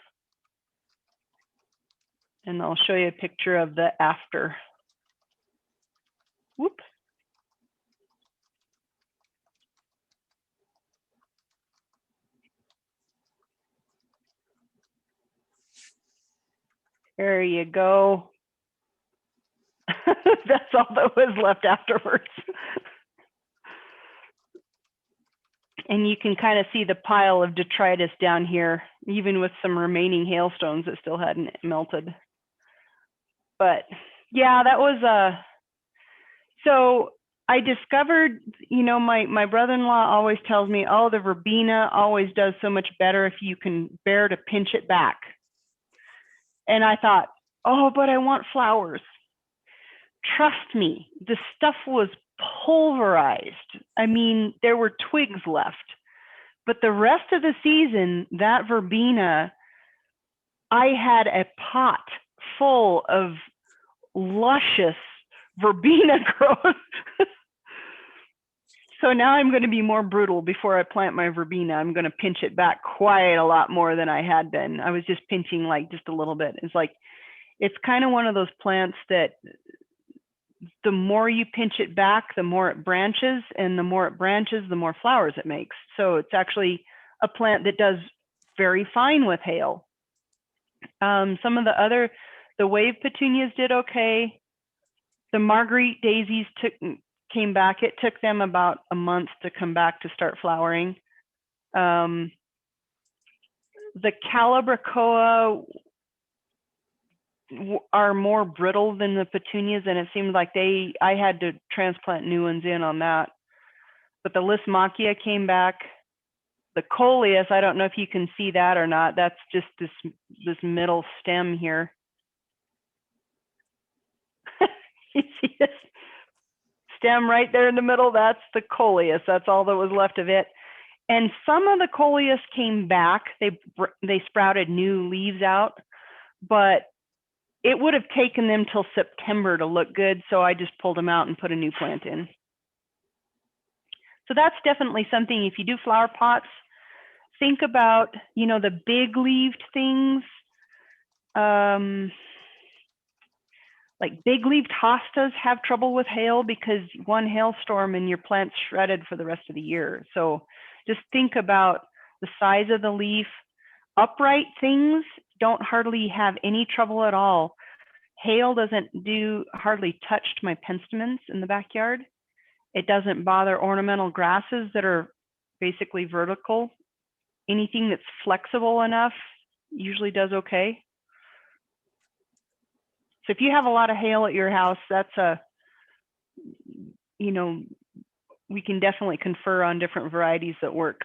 And I'll show you a picture of the after. Whoop. There you go. That's all that was left afterwards. And you can kind of see the pile of detritus down here, even with some remaining hailstones that still hadn't melted. But yeah, that was so I discovered, you know, my brother-in-law always tells me, oh, the verbena always does so much better if you can bear to pinch it back. And I thought, oh, but I want flowers. Trust me, the stuff was pulverized. I mean, there were twigs left. But the rest of the season, that verbena, I had a pot full of luscious verbena growth. So now I'm going to be more brutal before I plant my verbena. I'm going to pinch it back quite a lot more than I had been. I was just pinching like just a little bit. It's like, it's kind of one of those plants that the more you pinch it back, the more it branches, and the more it branches, the more flowers it makes. So it's actually a plant that does very fine with hail. Some of the wave petunias did okay. The Marguerite daisies came back. It took them about a month to come back to start flowering. The calabrachoa are more brittle than the petunias, and it seemed like I had to transplant new ones in on that. But the Lismachia came back. The coleus, I don't know if you can see that or not. That's just this middle stem here. You see this stem right there in the middle? That's the coleus. That's all that was left of it. And some of the coleus came back. They sprouted new leaves out, but it would have taken them till September to look good. So I just pulled them out and put a new plant in. So that's definitely something, if you do flower pots, think about, you know, the big leaved things. Like big leaved hostas have trouble with hail because one hailstorm and your plant's shredded for the rest of the year. So just think about the size of the leaf. Upright things don't hardly have any trouble at all. Hail doesn't hardly touched my penstemons in the backyard. It doesn't bother ornamental grasses that are basically vertical. Anything that's flexible enough usually does okay. So if you have a lot of hail at your house, that's you know, we can definitely confer on different varieties that work.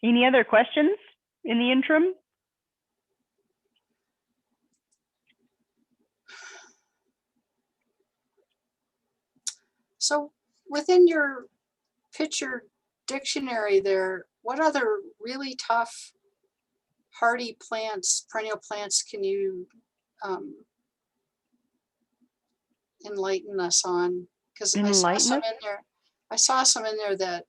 Any other questions in the interim? So within your picture dictionary there, what other really tough hardy plants, perennial plants, can you enlighten us on? Because I saw some in there. I saw some in there that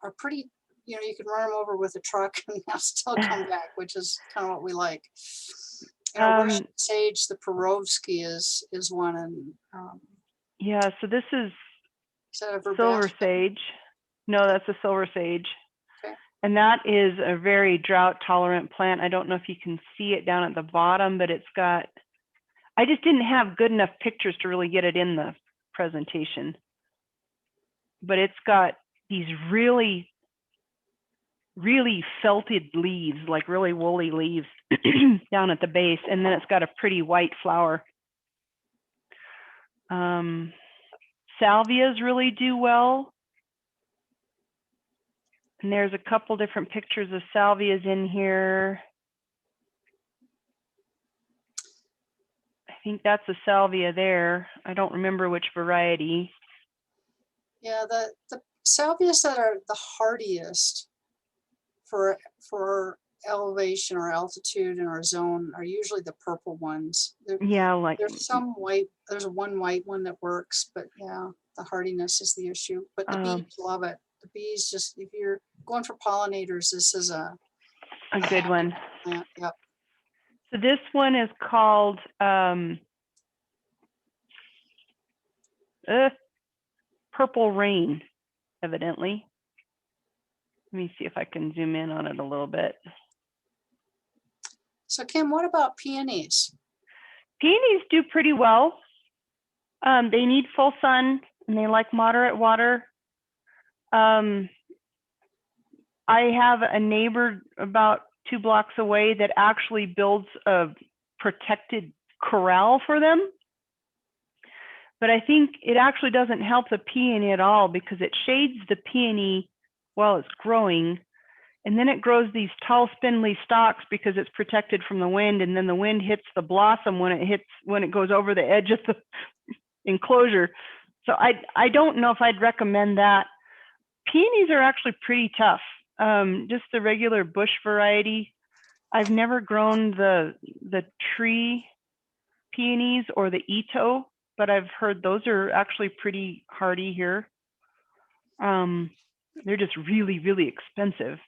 are pretty, you know, you can run them over with a truck and they'll still come back, which is kind of what we like. You know, Russian sage, the Perovsky is one, and yeah. So this is that a silver sage. No, that's a silver sage. Okay. And that is a very drought tolerant plant. I don't know if you can see it down at the bottom, but it's got, I just didn't have good enough pictures to really get it in the presentation. But it's got these really, really felted leaves, like really woolly leaves down at the base. And then it's got a pretty white flower. Salvias really do well. And there's a couple different pictures of salvias in here. I think that's a salvia there. I don't remember which variety. Yeah, the salvias that are the hardiest for elevation or altitude in our zone are usually the purple ones. Yeah, like There's some white, there's one white one that works, but yeah, the hardiness is the issue. But the bees love it. The bees just, if you're going for pollinators, this is a good one. plant. Yep. So this one is called Purple Rain, evidently. Let me see if I can zoom in on it a little bit. So Kim, what about peonies? Peonies do pretty well. They need full sun and they like moderate water. I have a neighbor about 2 blocks away that actually builds a protected corral for them. But I think it actually doesn't help the peony at all because it shades the peony while it's growing. And then it grows these tall spindly stalks because it's protected from the wind. And then the wind hits the blossom when it goes over the edge of the enclosure. So I don't know if I'd recommend that. Peonies are actually pretty tough. Just the regular bush variety. I've never grown the tree peonies or the Ito, but I've heard those are actually pretty hardy here. They're just really, really expensive.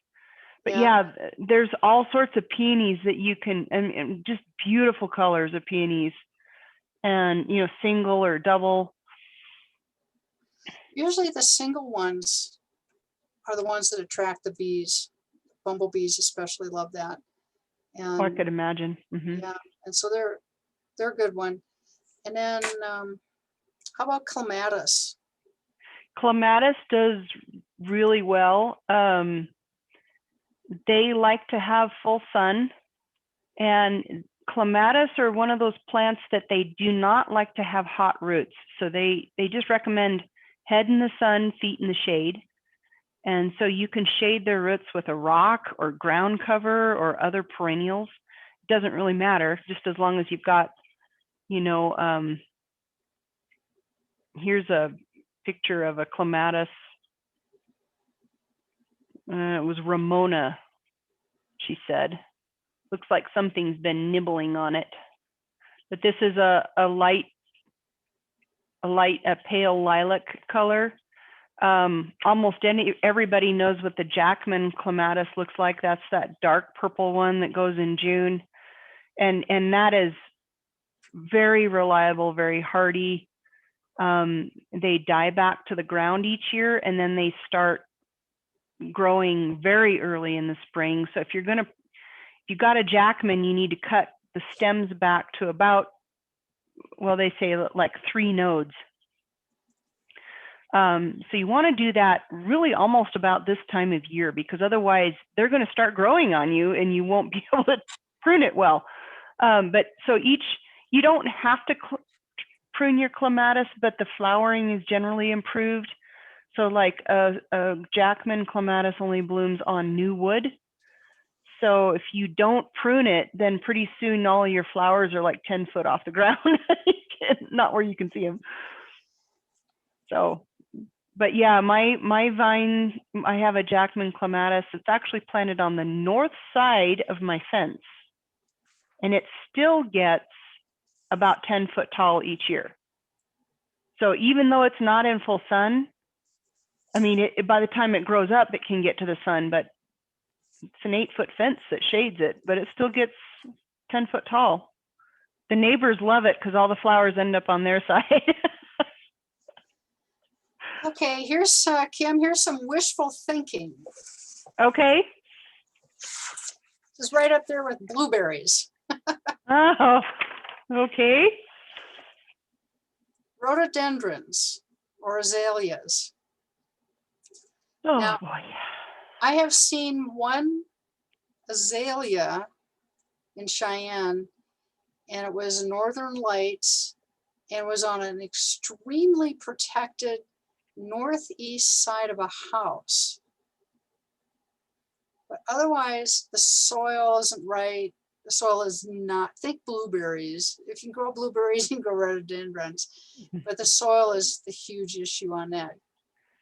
But yeah, there's all sorts of peonies that you can, and just beautiful colors of peonies, and you know, single or double. Usually the single ones are the ones that attract the bees. Bumblebees especially love that. And I could imagine. yeah, and so they're a good one. And then how about clematis? Clematis does really well. They like to have full sun, and clematis are one of those plants that they do not like to have hot roots. So they just recommend head in the sun, feet in the shade. And so you can shade their roots with a rock or ground cover or other perennials. It doesn't really matter, just as long as you've got, you know, here's a picture of a clematis. It was Ramona, she said. Looks like something's been nibbling on it. But this is a pale lilac color. Almost everybody knows what the Jackman clematis looks like. That's that dark purple one that goes in June. And that is very reliable, very hardy. They die back to the ground each year, and then they start growing very early in the spring. So if you got a Jackman, you need to cut the stems back to about, well, they say like 3 nodes. So you want to do that really almost about this time of year, because otherwise they're going to start growing on you and you won't be able to prune it well. But so you don't have to prune your clematis, but the flowering is generally improved. So like a Jackman clematis only blooms on new wood. So if you don't prune it, then pretty soon all your flowers are like 10 foot off the ground, not where you can see them. So, but yeah, my vine, I have a Jackman clematis. It's actually planted on the north side of my fence, and it still gets about 10 foot tall each year. So even though it's not in full sun, I mean, by the time it grows up, it can get to the sun, but it's an 8-foot fence that shades it, but it still gets 10 foot tall. The neighbors love it because all the flowers end up on their side. Okay, here's Kim, here's some wishful thinking. Okay. This is right up there with blueberries. Oh, okay. Rhododendrons or azaleas. Oh, Now, boy. I have seen one azalea in Cheyenne, and it was Northern Lights, and was on an extremely protected northeast side of a house. But otherwise, the soil isn't right. The soil is not, think blueberries. If you can grow blueberries, you can grow rhododendrons. But the soil is the huge issue on that.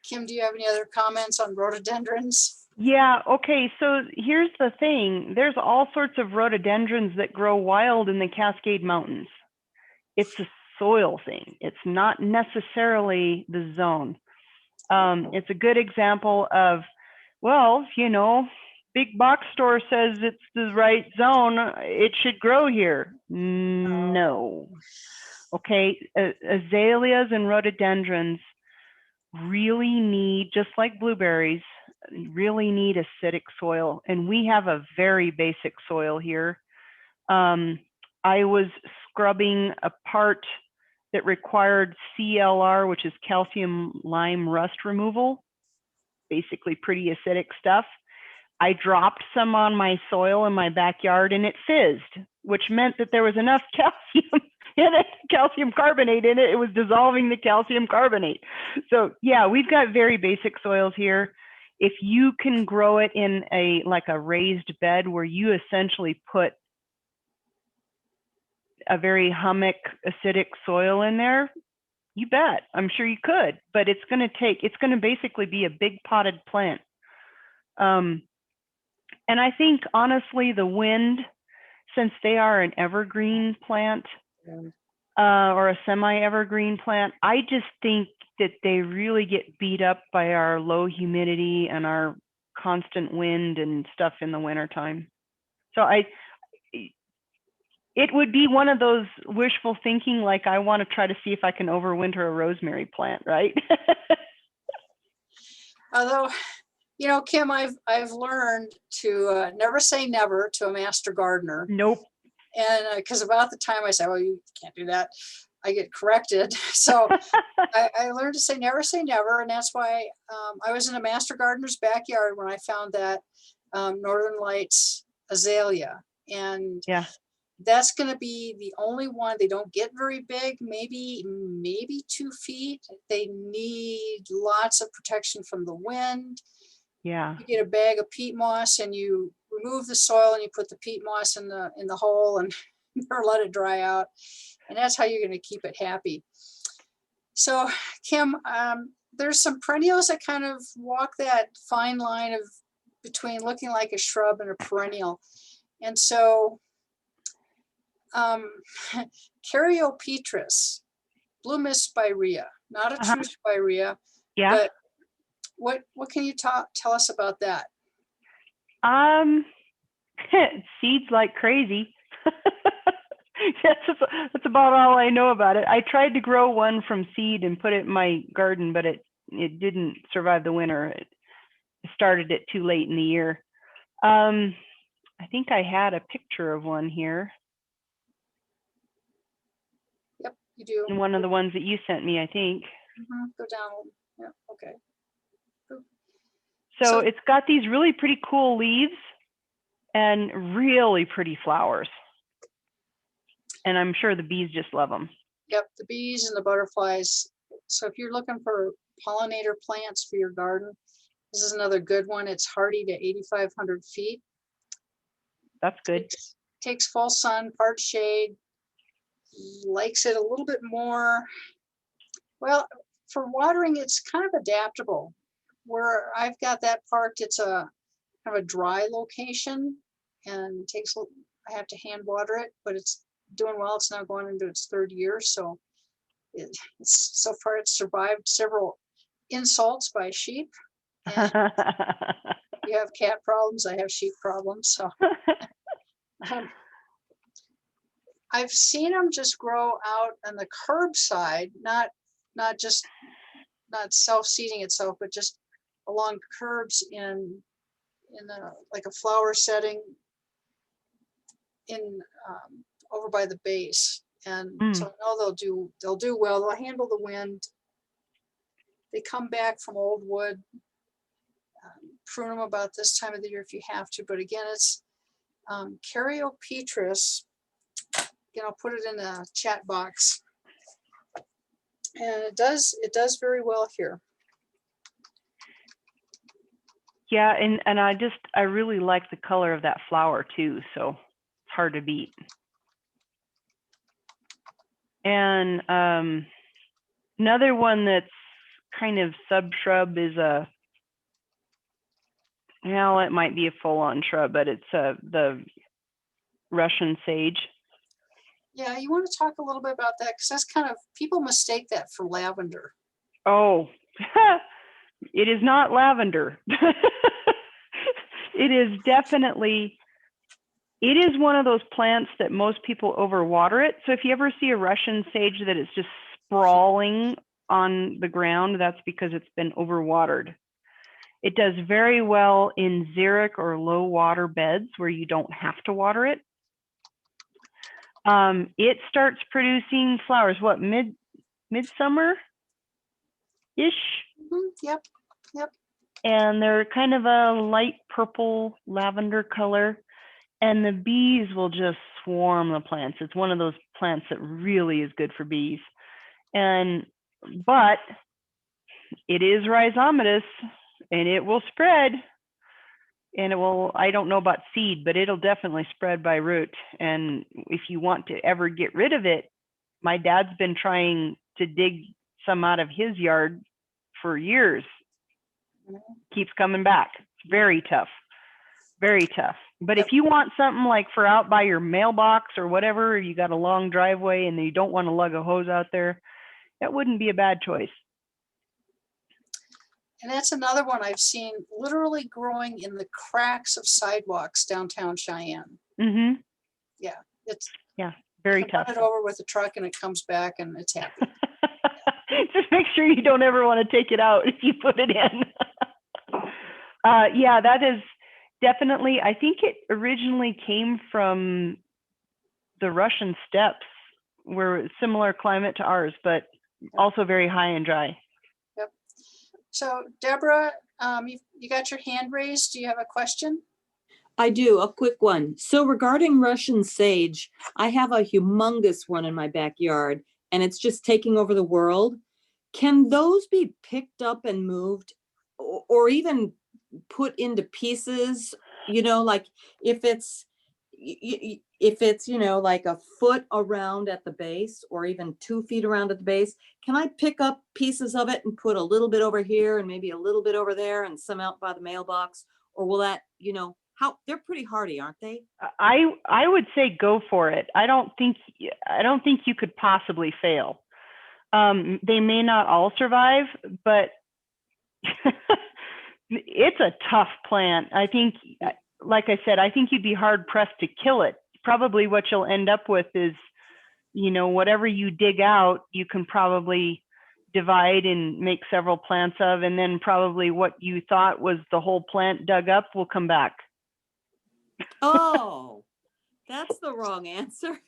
Kim, do you have any other comments on rhododendrons? Yeah, okay, so here's the thing. There's all sorts of rhododendrons that grow wild in the Cascade Mountains. It's a soil thing. It's not necessarily the zone. It's a good example of, well, you know, big box store says it's the right zone, it should grow here. No. Okay, azaleas and rhododendrons really need, just like blueberries, really need acidic soil. And we have a very basic soil here. I was scrubbing a part that required CLR, which is calcium lime rust removal, basically pretty acidic stuff. I dropped some on my soil in my backyard and it fizzed, which meant that there was enough calcium in it, calcium carbonate in it. It was dissolving the calcium carbonate. So yeah, we've got very basic soils here. If you can grow it in like a raised bed where you essentially put a very humic acidic soil in there, you bet. I'm sure you could, but it's going to basically be a big potted plant. And I think honestly, the wind, since they are an evergreen plant or a semi-evergreen plant, I just think that they really get beat up by our low humidity and our constant wind and stuff in the wintertime. So it would be one of those wishful thinking, like I want to try to see if I can overwinter a rosemary plant, right? Although, you know, Kim, I've learned to never say never to a master gardener. Nope. And because about the time I say, "Oh, you can't do that," I get corrected. So I learned to say never. And that's why I was in a master gardener's backyard when I found that Northern Lights azalea. And yeah, that's going to be the only one. They don't get very big, maybe 2 feet. They need lots of protection from the wind. yeah. You get a bag of peat moss and you remove the soil and you put the peat moss in the hole and or let it dry out. And that's how you're going to keep it happy. So Kim, there's some perennials that kind of walk that fine line of between looking like a shrub and a perennial. And so Caryopetris, blue mist spirea, not a true spirea, Yeah. but what can you tell us about that? It seeds like crazy. That's about all I know about it. I tried to grow one from seed and put it in my garden, but it didn't survive the winter. It started it too late in the year. I think I had a picture of one here. Yep, you do. And one of the ones that you sent me, I think. Go down. Yeah, okay. So it's got these really pretty cool leaves and really pretty flowers. And I'm sure the bees just love them. Yep, the bees and the butterflies. So if you're looking for pollinator plants for your garden, this is another good one. It's hardy to 8,500 feet. That's good. Takes full sun, part shade, likes it a little bit more. Well, for watering, it's kind of adaptable. Where I've got that parked, it's a kind of a dry location and I have to hand water it, but it's doing well. It's now going into its 3rd year. So so far it's survived several insults by sheep. And you have cat problems, I have sheep problems. So I've seen them just grow out on the curbside, not self-seeding itself, but just along curbs in like a flower setting in over by the base. And so I know they'll do well. They'll handle the wind. They come back from old wood. Prune them about this time of the year if you have to. But again, it's Caryopetris. Again, I'll put it in the chat box. And it does very well here. Yeah, and I really like the color of that flower too, so it's hard to beat. And another one that's kind of sub-shrub is it might be a full-on shrub, but it's the Russian sage. Yeah, you want to talk a little bit about that, because that's kind of, people mistake that for lavender. Oh, it is not lavender. It is definitely, it is one of those plants that most people overwater it. So if you ever see a Russian sage that is just sprawling on the ground, that's because it's been overwatered. It does very well in xeric or low water beds where you don't have to water it. It starts producing flowers, what, midsummer-ish? Yep. And they're kind of a light purple lavender color. And the bees will just swarm the plants. It's one of those plants that really is good for bees. But it is rhizomatous and it will spread. And it will, I don't know about seed, but it'll definitely spread by root. And if you want to ever get rid of it, my dad's been trying to dig some out of his yard for years. Keeps coming back. It's very tough. Very tough. But if you want something like for out by your mailbox or whatever, you got a long driveway and you don't want to lug a hose out there, that wouldn't be a bad choice. And that's another one I've seen literally growing in the cracks of sidewalks downtown Cheyenne. Mm-hmm. Yeah, it's Very you can tough. run it over with a truck and it comes back and it's happy. Just make sure you don't ever want to take it out if you put it in. Yeah, that is definitely, I think it originally came from the Russian steppes, where it's similar climate to ours, but also very high and dry. Yep. So Deborah, you got your hand raised. Do you have a question? I do, a quick one. So regarding Russian sage, I have a humongous one in my backyard and it's just taking over the world. Can those be picked up and moved or even put into pieces? You know, like if it's, like a foot around at the base or even 2 feet around at the base, can I pick up pieces of it and put a little bit over here and maybe a little bit over there and some out by the mailbox? Or will that, how they're pretty hardy, aren't they? I would say go for it. I don't think you could possibly fail. They may not all survive, but it's a tough plant. I think, like I said, I think you'd be hard pressed to kill it. Probably what you'll end up with is, whatever you dig out, you can probably divide and make several plants of, and then probably what you thought was the whole plant dug up will come back. Oh, that's the wrong answer.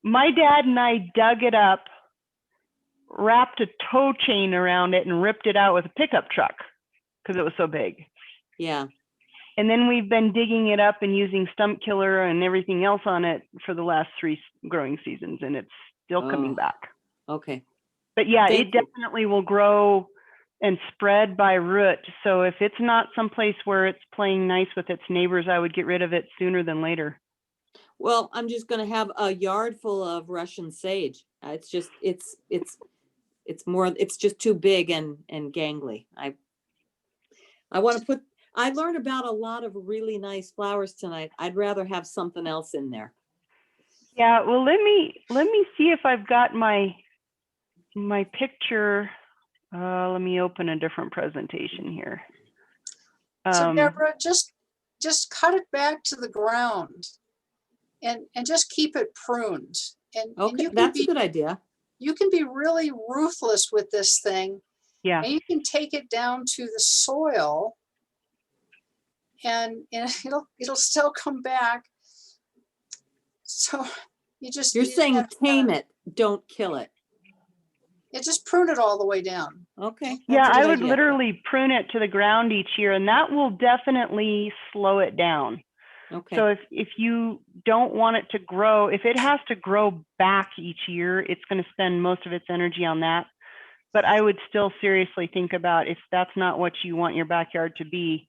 My dad and I dug it up, wrapped a tow chain around it and ripped it out with a pickup truck because it was so big. Yeah. And then we've been digging it up and using stump killer and everything else on it for the last 3 growing seasons, and it's still coming back. Okay. But yeah, Thank it you. definitely will grow and spread by root. So if it's not someplace where it's playing nice with its neighbors, I would get rid of it sooner than later. Well, I'm just going to have a yard full of Russian sage. It's just, it's just too big and gangly. I learned about a lot of really nice flowers tonight. I'd rather have something else in there. Yeah, well, let me see if I've got my picture. Let me open a different presentation here. So Deborah, just cut it back to the ground and just keep it pruned. And Okay, that's a good idea. You can be really ruthless with this thing. Yeah. And you can take it down to the soil and it'll still come back. So you're saying tame it, don't kill it. Yeah, just prune it all the way down. Okay. Yeah, I would literally prune it to the ground each year, and that will definitely slow it down. Okay. So if you don't want it to grow, if it has to grow back each year, it's going to spend most of its energy on that. but I would still seriously think about, if that's not what you want your backyard to be,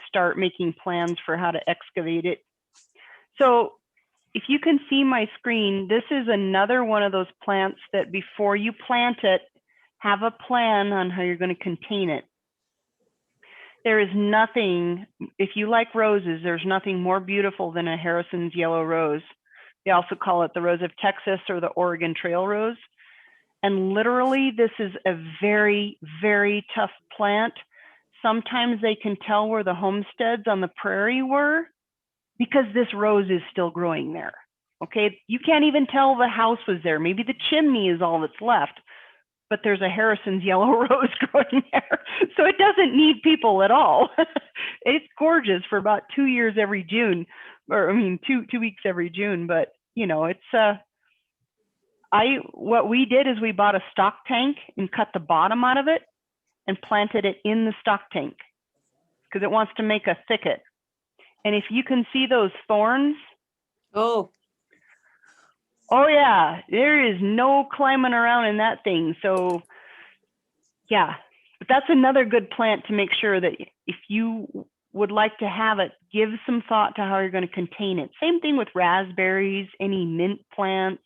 start making plans for how to excavate it. So if you can see my screen, this is another one of those plants that before you plant it, have a plan on how you're going to contain it. There is nothing, if you like roses, there's nothing more beautiful than a Harrison's yellow rose. They also call it the rose of Texas or the Oregon Trail rose. And literally, this is a very, very tough plant. Sometimes they can tell where the homesteads on the prairie were because this rose is still growing there. Okay, you can't even tell the house was there. Maybe the chimney is all that's left, but there's a Harrison's yellow rose growing there. So it doesn't need people at all. It's gorgeous for about 2 years every June, or I mean, two weeks every June. But you know, it's what we did is we bought a stock tank and cut the bottom out of it and planted it in the stock tank because it wants to make a thicket. And if you can see those thorns, Oh, oh yeah, there is no climbing around in that thing. So yeah, but that's another good plant to make sure that if you would like to have it, give some thought to how you're going to contain it. Same thing with raspberries, any mint plants,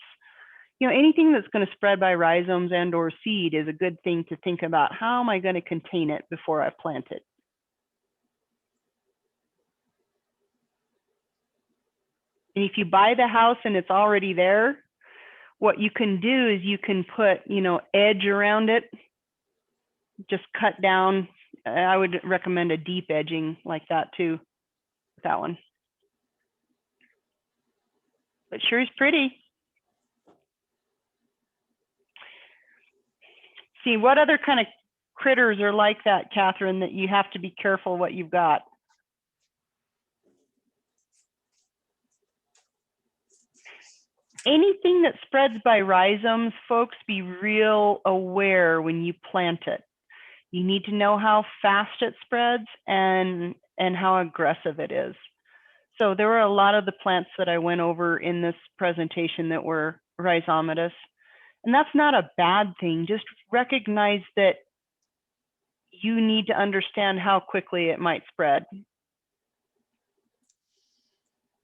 you know, anything that's going to spread by rhizomes and or seed is a good thing to think about. How am I going to contain it before I plant it? And if you buy the house and it's already there, what you can do is you can put, you know, edge around it, just cut down. I would recommend a deep edging like that too, that one. But sure is pretty. See, what other kind of critters are like that, Catherine, that you have to be careful what you've got? Anything that spreads by rhizomes, folks, be real aware when you plant it. You need to know how fast it spreads and how aggressive it is. So there were a lot of the plants that I went over in this presentation that were rhizomatous. And that's not a bad thing. Just recognize that you need to understand how quickly it might spread.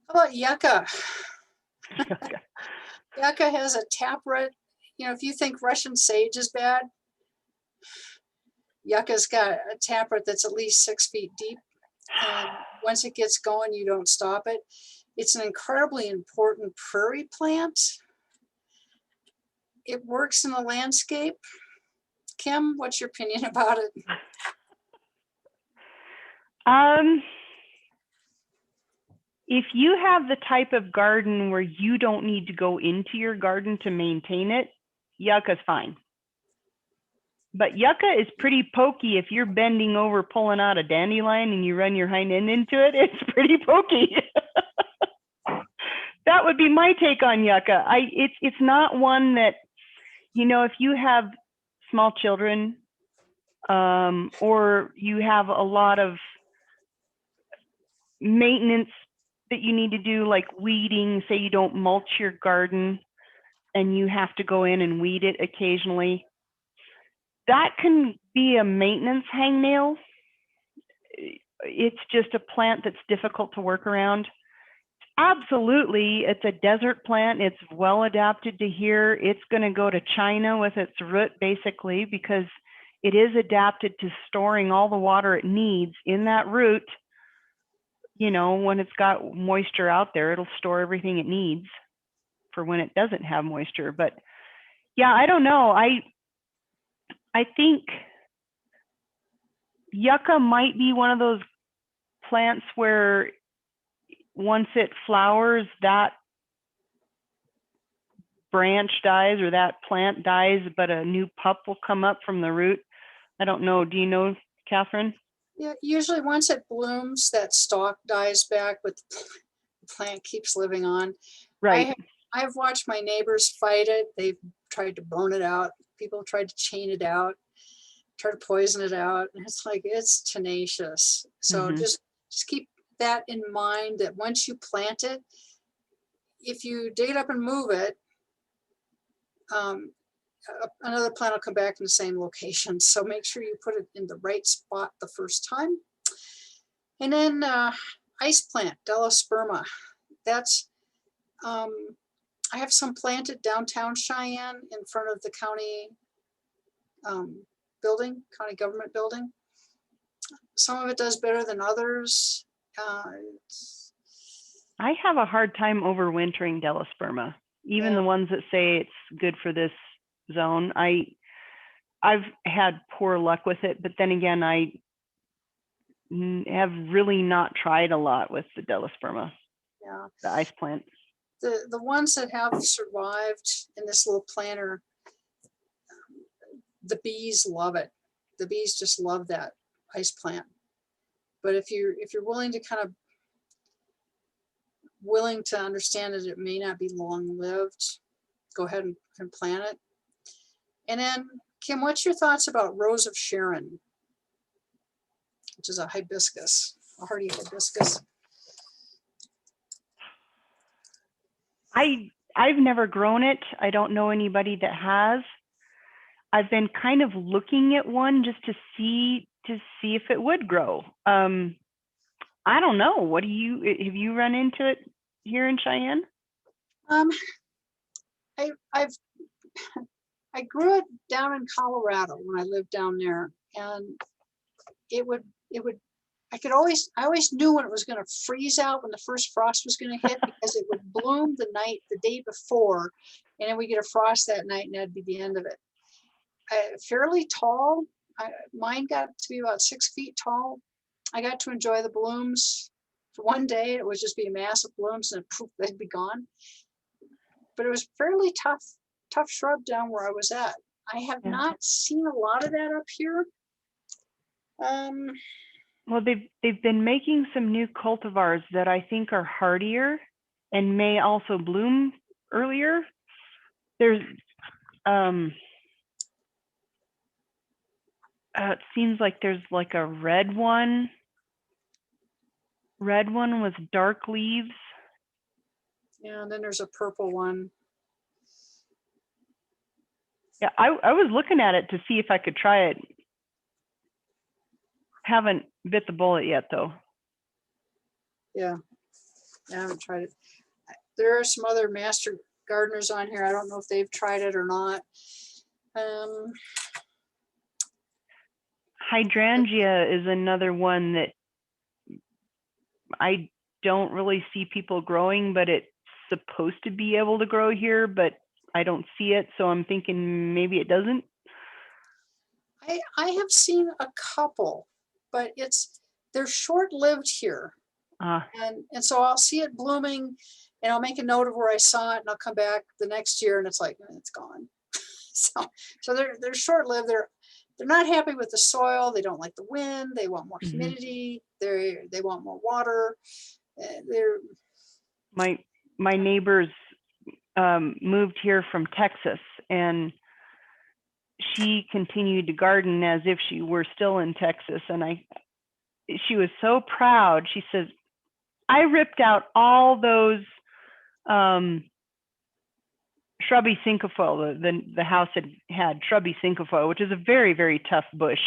How about yucca? Yucca has a taproot. You know, if you think Russian sage is bad, yucca's got a taproot that's at least 6 feet deep. And once it gets going, you don't stop it. It's an incredibly important prairie plant. It works in the landscape. Kim, what's your opinion about it? If you have the type of garden where you don't need to go into your garden to maintain it, yucca's fine. But yucca is pretty pokey. If you're bending over, pulling out a dandelion and you run your hind end into it, it's pretty pokey. That would be my take on yucca. It's not one that, you know, if you have small children or you have a lot of maintenance that you need to do, like weeding, say you don't mulch your garden and you have to go in and weed it occasionally, that can be a maintenance hangnail. It's just a plant that's difficult to work around. Absolutely, it's a desert plant. It's well adapted to here. It's going to go to China with its root, basically, because it is adapted to storing all the water it needs in that root. You know, when it's got moisture out there, it'll store everything it needs for when it doesn't have moisture. But yeah, I don't know. I think yucca might be one of those plants where once it flowers, that branch dies or that plant dies, but a new pup will come up from the root. I don't know. Do you know, Catherine? Yeah, usually once it blooms, that stalk dies back, but the plant keeps living on. Right. I've watched my neighbors fight it. They've tried to burn it out. People tried to chain it out, try to poison it out. And it's like, it's tenacious. So just keep that in mind, that once you plant it, if you dig it up and move it, another plant will come back in the same location. So make sure you put it in the right spot the first time. And then ice plant, Delosperma. That's, I have some planted downtown Cheyenne in front of the county building, county government building. Some of it does better than others. I have a hard time overwintering Delosperma, even Yeah. the ones that say it's good for this zone. I've had poor luck with it, but then again, I have really not tried a lot with the Delosperma, Yeah. the ice plant. The ones that have survived in this little planter, the bees love it. The bees just love that ice plant. But if you're willing to understand that it may not be long lived, go ahead and plant it. And then, Kim, what's your thoughts about Rose of Sharon, which is a hibiscus, a hardy hibiscus? I've never grown it. I don't know anybody that has. I've been kind of looking at one just to see if it would grow. I don't know. What have you run into it here in Cheyenne? I grew it down in Colorado when I lived down there, and I always knew when it was going to freeze out, when the first frost was going to hit, because it would bloom the day before, and then we get a frost that night, and that'd be the end of it. Fairly tall. Mine got to be about 6 feet tall. I got to enjoy the blooms. For one day, it would just be a mass of blooms, and poof, they'd be gone. But it was fairly tough shrub down where I was at. I have not seen a lot of that up here. Well, they've been making some new cultivars that I think are hardier and may also bloom earlier. There's it seems like there's like a red one with dark leaves. Yeah, and then there's a purple one. Yeah, I was looking at it to see if I could try it. Haven't bit the bullet yet, though. Yeah, I haven't tried it. There are some other master gardeners on here. I don't know if they've tried it or not. Hydrangea is another one that I don't really see people growing, but it's supposed to be able to grow here, but I don't see it, so I'm thinking maybe it doesn't. I have seen a couple, but they're short-lived here. And so I'll see it blooming, and I'll make a note of where I saw it, and I'll come back the next year, and it's like, it's gone. so they're short-lived. They're not happy with the soil. They don't like the wind. They want more humidity. They want more water. My neighbors moved here from Texas, and she continued to garden as if she were still in Texas. And she was so proud. She says, I ripped out all those shrubby cinquefoil. The house had shrubby cinquefoil, which is a very, very tough bush.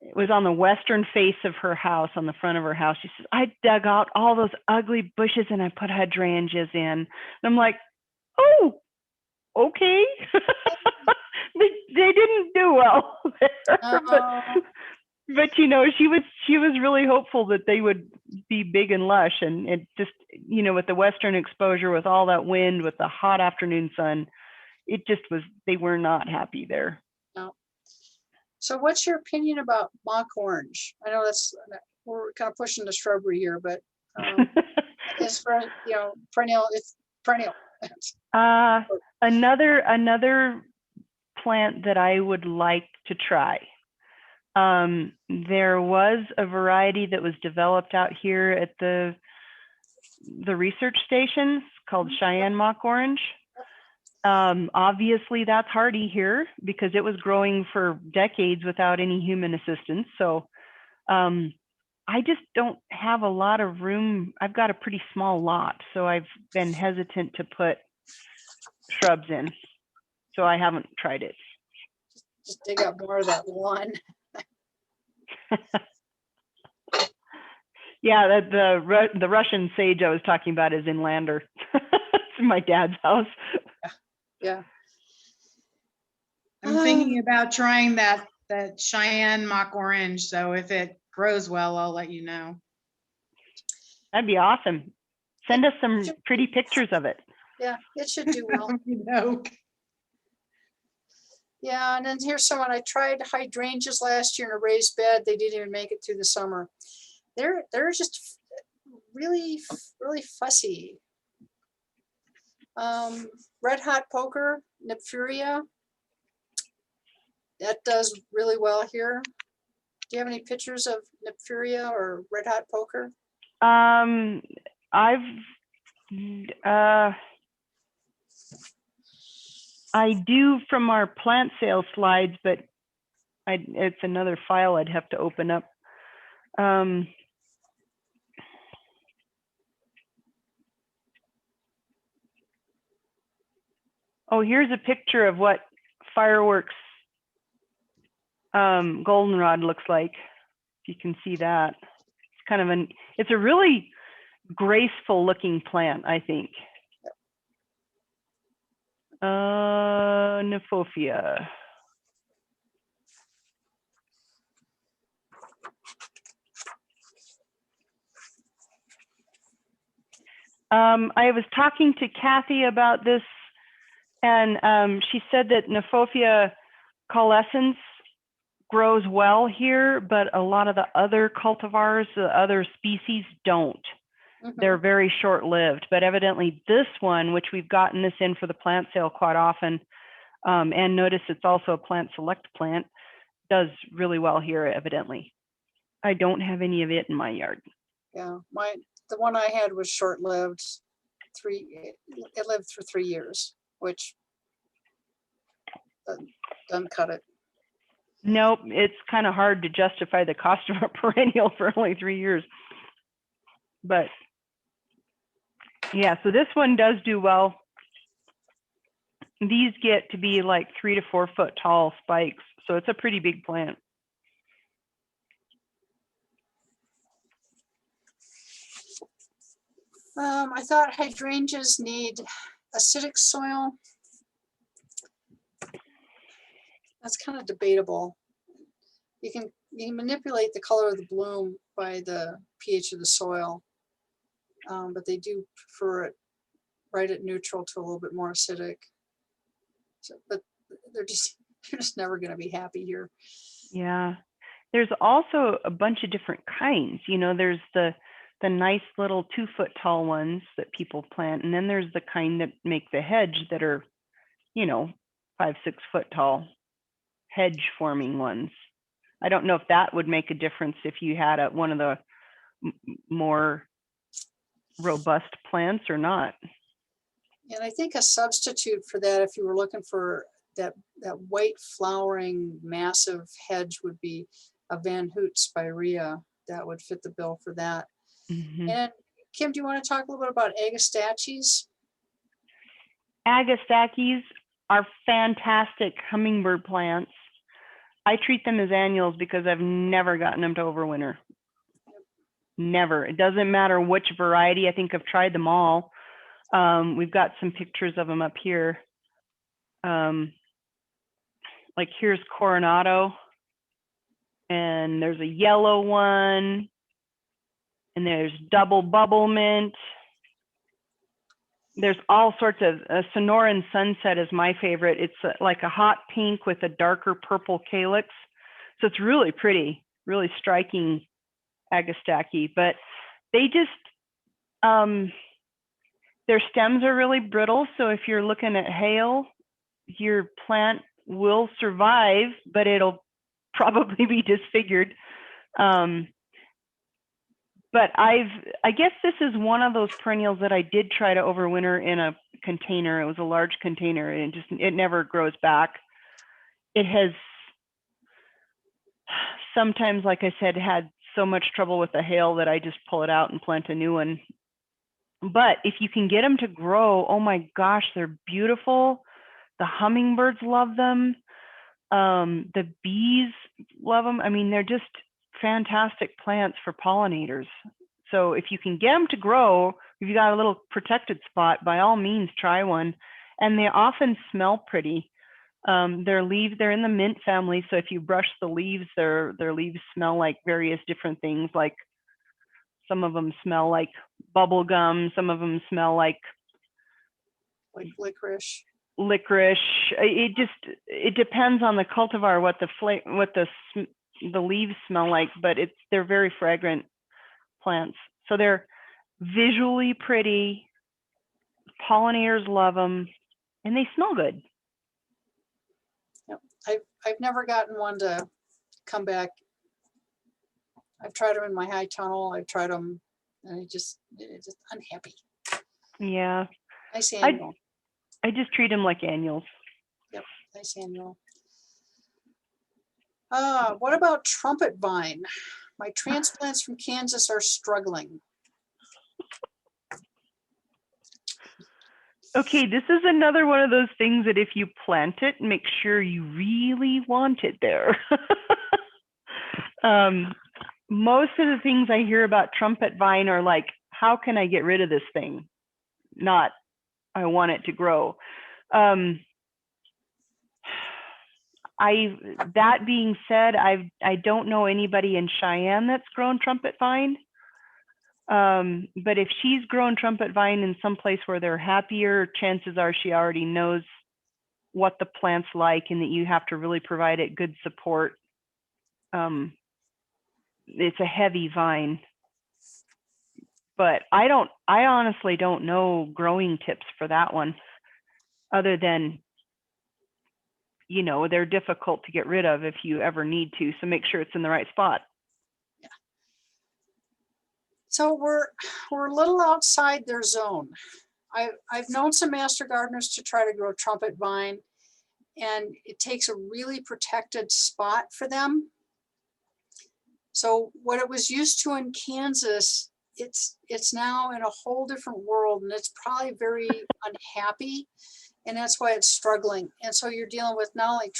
It was on the western face of her house, on the front of her house. She says, I dug out all those ugly bushes and I put hydrangeas in. And I'm like, oh, okay. they didn't do well there. But you know, she was really hopeful that they would be big and lush, and it just, you know, with the western exposure, with all that wind, with the hot afternoon sun, it just was, they were not happy there. No. So what's your opinion about mock orange? I know we're kind of pushing the shrubbery here, but as for, you know, perennial, it's perennial. Another plant that I would like to try. There was a variety that was developed out here at the research stations called Cheyenne mock orange. Obviously that's hardy here because it was growing for decades without any human assistance. So I just don't have a lot of room. I've got a pretty small lot, so I've been hesitant to put shrubs in. So I haven't tried it. Just dig up more of that one. Yeah, the Russian sage I was talking about is in Lander. It's in my dad's house. Yeah. I'm thinking about trying that Cheyenne mock orange. So if it grows well, I'll let you know. That'd be awesome. Send us some pretty pictures of it. Yeah, it should do well. No. Yeah, and then here's someone, I tried hydrangeas last year in a raised bed. They didn't even make it through the summer. They're just really fussy. Red hot poker, Nymphuria. That does really well here. Do you have any pictures of Nymphuria or red hot poker? I do from our plant sales slides, but it's another file I'd have to open up. Oh, here's a picture of what fireworks goldenrod looks like. If you can see that, it's kind of it's a really graceful looking plant, I think. Nephophia. I was talking to Kathy about this, and she said that Nephophia caulescens grows well here, but a lot of the other cultivars, the other species don't. They're very short-lived, but evidently this one, which we've gotten this in for the plant sale quite often, and notice it's also a plant select plant, does really well here, evidently. I don't have any of it in my yard. Yeah, the one I had was short-lived. It lived for 3 years, which doesn't cut it. Nope, it's kind of hard to justify the cost of a perennial for only 3 years. But yeah, so this one does do well. These get to be like 3 to 4 foot tall spikes, so it's a pretty big plant. I thought hydrangeas need acidic soil. That's kind of debatable. You can manipulate the color of the bloom by the pH of the soil, but they do prefer it right at neutral to a little bit more acidic. So, but they're just never going to be happy here. Yeah, there's also a bunch of different kinds. You know, there's the nice little 2 foot tall ones that people plant, and then there's the kind that make the hedge that are, you know, 5, 6 foot tall hedge forming ones. I don't know if that would make a difference if you had one of the more robust plants or not. And I think a substitute for that, if you were looking for that white flowering massive hedge, would be a Van Hoot spirea. That would fit the bill for that. And Kim, do you want to talk a little bit about agastaches? Agastaches are fantastic hummingbird plants. I treat them as annuals because I've never gotten them to overwinter. Never. It doesn't matter which variety. I think I've tried them all. We've got some pictures of them up here. Like here's Coronado, and there's a yellow one, and there's double bubble mint. There's all sorts of, Sonoran Sunset is my favorite. It's like a hot pink with a darker purple calyx. So it's really pretty, really striking agastache, but they just, their stems are really brittle. So if you're looking at hail, your plant will survive, but it'll probably be disfigured. But I guess this is one of those perennials that I did try to overwinter in a container. It was a large container, and it never grows back. It has sometimes, like I said, had so much trouble with the hail that I just pull it out and plant a new one. But if you can get them to grow, oh my gosh, they're beautiful. The hummingbirds love them. The bees love them. I mean, they're just fantastic plants for pollinators. So if you can get them to grow, if you got a little protected spot, by all means, try one. And they often smell pretty. Their leaves, they're in the mint family. So if you brush the leaves, their leaves smell like various different things. Like some of them smell like bubble gum. Some of them smell like licorice. It depends on the cultivar, what the leaves smell like, but they're very fragrant plants. So they're visually pretty. Pollinators love them, and they smell good. Yep. I've never gotten one to come back. I've tried them in my high tunnel. I've tried them, and it's just unhappy. Yeah. Nice annual. I just treat them like annuals. Yep, nice annual. What about trumpet vine? My transplants from Kansas are struggling. Okay, this is another one of those things that if you plant it, make sure you really want it there. Most of the things I hear about trumpet vine are like, how can I get rid of this thing? Not, I want it to grow. That being said, I don't know anybody in Cheyenne that's grown trumpet vine. But if she's grown trumpet vine in some place where they're happier, chances are she already knows what the plant's like and that you have to really provide it good support. It's a heavy vine. But I honestly don't know growing tips for that one, other than, you know, they're difficult to get rid of if you ever need to. So make sure it's in the right spot. Yeah. So we're a little outside their zone. I've known some master gardeners to try to grow trumpet vine, and it takes a really protected spot for them. So what it was used to in Kansas, it's now in a whole different world, and it's probably very unhappy, and that's why it's struggling. And so you're dealing with not only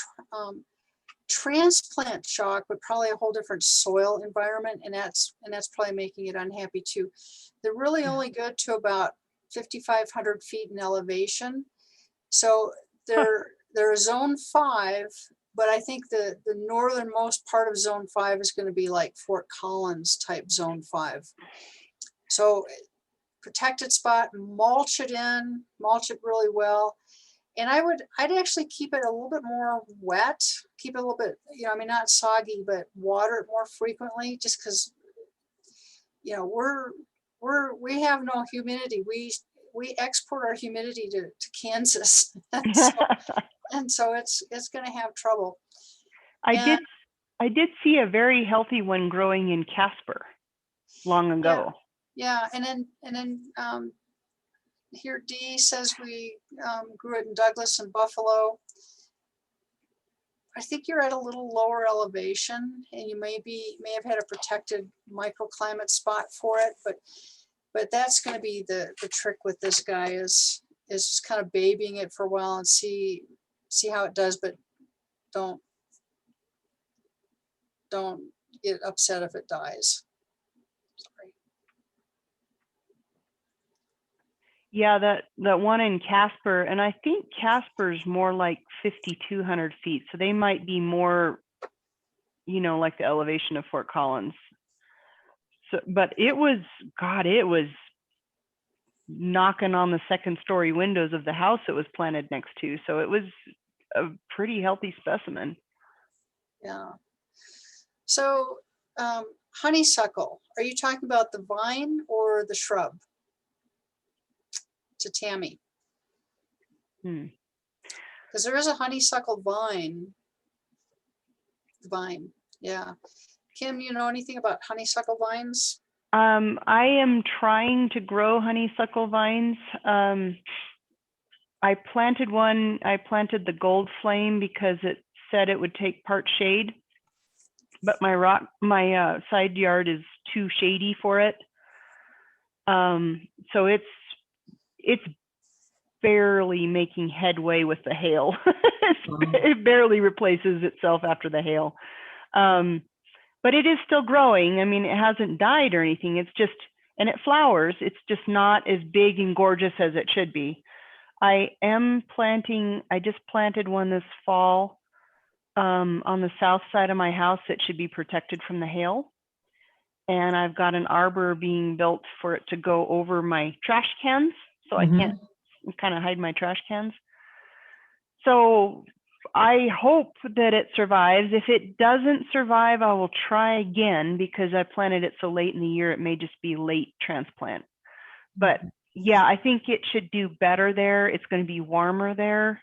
transplant shock, but probably a whole different soil environment, and that's probably making it unhappy too. They're really only good to about 5,500 feet in elevation, so they're a zone 5. But I think the northernmost part of zone 5 is going to be like Fort Collins type zone 5. So protected spot, mulch it really well. And I'd actually keep it a little bit more wet, keep it a little bit, you know, I mean, not soggy, but water it more frequently, just because, you know, we have no humidity. We export our humidity to Kansas. And so it's going to have trouble. I did see a very healthy one growing in Casper long ago. Yeah. And then here D says we grew it in Douglas and Buffalo. I think you're at a little lower elevation, and you may have had a protected microclimate spot for it, but that's going to be the trick with this guy is just kind of babying it for a while and see how it does, but don't get upset if it dies. Sorry. Yeah, that one in Casper, and I think Casper's more like 5,200 feet, so they might be more, you know, like the elevation of Fort Collins. So, but it was knocking on the second story windows of the house it was planted next to, so it was a pretty healthy specimen. Yeah. So honeysuckle, are you talking about the vine or the shrub? To Tammy. Because there is a honeysuckle vine. Yeah. Kim, you know anything about honeysuckle vines? I am trying to grow honeysuckle vines. I planted the gold flame because it said it would take part shade, but my side yard is too shady for it. So it's barely making headway with the hail. Wow. It barely replaces itself after the hail. But it is still growing. I mean, it hasn't died or anything. It's just, and it flowers. It's just not as big and gorgeous as it should be. I just planted one this fall on the south side of my house that should be protected from the hail. And I've got an arbor being built for it to go over my trash cans, so I can't kind of hide my trash cans. So I hope that it survives. If it doesn't survive, I will try again, because I planted it so late in the year, it may just be late transplant. But yeah, I think it should do better there. It's going to be warmer there.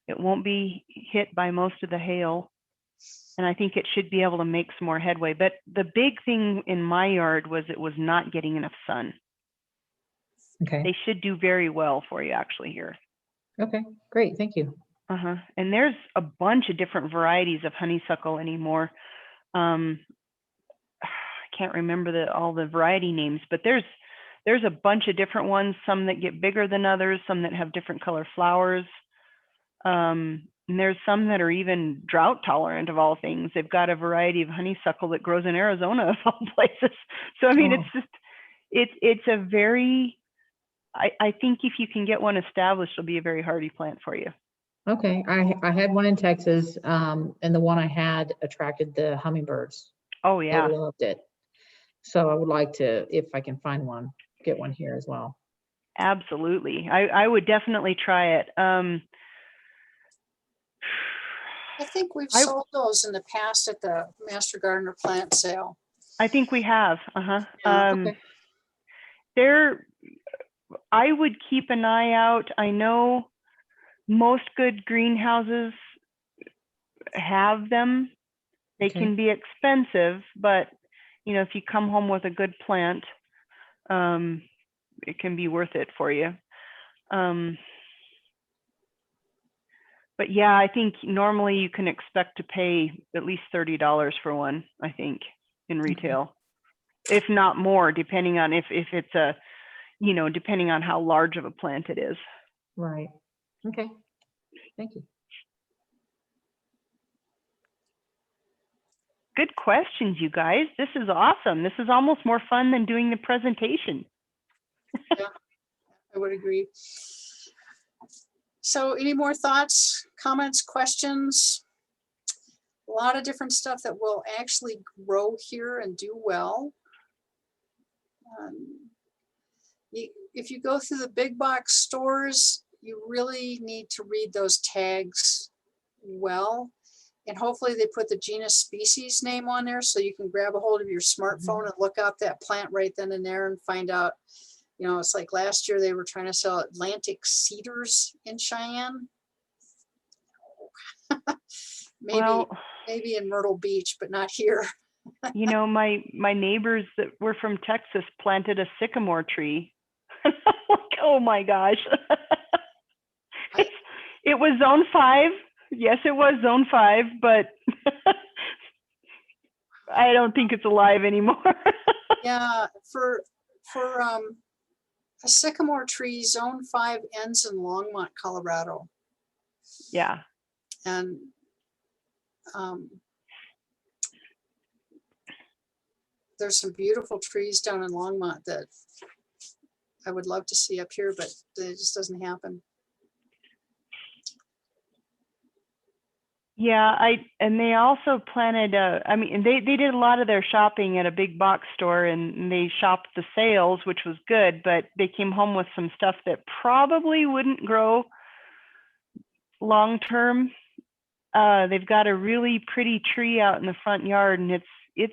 It won't be hit by most of the hail. And I think it should be able to make some more headway. But the big thing in my yard was it was not getting enough sun. Okay. They should do very well for you actually here. Okay, great. Thank you. And there's a bunch of different varieties of honeysuckle anymore. I can't remember all the variety names, but there's a bunch of different ones, some that get bigger than others, some that have different color flowers. And there's some that are even drought tolerant of all things. They've got a variety of honeysuckle that grows in Arizona of all places. So, I mean, Oh. it's just, it's a very, I think if you can get one established, it'll be a very hardy plant for you. Okay, I had one in Texas, and the one I had attracted the hummingbirds. Oh They yeah, loved it. So I would like to, if I can find one, get one here as well. absolutely. I would definitely try it. I think we've I- sold those in the past at the Master Gardener plant sale. I think we have, Yeah, okay. I would keep an eye out. I know most good greenhouses have them. They Okay. can be expensive, but if you come home with a good plant, it can be worth it for you. But yeah, I think normally you can expect to pay at least $30 for one, I think, in retail, if not more, depending on if it's a, depending on how large of a plant it is. Right. Okay. Thank you. Good questions, you guys. This is awesome. This is almost more fun than doing the presentation. I would agree. So any more thoughts, comments, questions? A lot of different stuff that will actually grow here and do well. If you go through the big box stores, you really need to read those tags well. And hopefully they put the genus species name on there so you can grab a hold of your smartphone and look up that plant right then and there and find out, it's like last year they were trying to sell Atlantic cedars in Cheyenne. Maybe in Myrtle Beach, but not here. My neighbors that were from Texas planted a sycamore tree. Oh my gosh. It was zone 5. Yes, it was zone 5, but I don't think it's alive anymore. Yeah, for a sycamore tree, zone 5 ends in Longmont, Colorado. Yeah. And there's some beautiful trees down in Longmont that I would love to see up here, but it just doesn't happen. Yeah, and they also planted they did a lot of their shopping at a big box store, and they shopped the sales, which was good, but they came home with some stuff that probably wouldn't grow long term. They've got a really pretty tree out in the front yard, and it's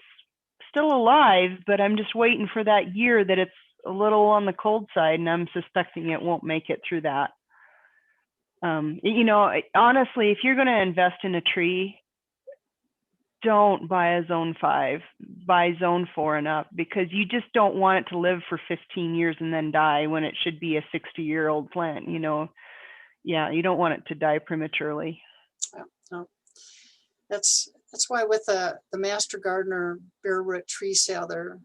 still alive, but I'm just waiting for that year that it's a little on the cold side, and I'm suspecting it won't make it through that. Honestly, if you're going to invest in a tree, don't buy a zone 5, buy zone 4 and up, because you just don't want it to live for 15 years and then die when it should be a 60-year-old plant. Yeah, you don't want it to die prematurely. No. That's why with the Master Gardener bare root tree sale, they're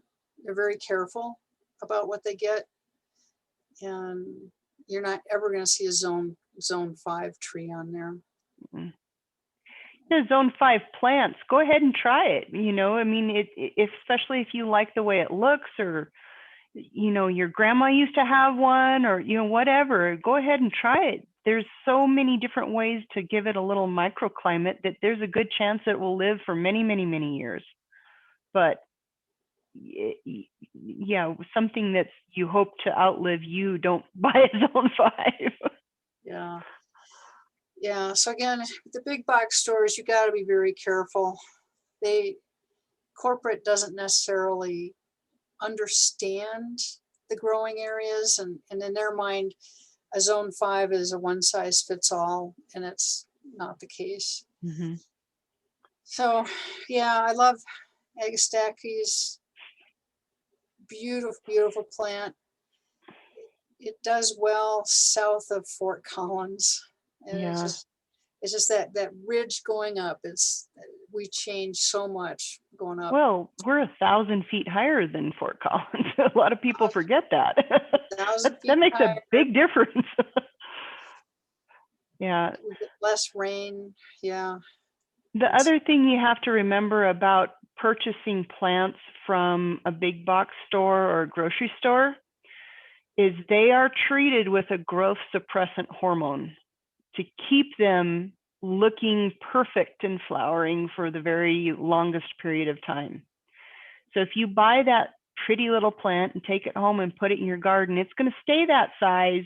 very careful about what they get. And you're not ever going to see a zone 5 tree on there. The zone 5 plants, go ahead and try it. You know, I mean, especially if you like the way it looks, or, you know, your grandma used to have one, or, you know, whatever, go ahead and try it. There's so many different ways to give it a little microclimate that there's a good chance it will live for many, many, many years. But yeah, something that you hope to outlive, you don't buy a zone 5. Yeah. Yeah. So again, the big box stores, you got to be very careful. Corporate doesn't necessarily understand the growing areas, and in their mind, a zone 5 is a one size fits all, and it's not the case. Mm-hmm. So yeah, I love Agastaches. Beautiful, beautiful plant. It does well south of Fort Collins, and Yeah. it's just that ridge going up. We changed so much going up. Well, we're 1,000 feet higher than Fort Collins. A lot of people forget that. 1,000 feet That makes higher. a big difference. Yeah. We get less rain. Yeah. The other thing you have to remember about purchasing plants from a big box store or a grocery store is they are treated with a growth suppressant hormone to keep them looking perfect and flowering for the very longest period of time. So if you buy that pretty little plant and take it home and put it in your garden, it's going to stay that size.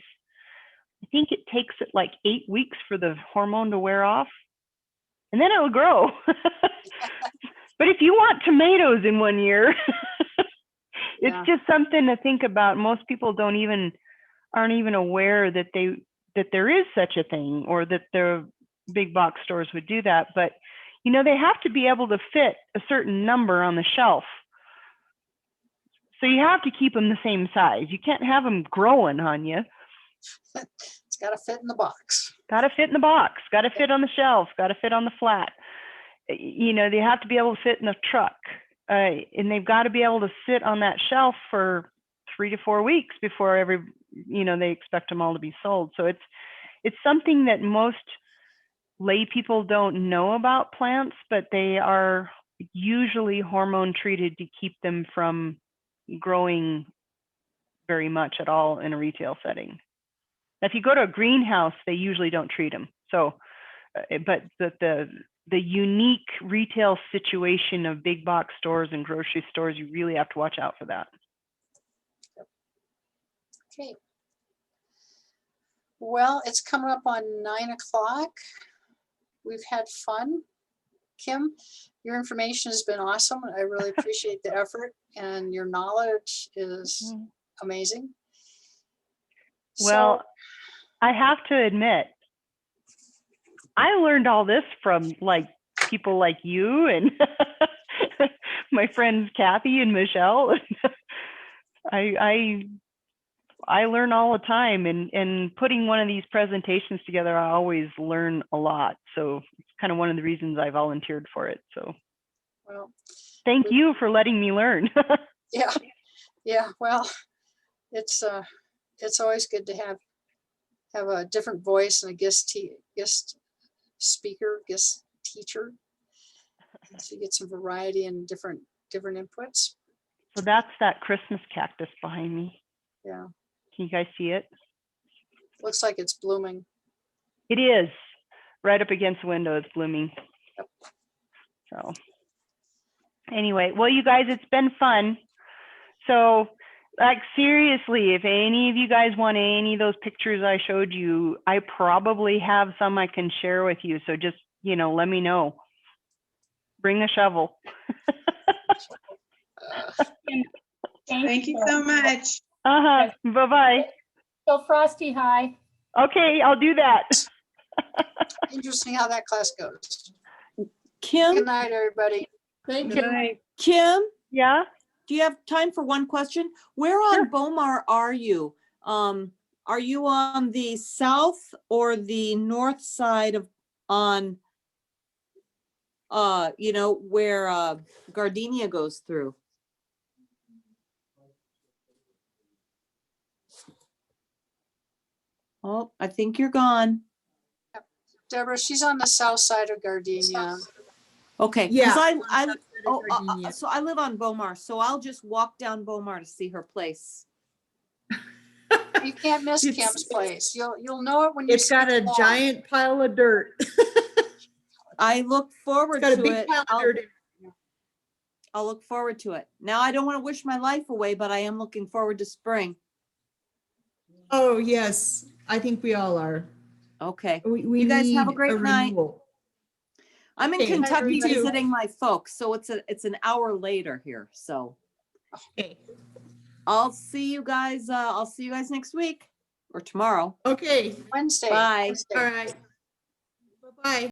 I think it takes it like 8 weeks for the hormone to wear off, and then it will grow. But if you want tomatoes in 1 year, it's Yeah. just something to think about. Most people aren't even aware that there is such a thing, or that the big box stores would do that. But you know, they have to be able to fit a certain number on the shelf. So you have to keep them the same size. You can't have them growing on you. It's got to fit in the box. Got to fit in the box, got to fit on the shelf, got to fit on the flat. You know, they have to be able to fit in a truck, and they've got to be able to sit on that shelf for 3 to 4 weeks before they expect them all to be sold. So it's something that most lay people don't know about plants, but they are usually hormone treated to keep them from growing very much at all in a retail setting. Now, if you go to a greenhouse, they usually don't treat them. So, but the unique retail situation of big box stores and grocery stores, you really have to watch out for that. Okay. Well, it's coming up on 9 o'clock. We've had fun. Kim, your information has been awesome. I really appreciate the effort, and your knowledge is amazing. Well, I have to admit, I learned all this from people like you and my friends Kathy and Michelle. I learn all the time, and putting one of these presentations together, I always learn a lot. So it's kind of one of the reasons I volunteered for it. So thank you for letting me learn. Yeah. Well, it's always good to have a different voice and a guest speaker, guest teacher, so you get some variety and different inputs. So that's that Christmas cactus behind me. Yeah. Can you guys see it? Looks like it's blooming. It is. Right up against the window, it's blooming. Yep. So anyway, well, you guys, it's been fun. So seriously, if any of you guys want any of those pictures I showed you, I probably have some I can share with you. So just, let me know. Bring a shovel. Thank you so much. Bye-bye. So Frosty, hi. Okay, I'll do that. Interesting how that class goes. Kim, Good night, everybody. Thank Good you. night. Kim, Yeah? do you have time for one question? Where on Bomar are you? Are you on the south or the north side where Gardenia goes through? Oh, I think you're gone. Deborah, she's on the south side of Gardenia. Okay, Yeah. because I, on the oh, Gardenia. so I live on Bomar, so I'll just walk down Bomar to see her place. You can't miss It's- Kim's place. You'll know it when you It's see got a the lawn. giant pile of dirt. I look forward Got a to big it. pile of dirt. I'll look forward to it. Now, I don't want to wish my life away, but I am looking forward to spring. Oh, yes. I think we all are. Okay. We You guys have a need great night. renewal. I'm in Okay, Kentucky you too. visiting my folks, so it's an hour later here. So Okay. I'll see you guys next week or tomorrow. Okay. Wednesday. Bye. Wednesday. All right. Bye-bye.